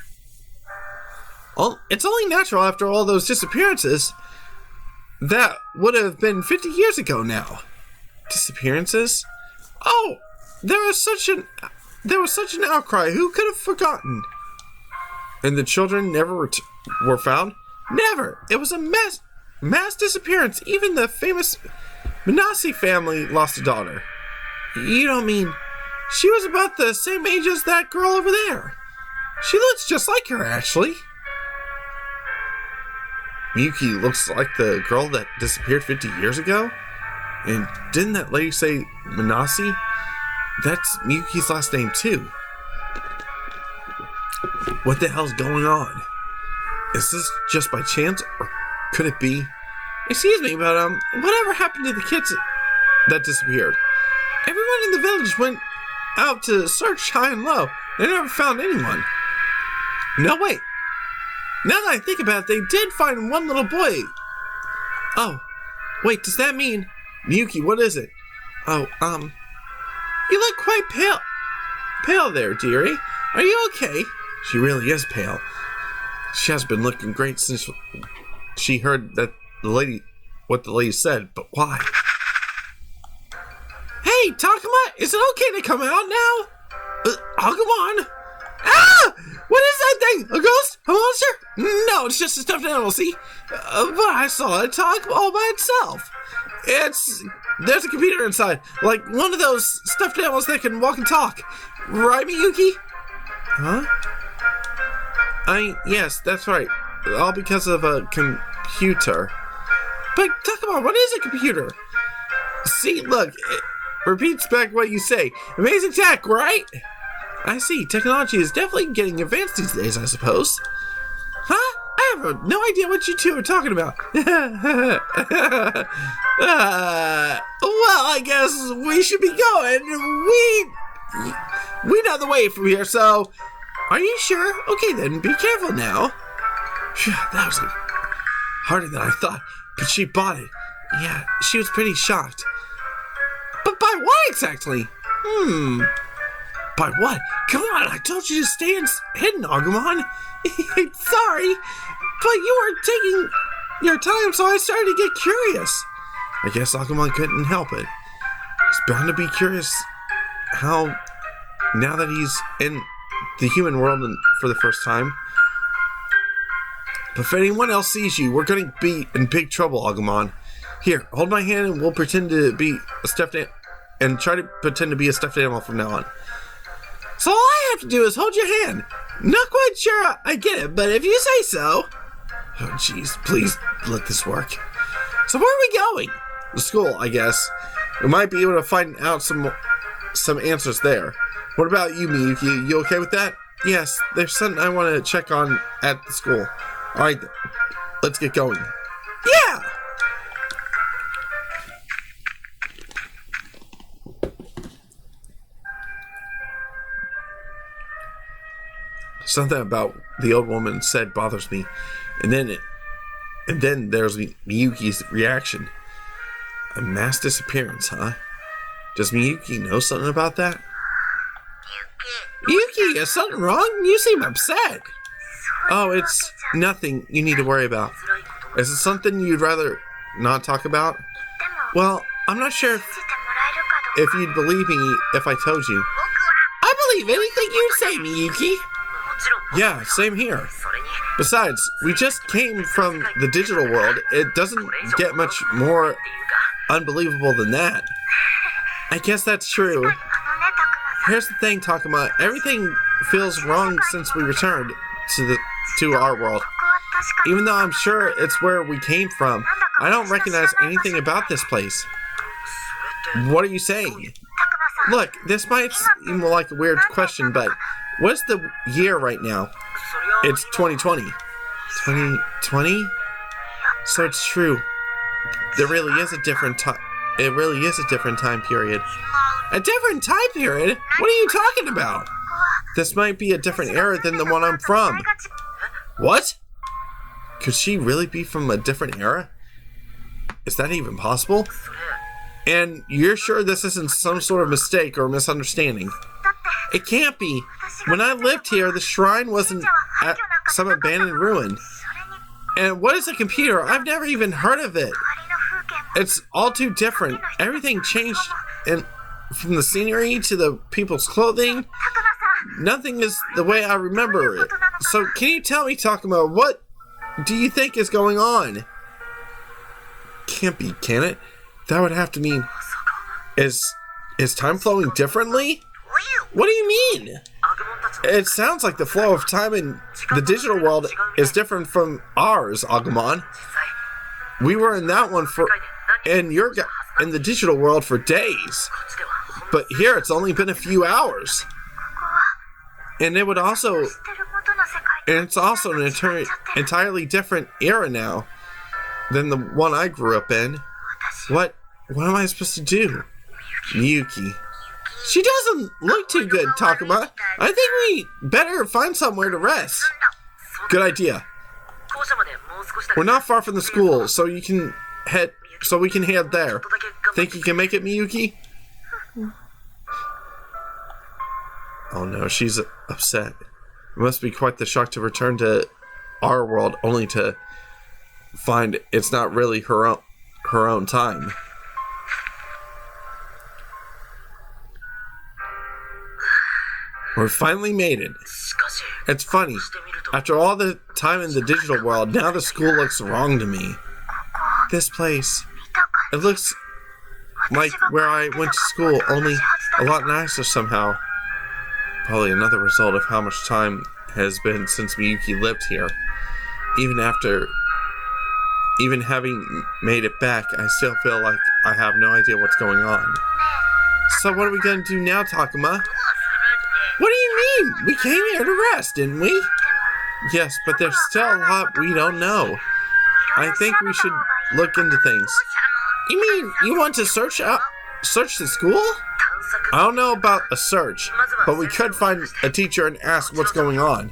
Speaker 1: Well, it's only natural after all those disappearances. That would have been 50 years ago now. Disappearances? Oh, there was such an outcry. Who could have forgotten? And the children never were found? Never. It was a mass disappearance. Even the famous Manasi family lost a daughter. You don't mean... She was about the same age as that girl over there. She looks just like her, actually. Miyuki looks like the girl that disappeared 50 years ago? And didn't that lady say Manasi? That's Miyuki's last name, too. What the hell's going on? Is this just by chance, or could it be? Excuse me, but, whatever happened to the kids that disappeared? Everyone in the village went out to search high and low. They never found anyone. No, wait. Now that I think about it, they did find one little boy. Oh, wait, does that mean... Miyuki, what is it? Oh, you look quite pale. Pale there, dearie. Are you okay? She really is pale. She has been looking great since she heard that what the lady said, but why? Hey, Takuma, is it okay to come out now? Agumon? Ah! What is that thing? A ghost? A monster? No, it's just a stuffed animal, see? But I saw it talk all by itself. There's a computer inside, like one of those stuffed animals that can walk and talk. Right, Miyuki? Huh? Yes, that's right. All because of a computer. But, Takuma, what is a computer? See, look, it repeats back what you say. Amazing tech, right? I see. Technology is definitely getting advanced these days, I suppose. Huh? I have no idea what you two are talking about. Well, I guess we should be going. We know the way from here, so... Are you sure? Okay then, be careful now. Phew, that was harder than I thought, but she bought it. Yeah, she was pretty shocked. But by what exactly? By what? Come on, I told you to stay hidden, Agumon. Sorry, but you were taking your time, so I started to get curious. I guess Agumon couldn't help it. He's bound to be curious how, now that he's in the human world for the first time. But if anyone else sees you, we're going to be in big trouble, Agumon. Here, hold my hand and we'll pretend to be a stuffed animal, and try to pretend to be a stuffed animal from now on. So all I have to do is hold your hand. Not quite sure I get it, but if you say so. Oh, jeez, please let this work. So where are we going? The school, I guess. We might be able to find out some answers there. What about you, Miyuki? You okay with that? Yes, there's something I want to check on at the school. Alright, let's get going. Yeah! Something about the old woman said bothers me. And then there's Miyuki's reaction. A mass disappearance, huh? Does Miyuki know something about that? Miyuki, is something wrong? You seem upset. Oh, it's nothing you need to worry about. Is it something you'd rather not talk about? Well, I'm not sure if you'd believe me if I told you.
Speaker 2: I believe anything you say, Miyuki.
Speaker 1: Yeah, same here. Besides, we just came from the digital world. It doesn't get much more unbelievable than that. I guess that's true. Here's the thing, Takuma. Everything feels wrong since we returned to our world. Even though I'm sure it's where we came from, I don't recognize anything about this place. What are you saying? Look, this might seem like a weird question, but what's the year right now? It's 2020. 2020? So it's true. There really is a different time. It really is a different time period. A different time period? What are you talking about? This might be a different era than the one I'm from. What? Could she really be from a different era? Is that even possible? And you're sure this isn't some sort of mistake or misunderstanding? It can't be. When I lived here, the shrine wasn't at some abandoned ruin. And what is a computer? I've never even heard of it. It's all too different. Everything changed, and from the scenery to the people's clothing, nothing is the way I remember it. So can you tell me, Takuma, what do you think is going on? Can't be, can it? That would have to mean, is time flowing differently? What do you mean? It sounds like the flow of time in the digital world is different from ours, Agumon. We were in that one in the digital world for days. But here it's only been a few hours. And it's also an entirely different era now than the one I grew up in. What am I supposed to do? Miyuki. She doesn't look too good, Takuma. I think we better find somewhere to rest. Good idea. We're not far from the school, so we can head there. Think you can make it, Miyuki? Oh no, she's upset. It must be quite the shock to return to our world only to find it's not really her own time. We finally made it. It's funny. After all the time in the digital world, now the school looks wrong to me. This place. It looks like where I went to school, only a lot nicer somehow. Probably another result of how much time has been since Miyuki lived here. Even having made it back, I still feel like I have no idea what's going on. So what are we going to do now, Takuma? What do you mean? We came here to rest, didn't we? Yes, but there's still a lot we don't know. I think we should look into things. You mean you want to search the school? I don't know about a search, but we could find a teacher and ask what's going on.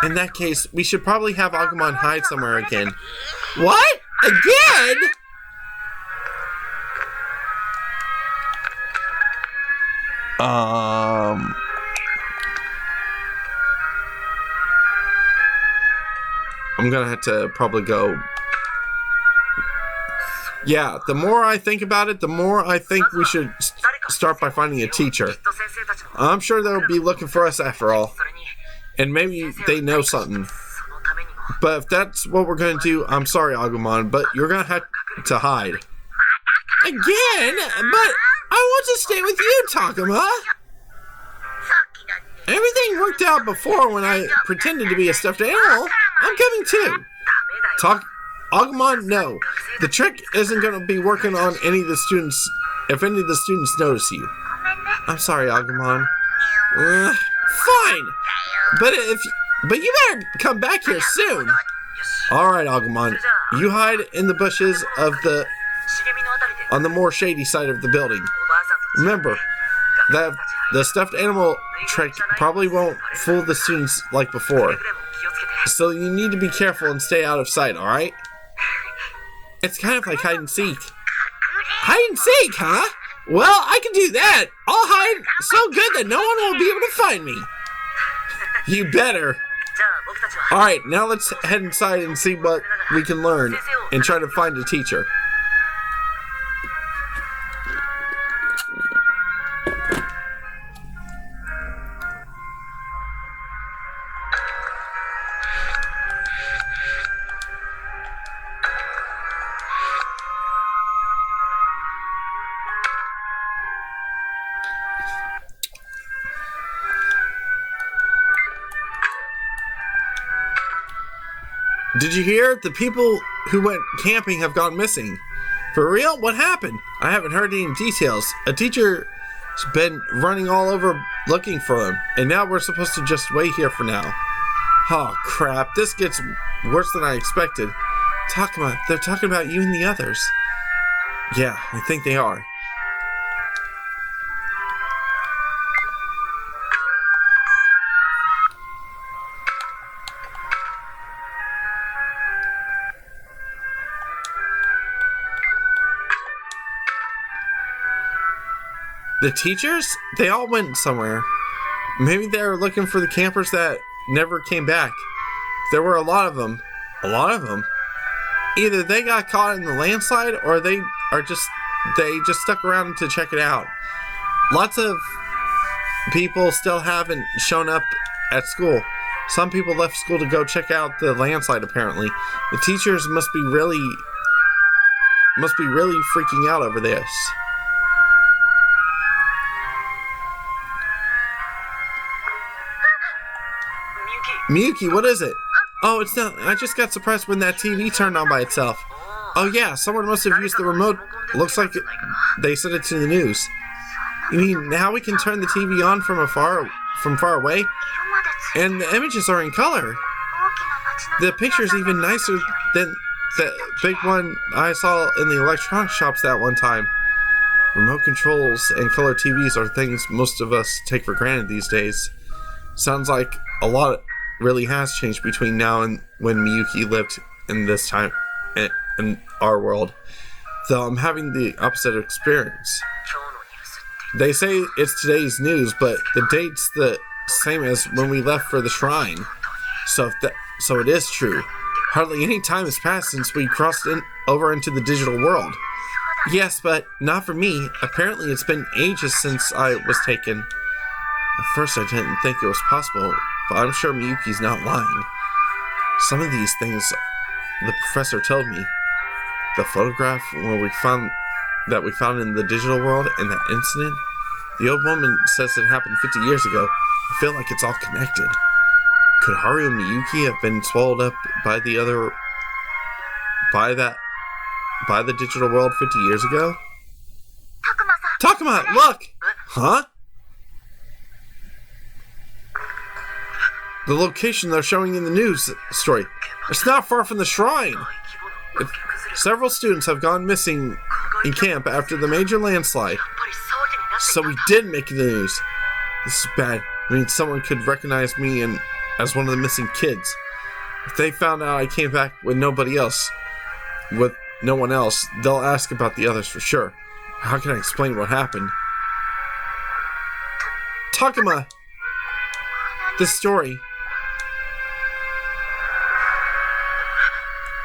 Speaker 1: In that case, we should probably have Agumon hide somewhere again. What? Again? I'm gonna have to probably go. Yeah, the more I think about it, the more I think we should start by finding a teacher. I'm sure they'll be looking for us after all. And maybe they know something. But if that's what we're going to do, I'm sorry, Agumon, but you're going to have to hide. Again? But I want to stay with you, Takuma. Everything worked out before when I pretended to be a stuffed animal. I'm coming too. Agumon, no. The trick isn't going to be working on any of the students if any of the students notice you. I'm sorry, Agumon. Fine. But you better come back here soon. Alright, Agumon. You hide in the bushes on the more shady side of the building. Remember, that the stuffed animal trick probably won't fool the students like before. So you need to be careful and stay out of sight, alright? It's kind of like hide and seek. Hide and seek, huh? Well, I can do that. I'll hide so good that no one will be able to find me. You better. Alright, now let's head inside and see what we can learn and try to find a teacher. Did you hear? The people who went camping have gone missing. For real? What happened? I haven't heard any details. A teacher's been running all over looking for them, and now we're supposed to just wait here for now. Oh crap, this gets worse than I expected. They're talking about you and the others. Yeah, I think they are. The teachers? They all went somewhere. Maybe they were looking for the campers that never came back. There were a lot of them. A lot of them. Either they got caught in the landslide or they just stuck around to check it out. Lots of people still haven't shown up at school. Some people left school to go check out the landslide apparently. The teachers must be really freaking out over this. Miyuki, what is it? Oh, it's not. I just got surprised when that TV turned on by itself. Oh yeah, someone must have used the remote. Looks like they sent it to the news. You mean now we can turn the TV on from far away? And the images are in color. The picture's even nicer than the big one I saw in the electronics shops that one time. Remote controls and color TVs are things most of us take for granted these days. Sounds like a lot really has changed between now and when Miyuki lived in this time in our world. Though I'm having the opposite experience. They say it's today's news, but the date's the same as when we left for the shrine. So it is true. Hardly any time has passed since we crossed over into the digital world. Yes, but not for me. Apparently it's been ages since I was taken. At first I didn't think it was possible, but I'm sure Miyuki's not lying. Some of these things the professor told me. The photograph we found in the digital world and that incident, the old woman says it happened 50 years ago. I feel like it's all connected. Could Haru and Miyuki have been swallowed up by the digital world 50 years ago? Takuma, look! Huh? The location they're showing in the news story. It's not far from the shrine. Several students have gone missing in camp after the major landslide. So we did make the news. This is bad. I mean, someone could recognize me as one of the missing kids. If they found out I came back with no one else, they'll ask about the others for sure. How can I explain what happened? Takuma! This story.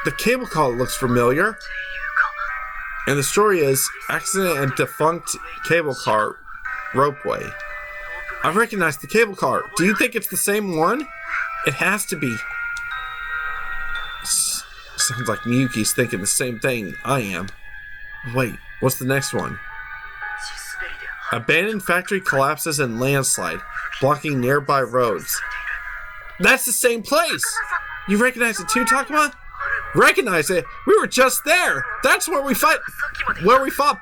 Speaker 1: The cable car looks familiar. And the story is accident and defunct cable car ropeway. I recognize the cable car. Do you think it's the same one? It has to be. Sounds like Miyuki's thinking the same thing I am. Wait, what's the next one? Abandoned factory collapses and landslide, blocking nearby roads. That's the same place! You recognize it too, Takuma? Recognize it? We were just there! That's where we fought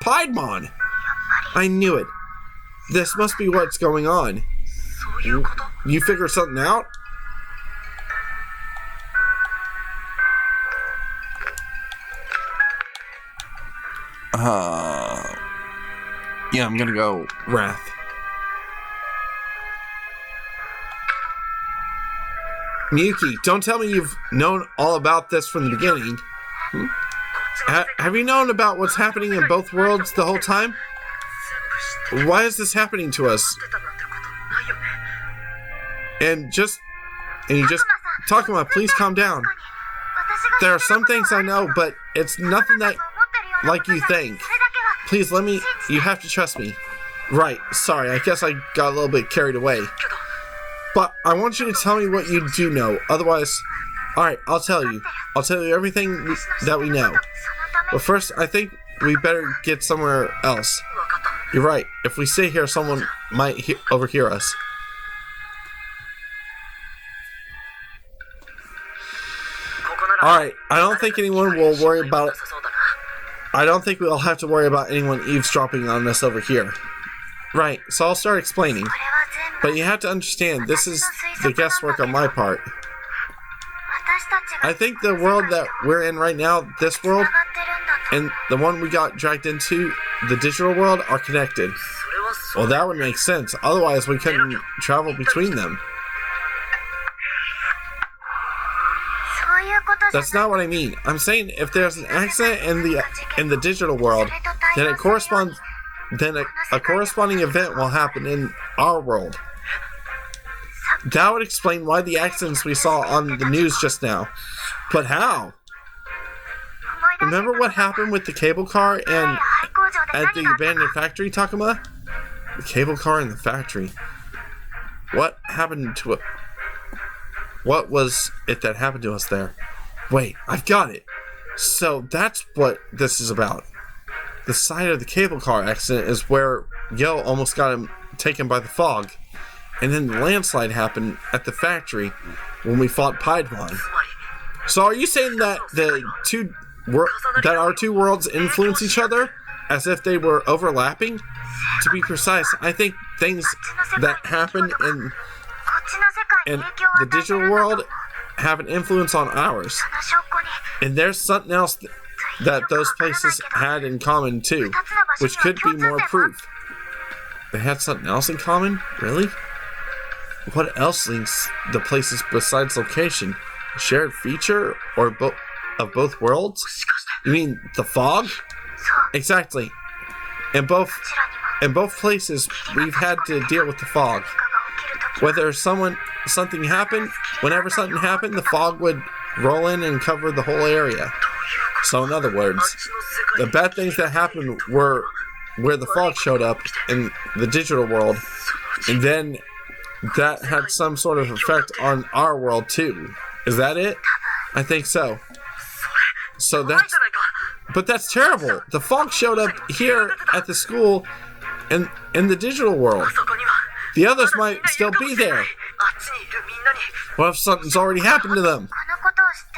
Speaker 1: Piedmon! I knew it. This must be what's going on. You figured something out? Yeah, I'm gonna go Wrath. Miyuki, don't tell me you've known all about this from the beginning. Have you known about what's happening in both worlds the whole time? Why is this happening to us? And you just Takuma, please calm down. There are some things I know, but it's nothing that like you think. Please you have to trust me. Right, sorry, I guess I got a little bit carried away. But I want you to tell me what you do know, otherwise... Alright, I'll tell you. I'll tell you everything that we know. But first, I think we better get somewhere else. You're right, if we stay here, someone might overhear us. Alright, I don't think we'll have to worry about anyone eavesdropping on us over here. Right, so I'll start explaining. But you have to understand, this is the guesswork on my part. I think the world that we're in right now, this world, and the one we got dragged into, the digital world, are connected. Well, that would make sense. Otherwise, we couldn't travel between them. That's not what I mean. I'm saying if there's an accident in the digital world, then a corresponding event will happen in our world. That would explain why the accidents we saw on the news just now. But how? Remember what happened with the cable car and at the abandoned factory, Takuma? The cable car in the factory. What happened to it? What was it that happened to us there? Wait, I've got it. So that's what this is about. The site of the cable car accident is where Yo almost got him taken by the fog. And then the landslide happened at the factory when we fought Piedmon. So are you saying that our two worlds influence each other as if they were overlapping? To be precise, I think things that happen in the digital world have an influence on ours. And there's something else that those places had in common too, which could be more proof. They had something else in common? Really? What else links the places besides location? A shared feature or of both worlds? You mean the fog? Exactly. In both places, we've had to deal with the fog. Whenever something happened, the fog would roll in and cover the whole area. So in other words, the bad things that happened were where the fog showed up in the digital world, and then that had some sort of effect on our world too. Is that it? I think so. But that's terrible. The fog showed up here at the school and in the digital world. The others might still be there. What if something's already happened to them?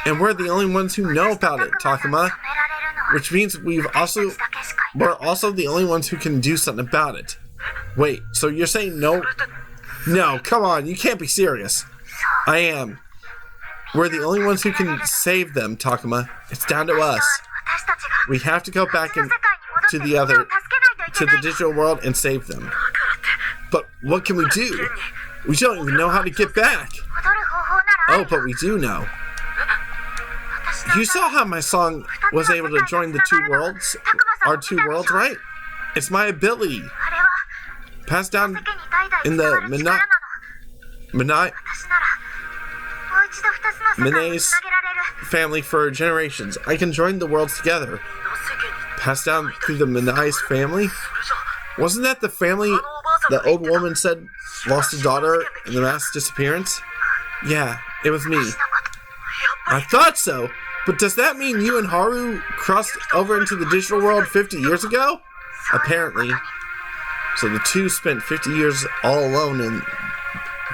Speaker 1: And we're the only ones who know about it, Takuma. Which means we're also the only ones who can do something about it. Wait, so you're saying no? No, come on, you can't be serious. I am. We're the only ones who can save them, Takuma. It's down to us. We have to go back to the digital world and save them. But what can we do? We don't even know how to get back. Oh, but we do know. You saw how my song was able to join the two worlds? Our two worlds, right? It's my ability. Passed down in the Minae's family for generations. I can join the worlds together. Passed down through the Minae's family? Wasn't that the family the old woman said lost a daughter in the mass disappearance? Yeah, it was me. I thought so, but does that mean you and Haru crossed over into the digital world 50 years ago? Apparently. So the two spent 50 years all alone in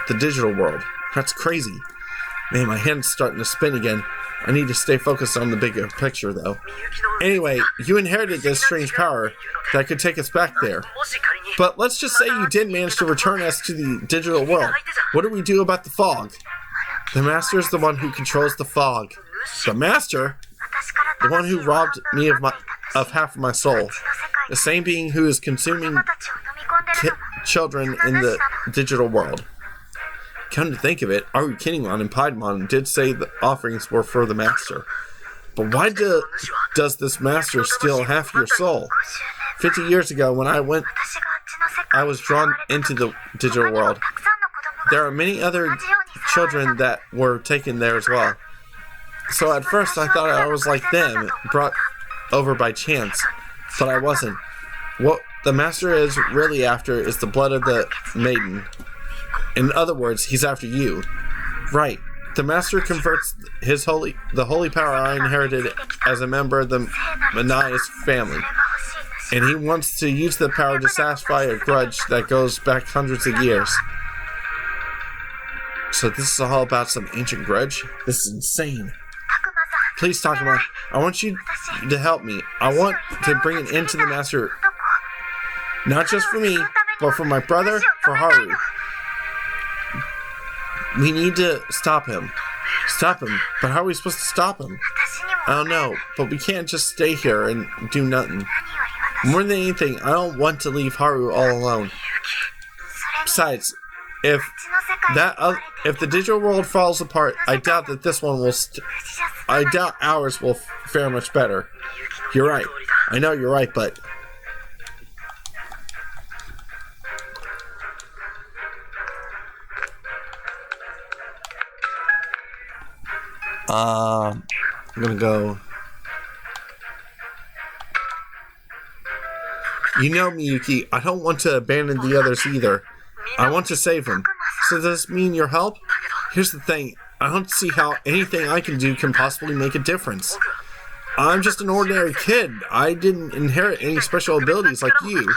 Speaker 1: the digital world. That's crazy. Man, my hand's starting to spin again. I need to stay focused on the bigger picture, though. Anyway, you inherited this strange power that could take us back there. But let's just say you did manage to return us to the digital world. What do we do about the fog? The Master is the one who controls the fog. The Master? The one who robbed me of half of my soul. The same being who is consuming children in the digital world. Come to think of it, Kunemon and Piedmon did say the offerings were for the Master. But why does this Master steal half your soul? 50 years ago, when I was drawn into the digital world. There are many other children that were taken there as well. So at first I thought I was like them, brought over by chance, but I wasn't. What the master is really after is the blood of the maiden. In other words, he's after you. Right. The master converts the holy power I inherited as a member of the Manias family. And he wants to use the power to satisfy a grudge that goes back hundreds of years. So this is all about some ancient grudge? This is insane. Please, Takuma, I want you to help me. I want to bring an end to the master. Not just for me, but for my brother, for Haru. We need to stop him. Stop him? But how are we supposed to stop him? I don't know, but we can't just stay here and do nothing. More than anything, I don't want to leave Haru all alone. Besides, if the digital world falls apart, I doubt that this one will. I doubt ours will fare much better. You're right. I know you're right, but. I'm gonna go. You know, Miyuki, I don't want to abandon the others either. I want to save them. So does this mean your help? Here's the thing. I don't see how anything I can do can possibly make a difference. I'm just an ordinary kid. I didn't inherit any special abilities like you.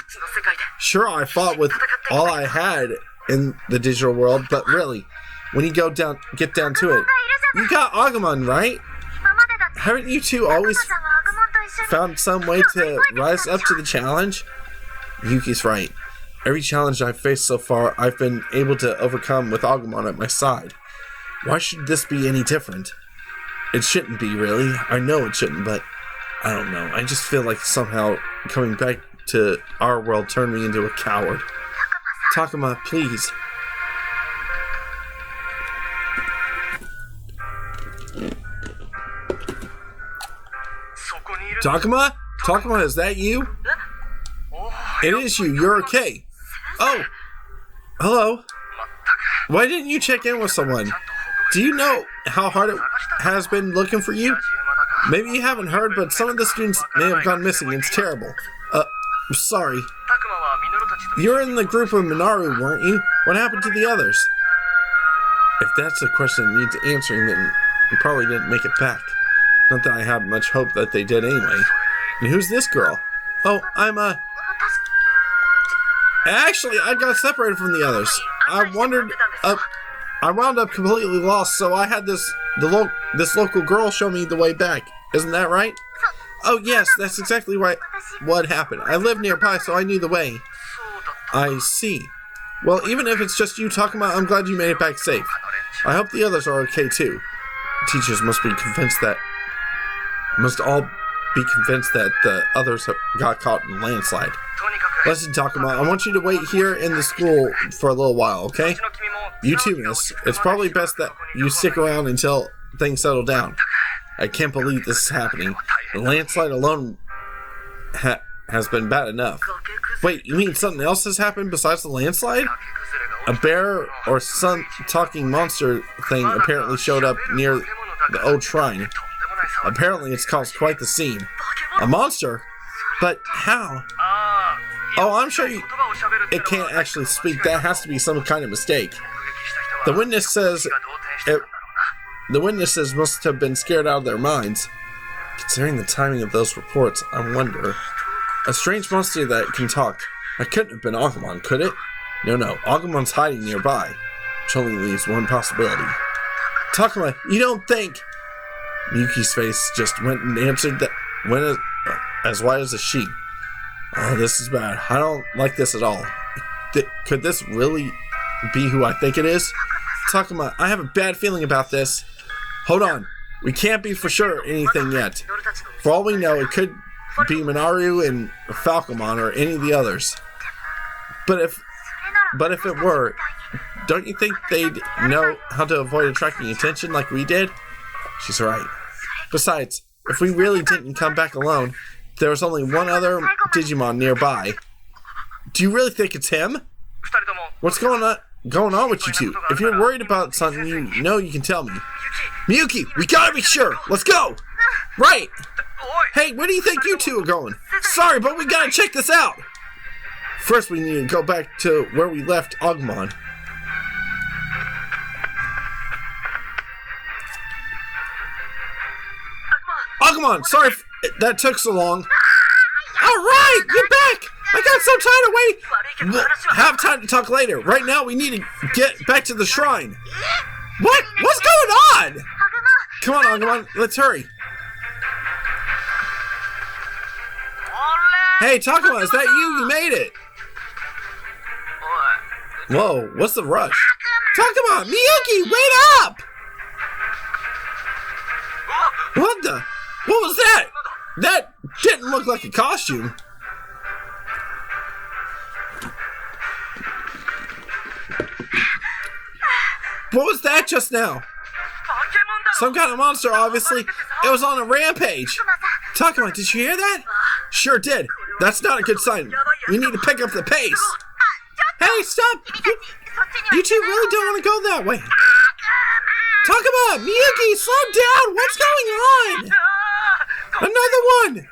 Speaker 1: Sure, I fought with all I had in the digital world, but really, when you get down to it, you got Agumon, right? Haven't you two always found some way to rise up to the challenge? Yuki's right. Every challenge I've faced so far, I've been able to overcome with Agumon at my side. Why should this be any different? It shouldn't be, really. I know it shouldn't, but I don't know. I just feel like somehow coming back to our world turned me into a coward. Takuma, please. Takuma? Takuma, is that you? It is you. You're okay. Oh. Hello. Why didn't you check in with someone? Do you know how hard it has been looking for you? Maybe you haven't heard, but some of the students may have gone missing. It's terrible. Sorry. You're in the group of Minaru, weren't you? What happened to the others? If that's a question that needs answering, then you probably didn't make it back. Not that I had much hope that they did anyway. And who's this girl? Oh, Actually, I got separated from the others. I wound up completely lost, so I had this local girl show me the way back. Isn't that right? Oh yes, that's exactly right. What happened? I lived nearby, so I knew the way. I see. Well, even if it's just you talking about, I'm glad you made it back safe. I hope the others are okay too. Teachers must all be convinced that the others got caught in a landslide. Listen, Takuma, I want you to wait here in the school for a little while, okay? You too, miss. It's probably best that you stick around until things settle down. I can't believe this is happening. The landslide alone has been bad enough. Wait, you mean something else has happened besides the landslide? A bear or some talking monster thing apparently showed up near the old shrine. Apparently it's caused quite the scene. A monster? But how? Oh, I'm sure it can't actually speak. That has to be some kind of mistake. The witnesses must have been scared out of their minds. Considering the timing of those reports, I wonder. A strange monster that can talk. That couldn't have been Agumon, could it? No, Agumon's hiding nearby. Which only leaves one possibility. Takuma, you don't think... Miyuki's face just went and answered that went as white as a sheet. Oh, this is bad. I don't like this at all. Could this really be who I think it is? Takuma, I have a bad feeling about this. Hold on. We can't be for sure anything yet. For all we know, it could be Minaru and Falcomon or any of the others. But if it were, don't you think they'd know how to avoid attracting attention like we did? She's right. Besides, if we really didn't come back alone, there was only one other Digimon nearby. Do you really think it's him? What's going going on with you two? If you're worried about something, you know you can tell me. Miyuki, we gotta be sure. Let's go. Right. Hey, where do you think you two are going? Sorry, but we gotta check this out. First, we need to go back to where we left Agumon. Agumon, sorry that took so long. Alright, you're back! I got so tired of waiting. We'll have time to talk later. Right now, we need to get back to the shrine. What? What's going on? Come on, Agumon, let's hurry. Hey, Takuma, is that you? You made it. Whoa, what's the rush? Takuma, Miyuki, wait up! What the? What was that? That didn't look like a costume. What was that just now? Some kind of monster, obviously. It was on a rampage. Takuma, did you hear that? Sure did. That's not a good sign. We need to pick up the pace. Hey, stop! You two really don't want to go that way. Takuma, Miyuki, slow down! What's going on? Another one!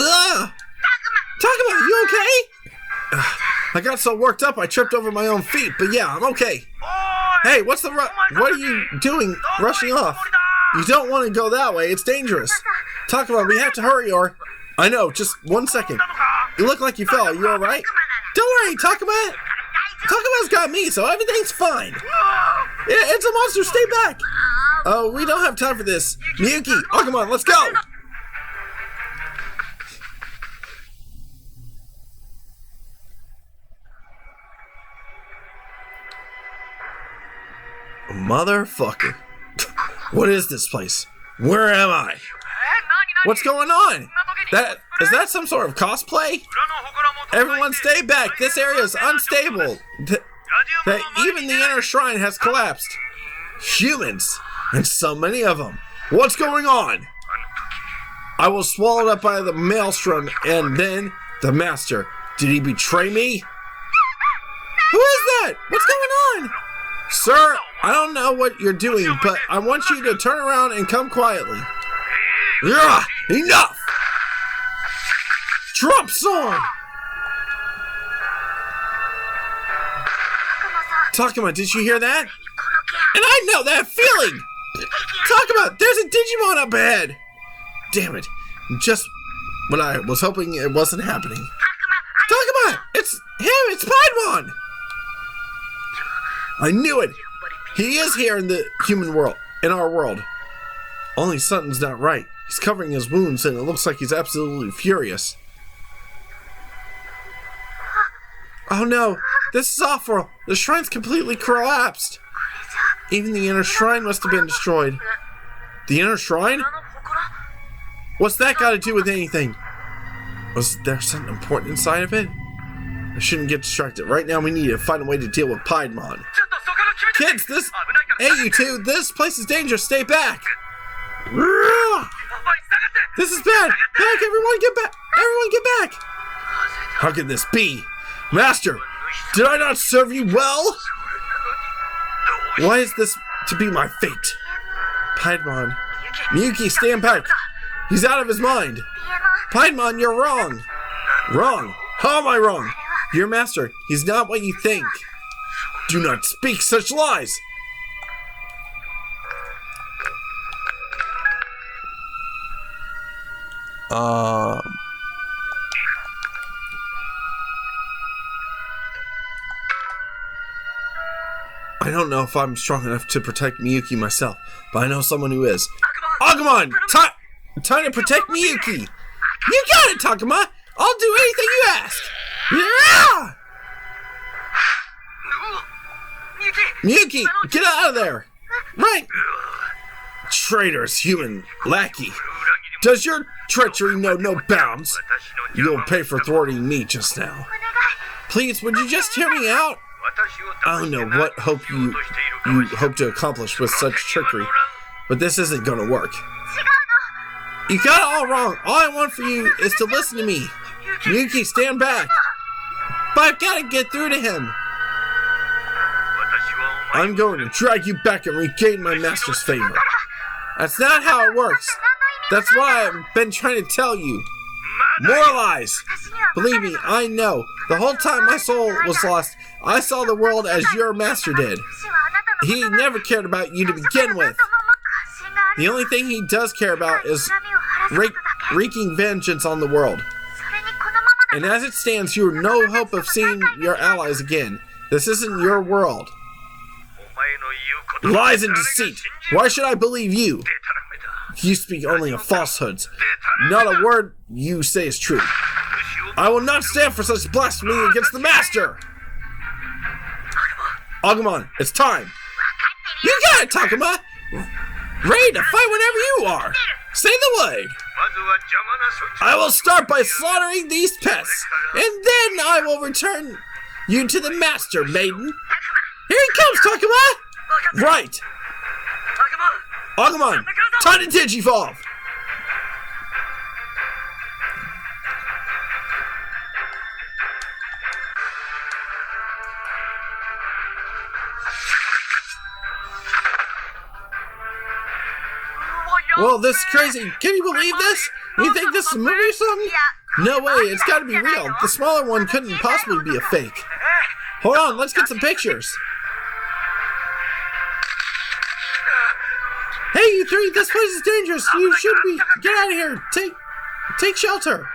Speaker 1: Ugh! Takuma, you okay? I got so worked up I tripped over my own feet, but yeah, I'm okay. Hey, what are you doing rushing off? You don't want to go that way, it's dangerous. Takuma, we have to hurry or... I know, just 1 second. You look like you fell, are you alright? Don't worry, Takuma! Takuma's got me, so everything's fine. It's a monster, stay back! Oh, we don't have time for this. Miyuki, Agumon, let's go! Motherfucker. What is this place? Where am I? What's going on? Is that some sort of cosplay? Everyone stay back. This area is unstable. Even the inner shrine has collapsed. Humans. And so many of them. What's going on? I was swallowed up by the maelstrom and then the master. Did he betray me? Who is that? What's going on? Sir, I don't know what you're doing, but I want you to turn around and come quietly. Yeah, enough! Drop sword! Takuma, did you hear that? And I know that feeling! Takuma, there's a Digimon up ahead! Damn it. Just when I was hoping it wasn't happening. Takuma! It's him! It's Piedmon! I knew it! He is here in the human world, in our world. Only something's not right. He's covering his wounds and it looks like he's absolutely furious. Oh no, this is awful. The shrine's completely collapsed. Even the inner shrine must have been destroyed. The inner shrine? What's that got to do with anything? Was there something important inside of it? I shouldn't get distracted. Right now we need to find a way to deal with Piedmon. Kids, hey you two, this place is dangerous. Stay back. This is bad. Back, everyone get back. Everyone get back. How could this be? Master, did I not serve you well? Why is this to be my fate? Piedmon. Miyuki, stand back. He's out of his mind. Piedmon, you're wrong. Wrong? How am I wrong? Your master, he's not what you think. Do not speak such lies. I don't know if I'm strong enough to protect Miyuki myself, but I know someone who is. Agumon! Time to protect Miyuki! You got it, Takuma! I'll do anything you ask! Yeah! Miyuki, get out of there! Right! Traitors, human lackey. Does your treachery know no bounds? You'll pay for thwarting me just now. Please, would you just hear me out? I don't know what you hope to accomplish with such trickery, but this isn't gonna work. You got it all wrong. All I want for you is to listen to me. Yuki, stand back! But I've got to get through to him! I'm going to drag you back and regain my master's favor. That's not how it works. That's what I've been trying to tell you. More lies! Believe me, I know. The whole time my soul was lost, I saw the world as your master did. He never cared about you to begin with. The only thing he does care about is wreaking vengeance on the world. And as it stands, you have no hope of seeing your allies again. This isn't your world. Lies and deceit. Why should I believe you? You speak only of falsehoods. Not a word you say is true. I will not stand for such blasphemy against the master. Agumon, it's time. You got it, Takuma. Ready to fight whenever you are. Say the word. I will start by slaughtering these pests, and then I will return you to the master, maiden. Here he comes, Takuma! Right! Agumon, time to Digivolve! Well, this is crazy. Can you believe this? You think this is a movie or something? No way, it's gotta be real. The smaller one couldn't possibly be a fake. Hold on, let's get some pictures. Hey, you three, this place is dangerous. You should be. Get out of here. Take shelter.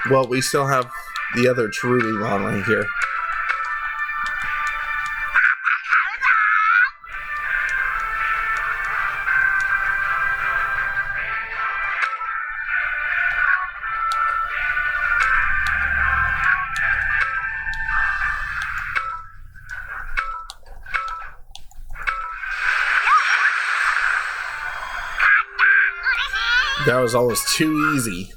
Speaker 1: Well, we still have the other Chirurumon right here. That was almost too easy.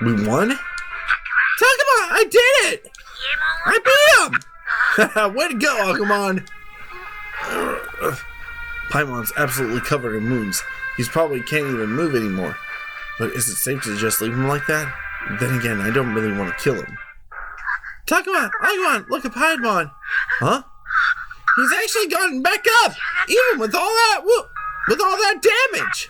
Speaker 1: We won? Takuma, I did it! I beat him! Way to go, Agumon! Paimon's absolutely covered in wounds. He's probably can't even move anymore. But is it safe to just leave him like that? Then again, I don't really want to kill him. Takuma, Agumon, look at Paimon! Huh? He's actually gotten back up! Even with all that damage!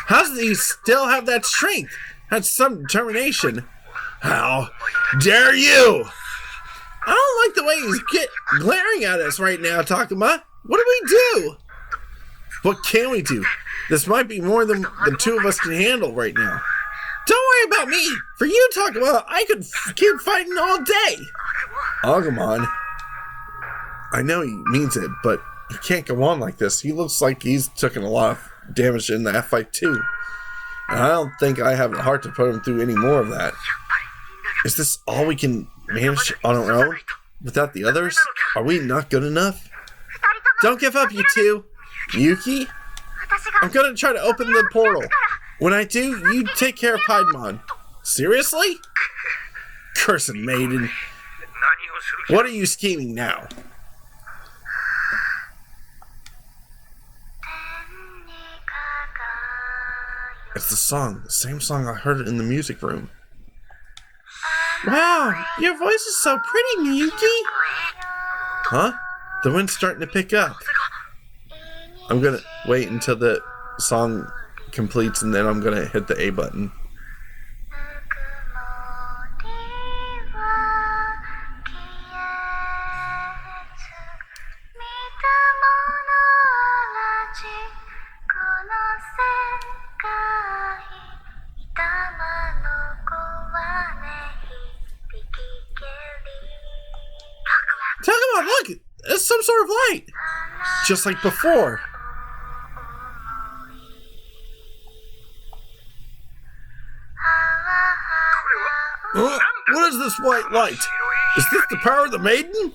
Speaker 1: How does he still have that strength? That's some determination. How dare you! I don't like the way he's glaring at us right now, Takuma. What do we do? What can we do? This might be more than the two of us can handle right now. Don't worry about me. For you, Takuma, I could keep fighting all day. Agumon. I know he means it, but he can't go on like this. He looks like he's taken a lot of damage in that fight too. And I don't think I have the heart to put him through any more of that. Is this all we can manage on our own? Without the others? Are we not good enough? Don't give up, you two. Yuki? I'm gonna try to open the portal. When I do, you take care of Paimon. Seriously? Cursed maiden. What are you scheming now? It's the song. The same song I heard in the music room. Wow, your voice is so pretty, Miyuki. Huh? The wind's starting to pick up. I'm gonna wait until the song completes and then I'm gonna hit the A button. Takuma, look! The of light. Just like before. What is this white light? Is this the power of the maiden?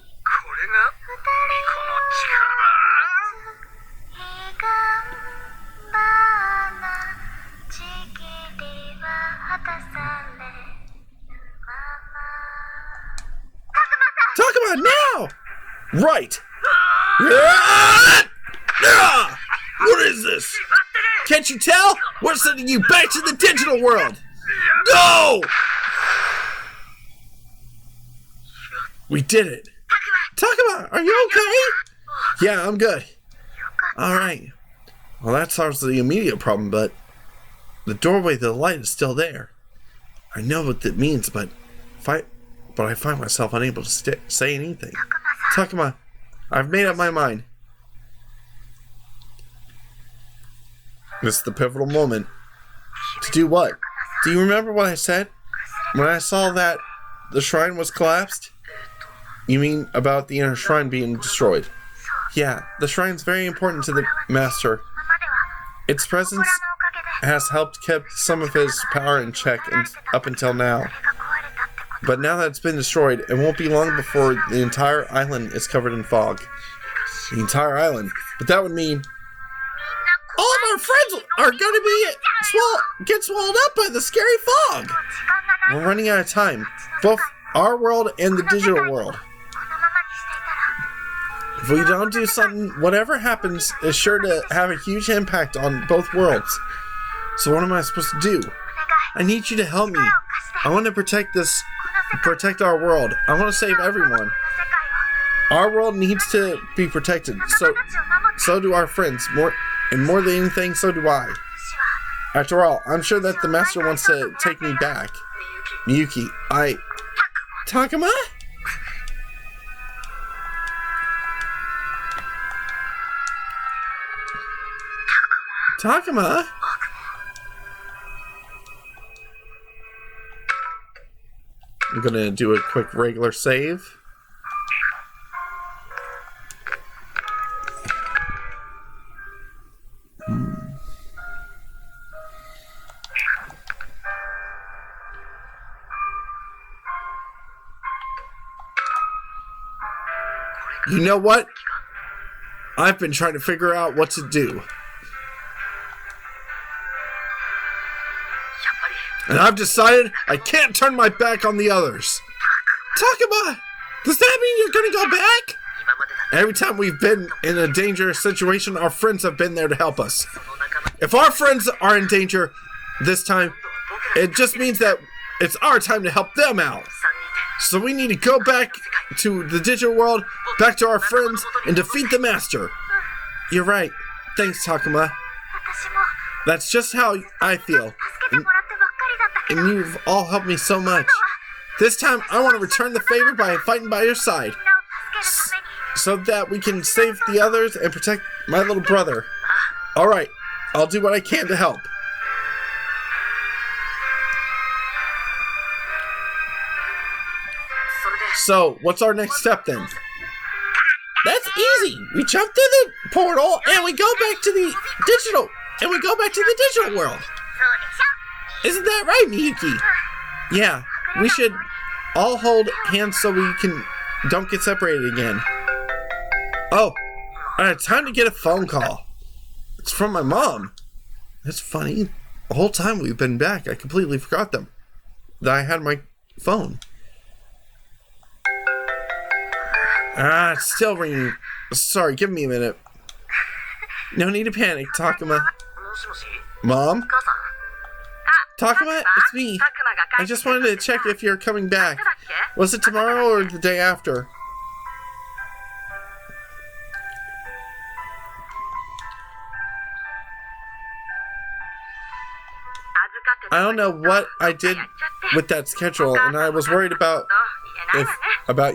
Speaker 1: Takuma, now! Right! What is this? Can't you tell? We're sending you back to the digital world! Go! We did it. Takuma, are you okay? Yeah, I'm good. Alright. Well, that solves the immediate problem, but the doorway to the light is still there. I know what that means, but I find myself unable to say anything. Takuma, I've made up my mind. This is the pivotal moment. To do what? Do you remember what I said? When I saw that the shrine was collapsed? You mean about the inner shrine being destroyed? Yeah, the shrine's very important to the master. Its presence has helped keep some of his power in check up until now. But now that it's been destroyed, it won't be long before the entire island is covered in fog. The entire island? But that would mean all of our friends are going to be get swallowed up by the scary fog. We're running out of time. Both our world and the digital world. If we don't do something, whatever happens is sure to have a huge impact on both worlds. So what am I supposed to do? I need you to help me. I want to protect our world. I want to save everyone. Our world needs to be protected. So do our friends. More than anything, so do I. After all, I'm sure that the master wants to take me back. Miyuki, Takuma? Takuma? I'm gonna do a quick regular save. You know what? I've been trying to figure out what to do. And I've decided I can't turn my back on the others. Takuma! Does that mean you're gonna go back? Every time we've been in a dangerous situation, our friends have been there to help us. If our friends are in danger this time, it just means that it's our time to help them out. So we need to go back to the digital world, back to our friends, and defeat the master. You're right. Thanks, Takuma. That's just how I feel. And you've all helped me so much. This time, I want to return the favor by fighting by your side. So that we can save the others and protect my little brother. Alright, I'll do what I can to help. So, what's our next step then? That's easy! We jump through the portal and we go back to the digital world. Isn't that right, Miyuki? Yeah, we should all hold hands so we don't get separated again. Oh, time to get a phone call. It's from my mom. That's funny. The whole time we've been back, I completely forgot that I had my phone. It's still ringing. Sorry, give me a minute. No need to panic, Takuma. Mom? Takuma, it's me. I just wanted to check if you're coming back. Was it tomorrow or the day after? I don't know what I did with that schedule, and I was worried about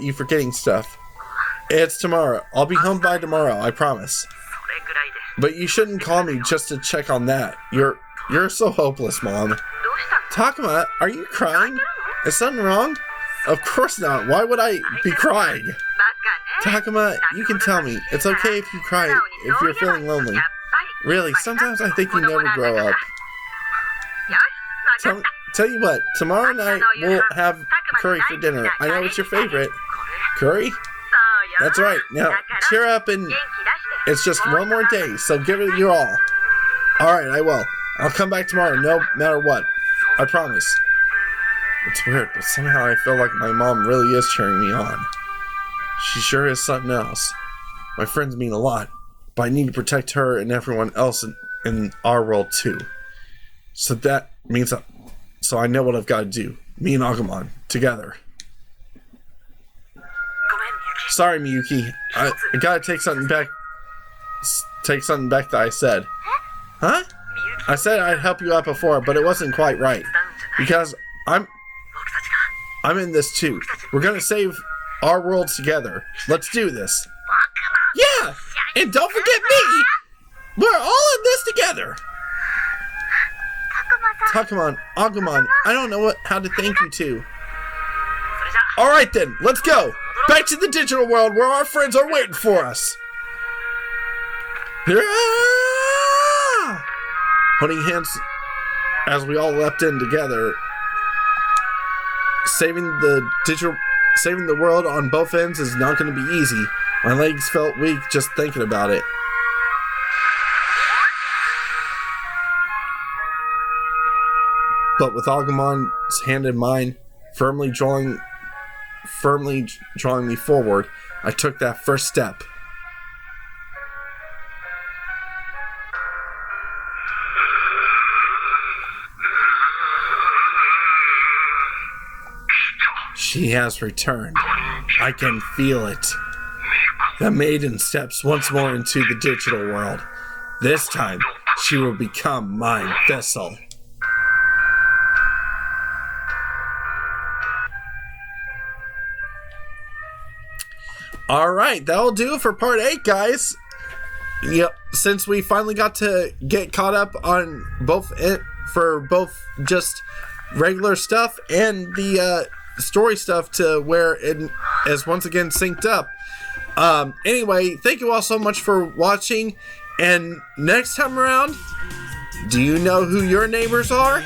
Speaker 1: you forgetting stuff. It's tomorrow. I'll be home by tomorrow, I promise. But you shouldn't call me just to check on that. You're so hopeless, Mom. Takuma, are you crying? Is something wrong? Of course not. Why would I be crying? Takuma, you can tell me. It's okay if you cry if you're feeling lonely. Really, sometimes I think you never grow up. Tell you what, tomorrow night we'll have curry for dinner. I know it's your favorite. Curry? That's right. Now, cheer up, and it's just one more day, so give it your all. Alright, I will. I'll come back tomorrow, no matter what. I promise. It's weird, but somehow I feel like my mom really is cheering me on. She sure is something else. My friends mean a lot, but I need to protect her and everyone else in our world too. So that means so I know what I've got to do. Me and Agumon, together. Sorry, Miyuki. I gotta take something back. Take something back that I said. Huh? I said I'd help you out before, but it wasn't quite right. Because I'm in this too. We're gonna save our world together. Let's do this. Yeah! And don't forget me! We're all in this together! Takumon, Agumon, I don't know how to thank you to. Alright then, let's go! Back to the digital world where our friends are waiting for us! Holding hands as we all leapt in together. Saving the world on both ends is not going to be easy. My legs felt weak just thinking about it. But with Agumon's hand in mine, firmly drawing me forward, I took that first step. She has returned. I can feel it. The maiden steps once more into the digital world. This time, she will become my vessel. Alright, that'll do it for part 8, guys. Yep, since we finally got to get caught up on both just regular stuff and the story stuff to where it is once again synced up. Anyway, thank you all so much for watching, and next time around, do you know who your neighbors are?